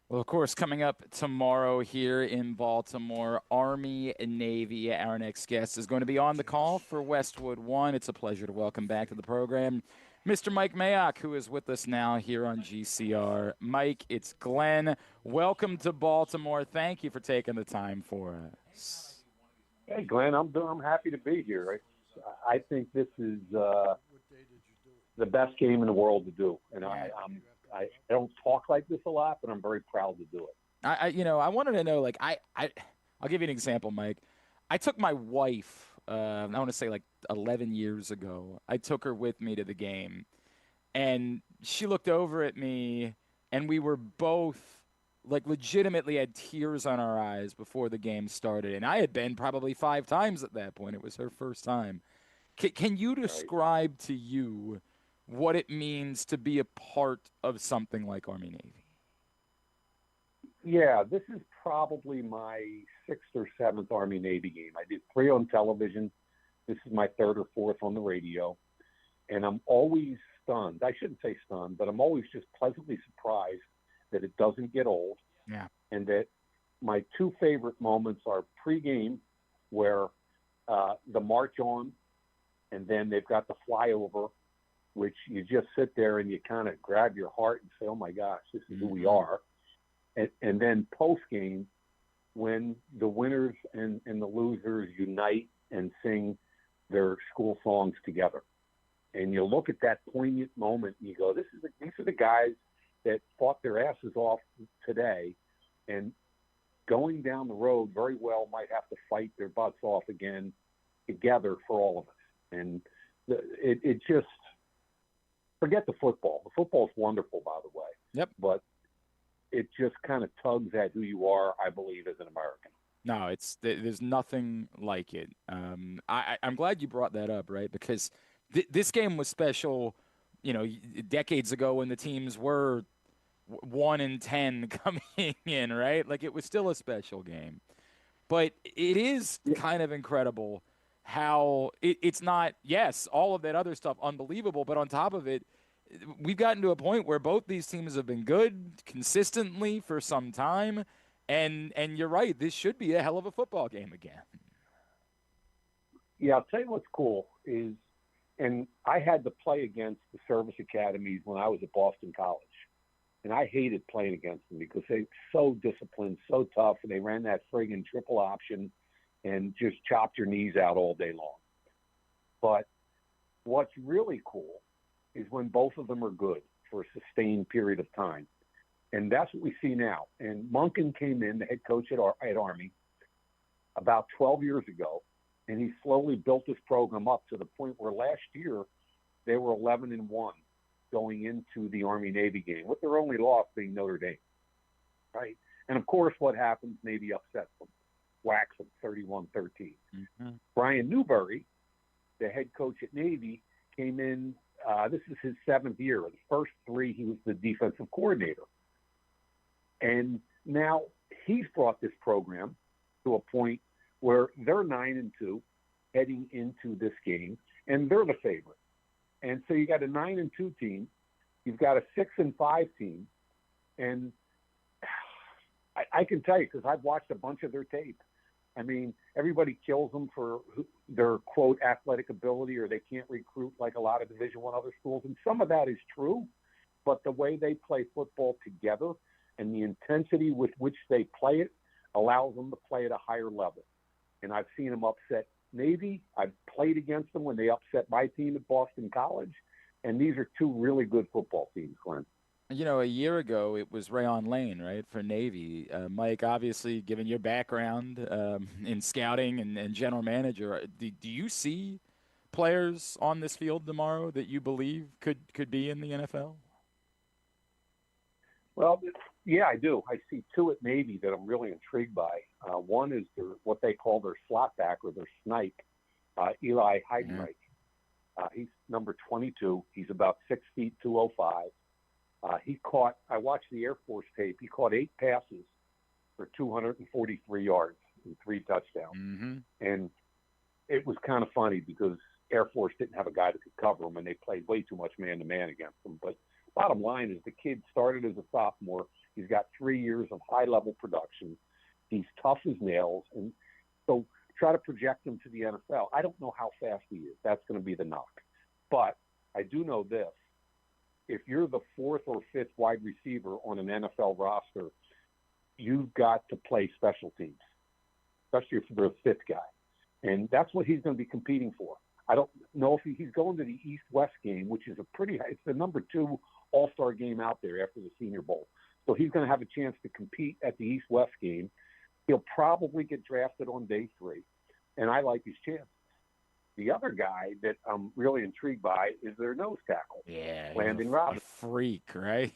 Well, of course, coming up tomorrow here in Baltimore, Army and Navy. Our next guest is going to be on the call for Westwood One. It's a pleasure to welcome back to the program Mr. Mike Mayock, who is with us now here on GCR. Mike, it's Glenn. Welcome to Baltimore. Thank you for taking the time for us. Hey, Glenn, I'm happy to be here. I think this is the best game in the world to do, and I don't talk like this a lot, but I'm very proud to do it. I wanted to know, I'll give you an example, Mike. I took my wife. I want to say 11 years ago, I took her with me to the game, and she looked over at me, and we were both legitimately had tears on our eyes before the game started. And I had been probably 5 times at that point. It was her first time. Can you describe to you what it means to be a part of something like Army-Navy? Yeah, this is probably my 6th or 7th Army-Navy game. I did 3 on television. This is my 3rd or 4th on the radio. And I'm always stunned. I shouldn't say stunned, but I'm always just pleasantly surprised that it doesn't get old. Yeah. And that my 2 favorite moments are pregame, where the march on, and then they've got the flyover, which you just sit there and you kind of grab your heart and say, oh, my gosh, this is who we are. And then post-game, when the winners and the losers unite and sing their school songs together. And you look at that poignant moment and you go, these are the guys that fought their asses off today, and going down the road very well might have to fight their butts off again together for all of us. And it just, forget the football. The football's wonderful, by the way. Yep. But it just kind of tugs at who you are, I believe, as an American. No, there's nothing like it. I'm glad you brought that up, right? Because this game was special, decades ago when the teams were 1-10 coming in, right? Like, it was still a special game. But it is kind of incredible how it's not, yes, all of that other stuff, unbelievable, but on top of it, we've gotten to a point where both these teams have been good consistently for some time, and you're right, this should be a hell of a football game again. Yeah, I'll tell you what's cool is, and I had to play against the service academies when I was at Boston College, and I hated playing against them because they're so disciplined, so tough, and they ran that friggin' triple option and just chopped your knees out all day long. But what's really cool is when both of them are good for a sustained period of time. And that's what we see now. And Monken came in, the head coach at Army, about 12 years ago, and he slowly built this program up to the point where last year they were 11-1 going into the Army-Navy game, with their only loss being Notre Dame, right? And, of course, what happens, Navy upsets them, whacks them 31-13. Mm-hmm. Brian Newberry, the head coach at Navy, came in, this is his 7th year. The first 3, he was the defensive coordinator. And now he's brought this program to a point where they're 9-2 heading into this game, and they're the favorite. And so you got a 9-2 team, you've got a 6-5 team, and I can tell you because I've watched a bunch of their tape. I mean, everybody kills them for their quote athletic ability, or they can't recruit like a lot of Division I other schools, and some of that is true. But the way they play football together and the intensity with which they play it allows them to play at a higher level. And I've seen them upset Navy. I've played against them when they upset my team at Boston College. And these are two really good football teams, Glenn. A year ago, it was Rayon Lane, right, for Navy. Mike, obviously, given your background in scouting and general manager, do you see players on this field tomorrow that you believe could be in the NFL? Well, yeah, I do. I see 2 at Navy that I'm really intrigued by. One is what they call their slot back or their snipe, Eli Heidenreich. He's number 22. He's about 6 feet, 205. I watched the Air Force tape. He caught 8 passes for 243 yards and 3 touchdowns. Mm-hmm. And it was kind of funny because Air Force didn't have a guy that could cover him, and they played way too much man-to-man against him. But bottom line is the kid started as a sophomore. He's got 3 years of high-level production. He's tough as nails. And so try to project him to the NFL. I don't know how fast he is. That's going to be the knock. But I do know this. If you're the 4th or 5th wide receiver on an NFL roster, you've got to play special teams, especially if you're the 5th guy. And that's what he's going to be competing for. I don't know if he's going to the East-West game, which is it's the number 2 all-star game out there after the Senior Bowl. So he's going to have a chance to compete at the East-West game. He'll probably get drafted on day 3, and I like his chances. The other guy that I'm really intrigued by is their nose tackle, Landon Robinson. A freak, right?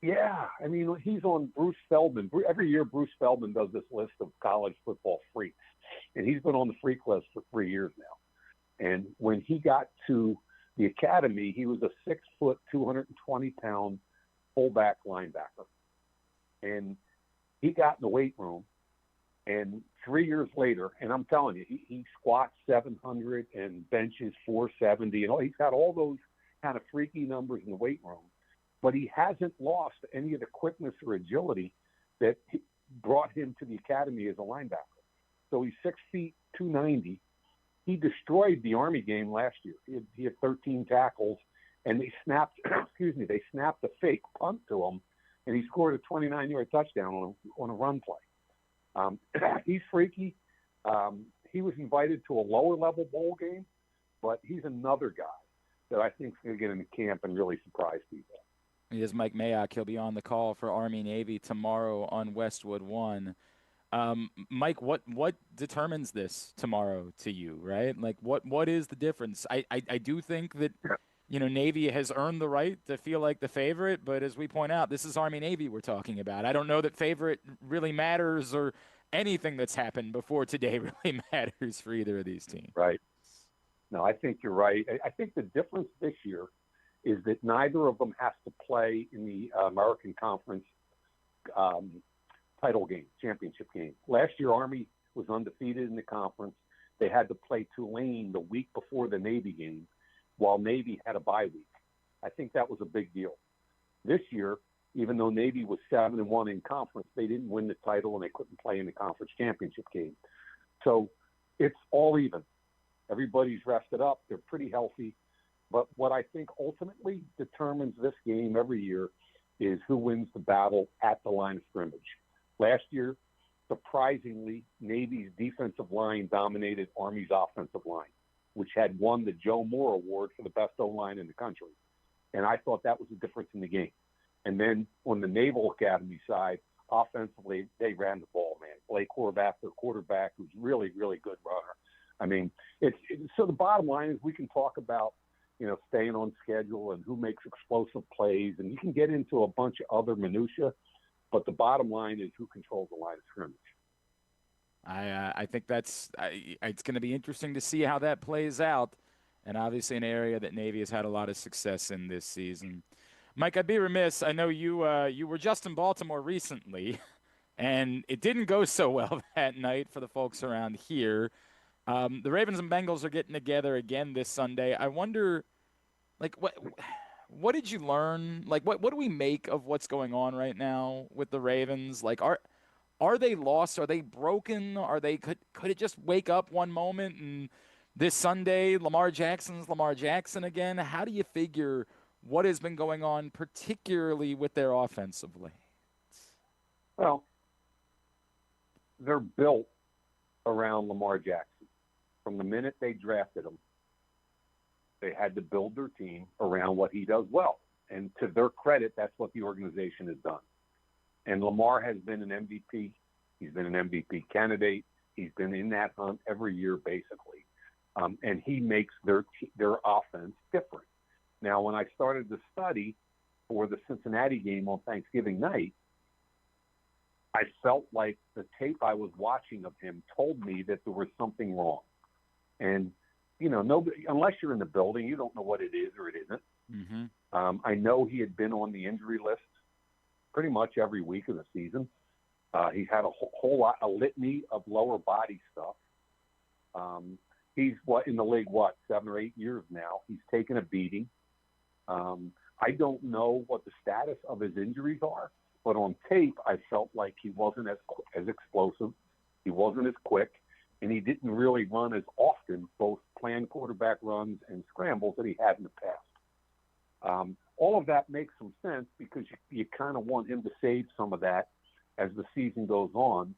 Yeah, I mean, he's on Bruce Feldman. Every year Bruce Feldman does this list of college football freaks, and he's been on the freak list for 3 years now. And when he got to the academy, he was a 6 foot, 220-pound fullback linebacker. And he got in the weight room, and 3 years later, and I'm telling you, he squats 700 and benches 470, and he's got all those kind of freaky numbers in the weight room. But he hasn't lost any of the quickness or agility that brought him to the academy as a linebacker. So he's 6 feet, 290. He destroyed the Army game last year. He had 13 tackles, and they snapped a fake punt to him, and he scored a 29-yard touchdown on a run play. He's freaky. he was invited to a lower level bowl game, but he's another guy that I think is going to get into camp and really surprise people. He is Mike Mayock. He'll be on the call for Army-Navy tomorrow on Westwood One. Mike, what determines this tomorrow to you, right? Like, what is the difference? I do think that, Navy has earned the right to feel like the favorite, but as we point out, this is Army-Navy we're talking about. I don't know that favorite really matters or anything that's happened before today really matters for either of these teams. Right. No, I think you're right. I think the difference this year is that neither of them has to play in the American Conference title game, championship game. Last year, Army was undefeated in the conference. They had to play Tulane the week before the Navy game, while Navy had a bye week. I think that was a big deal. This year, even though Navy was 7-1 in conference, they didn't win the title and they couldn't play in the conference championship game. So it's all even. Everybody's rested up. They're pretty healthy. But what I think ultimately determines this game every year is who wins the battle at the line of scrimmage. Last year, surprisingly, Navy's defensive line dominated Army's offensive line, which had won the Joe Moore Award for the best O-line in the country. And I thought that was the difference in the game. And then on the Naval Academy side, offensively, they ran the ball, man. Blake Horvath, their quarterback, who's really, really good runner. I mean, so the bottom line is we can talk about, staying on schedule and who makes explosive plays, and you can get into a bunch of other minutia, but the bottom line is who controls the line of scrimmage. I think it's going to be interesting to see how that plays out, and obviously an area that Navy has had a lot of success in this season. Mike, I'd be remiss. I know you were just in Baltimore recently, and it didn't go so well that night for the folks around here. The Ravens and Bengals are getting together again this Sunday. I wonder, what did you learn? What do we make of what's going on right now with the Ravens? Are they lost? Are they broken? Could it just wake up one moment and this Sunday Lamar Jackson's Lamar Jackson again? How do you figure what has been going on, particularly with their offensively? Well, they're built around Lamar Jackson. From the minute they drafted him, they had to build their team around what he does well. And to their credit, that's what the organization has done. And Lamar has been an MVP. He's been an MVP candidate. He's been in that hunt every year, basically. And he makes their offense different. Now, when I started to study for the Cincinnati game on Thanksgiving night, I felt like the tape I was watching of him told me that there was something wrong. And, nobody, unless you're in the building, you don't know what it is or it isn't. Mm-hmm. I know he had been on the injury list pretty much every week of the season. He's had a litany of lower body stuff. He's in the league, 7 or 8 years now. He's taken a beating. I don't know what the status of his injuries are, but on tape, I felt like he wasn't as explosive. He wasn't as quick, and he didn't really run as often, both planned quarterback runs and scrambles that he had in the past. All of that makes some sense because you kind of want him to save some of that as the season goes on,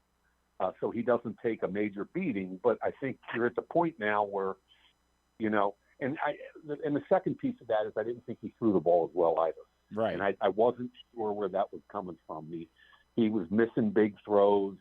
so he doesn't take a major beating. But I think you're at the point now where, and the second piece of that is I didn't think he threw the ball as well either. Right. And I wasn't sure where that was coming from. He was missing big throws.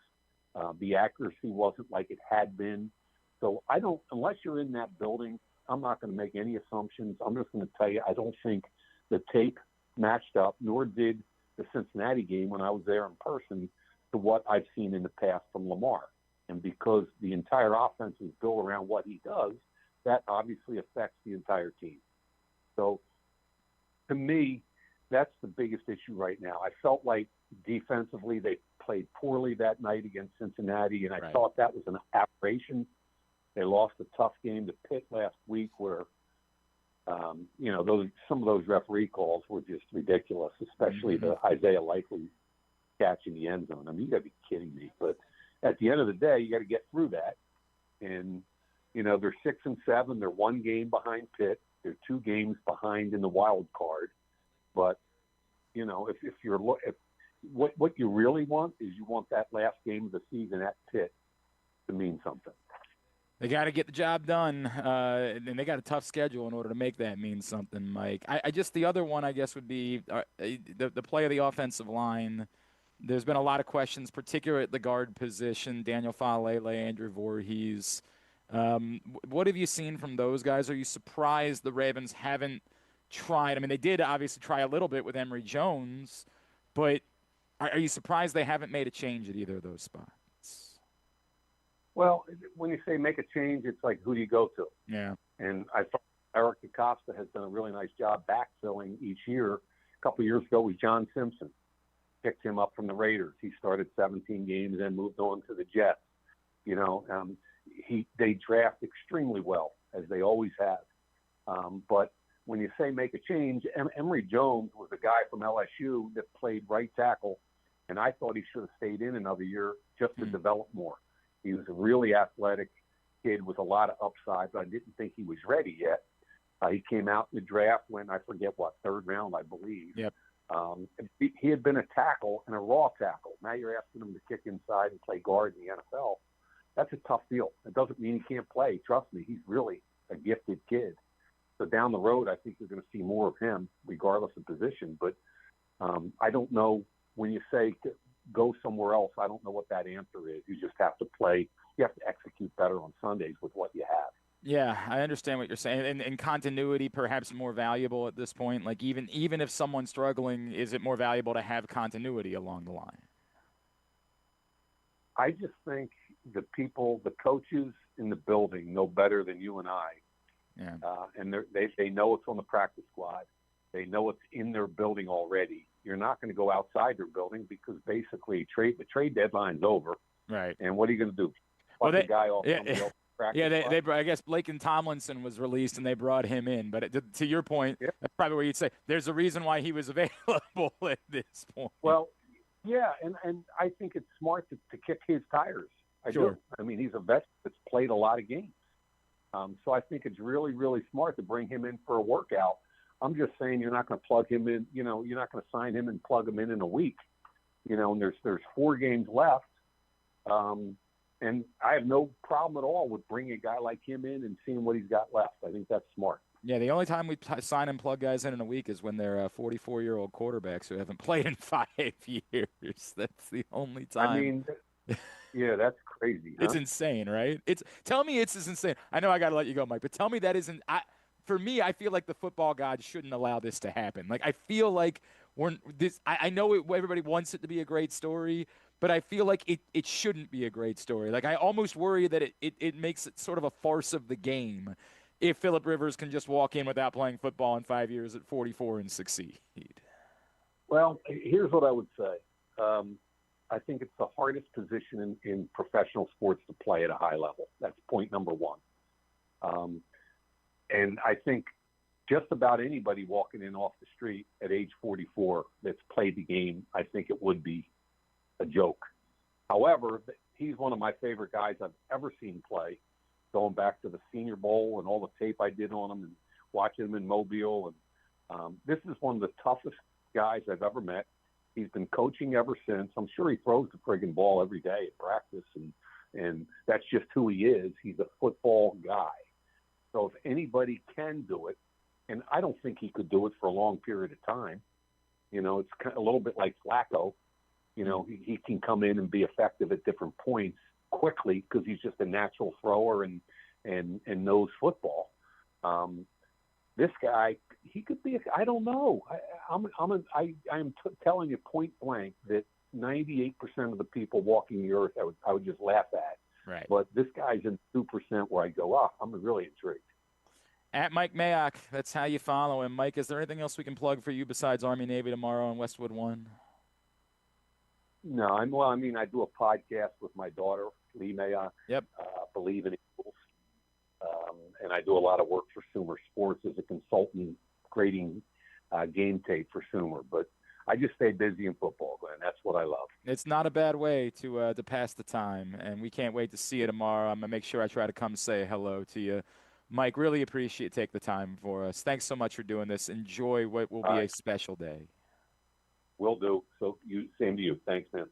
The accuracy wasn't like it had been. So unless you're in that building, I'm not going to make any assumptions. I'm just going to tell you, I don't think the tape matched up, nor did the Cincinnati game when I was there in person, to what I've seen in the past from Lamar. And because the entire offense is built around what he does, that obviously affects the entire team. So to me, that's the biggest issue right now. I felt like defensively they played poorly that night against Cincinnati, and I thought that was an aberration. They lost a tough game to Pitt last week where, some of those referee calls were just ridiculous, especially the Isaiah Likely catch in the end zone. I mean, you got to be kidding me. But at the end of the day, you got to get through that. And, they're 6-7. They're one game behind Pitt. They're 2 games behind in the wild card. But, if what you really want is you want that last game of the season at Pitt to mean something. They got to get the job done, and they got a tough schedule in order to make that mean something, Mike. I just the other one, I guess, would be the play of the offensive line. There's been a lot of questions, particularly at the guard position, Daniel Falele, Andrew Voorhees. What have you seen from those guys? Are you surprised the Ravens haven't tried? I mean, they did obviously try a little bit with Emory Jones, but are you surprised they haven't made a change at either of those spots? Well, when you say make a change, it's like, who do you go to? Yeah. And I thought Eric DaCosta has done a really nice job backfilling each year. A couple of years ago was John Simpson. Picked him up from the Raiders. He started 17 games and moved on to the Jets. You know, they draft extremely well, as they always have. But when you say make a change, Emory Jones was a guy from LSU that played right tackle, and I thought he should have stayed in another year just to develop more. He was a really athletic kid with a lot of upside, but I didn't think he was ready yet. He came out in the draft when, I forget what, third round, I believe. Yep. He had been a tackle and a raw tackle. Now you're asking him to kick inside and play guard in the NFL. That's a tough deal. It doesn't mean he can't play. Trust me, he's really a gifted kid. So down the road, I think you're going to see more of him, regardless of position. But I don't know, when you say go somewhere else, I don't know what that answer is. You just have to play. You have to execute better on Sundays with what you have. Yeah, I understand what you're saying. And continuity perhaps more valuable at this point. Like even if someone's struggling, is it more valuable to have continuity along the line? I just think the coaches in the building know better than you and I. Yeah. And they know it's on the practice squad. They know it's in their building already. You're not going to go outside their building because basically the trade deadline's over. Right. And what are you going to do? Well, the guy off somebody else practice they I guess Blake and Tomlinson was released and they brought him in. But to your point, that's probably where you'd say there's a reason why he was available at this point. Well, yeah, and I think it's smart to kick his tires. I do. I mean, he's a vet that's played a lot of games. So I think it's really, really smart to bring him in for a workout. I'm just saying you're not going to plug him in. You know, you're not going to sign him and plug him in a week. You know, and there's 4 games left. And I have no problem at all with bringing a guy like him in and seeing what he's got left. I think that's smart. Yeah, the only time we sign and plug guys in a week is when they're 44-year-old quarterbacks who haven't played in 5 years. That's the only time. I mean, yeah, that's crazy. It's insane, right? Tell me it's as insane. I know I got to let you go, Mike, but tell me that isn't. For me, I feel like the football gods shouldn't allow this to happen. Like I feel like I know everybody wants it to be a great story, but I feel like it shouldn't be a great story. Like I almost worry that it makes it sort of a farce of the game if Phillip Rivers can just walk in without playing football in 5 years at 44 and succeed. Well, here's what I would say. I think it's the hardest position in professional sports to play at a high level. That's point number one. And I think just about anybody walking in off the street at age 44 that's played the game, I think it would be a joke. However, he's one of my favorite guys I've ever seen play, going back to the Senior Bowl and all the tape I did on him and watching him in Mobile. And this is one of the toughest guys I've ever met. He's been coaching ever since. I'm sure he throws the friggin' ball every day at practice, and that's just who he is. He's a football guy. So if anybody can do it, and I don't think he could do it for a long period of time, you know, it's kind of a little bit like Flacco. You know, he can come in and be effective at different points quickly because he's just a natural thrower and knows football. This guy, he could be. I don't know. I'm telling you point blank that 98% of the people walking the earth, I would just laugh at. Right. But this guy's in 2% where I go, I'm really intrigued. At Mike Mayock, that's how you follow him. Mike, is there anything else we can plug for you besides Army Navy tomorrow on Westwood One? No, I do a podcast with my daughter, Lee Mayock. Yep. Believe in Eagles. And I do a lot of work for Sumer Sports as a consultant, grading game tape for Sumer. But I just stay busy in football, Glenn. That's what I love. It's not a bad way to pass the time, and we can't wait to see you tomorrow. I'm going to make sure I try to come say hello to you. Mike, really appreciate you taking the time for us. Thanks so much for doing this. Enjoy what will be a special day. Will do. So same to you. Thanks, man.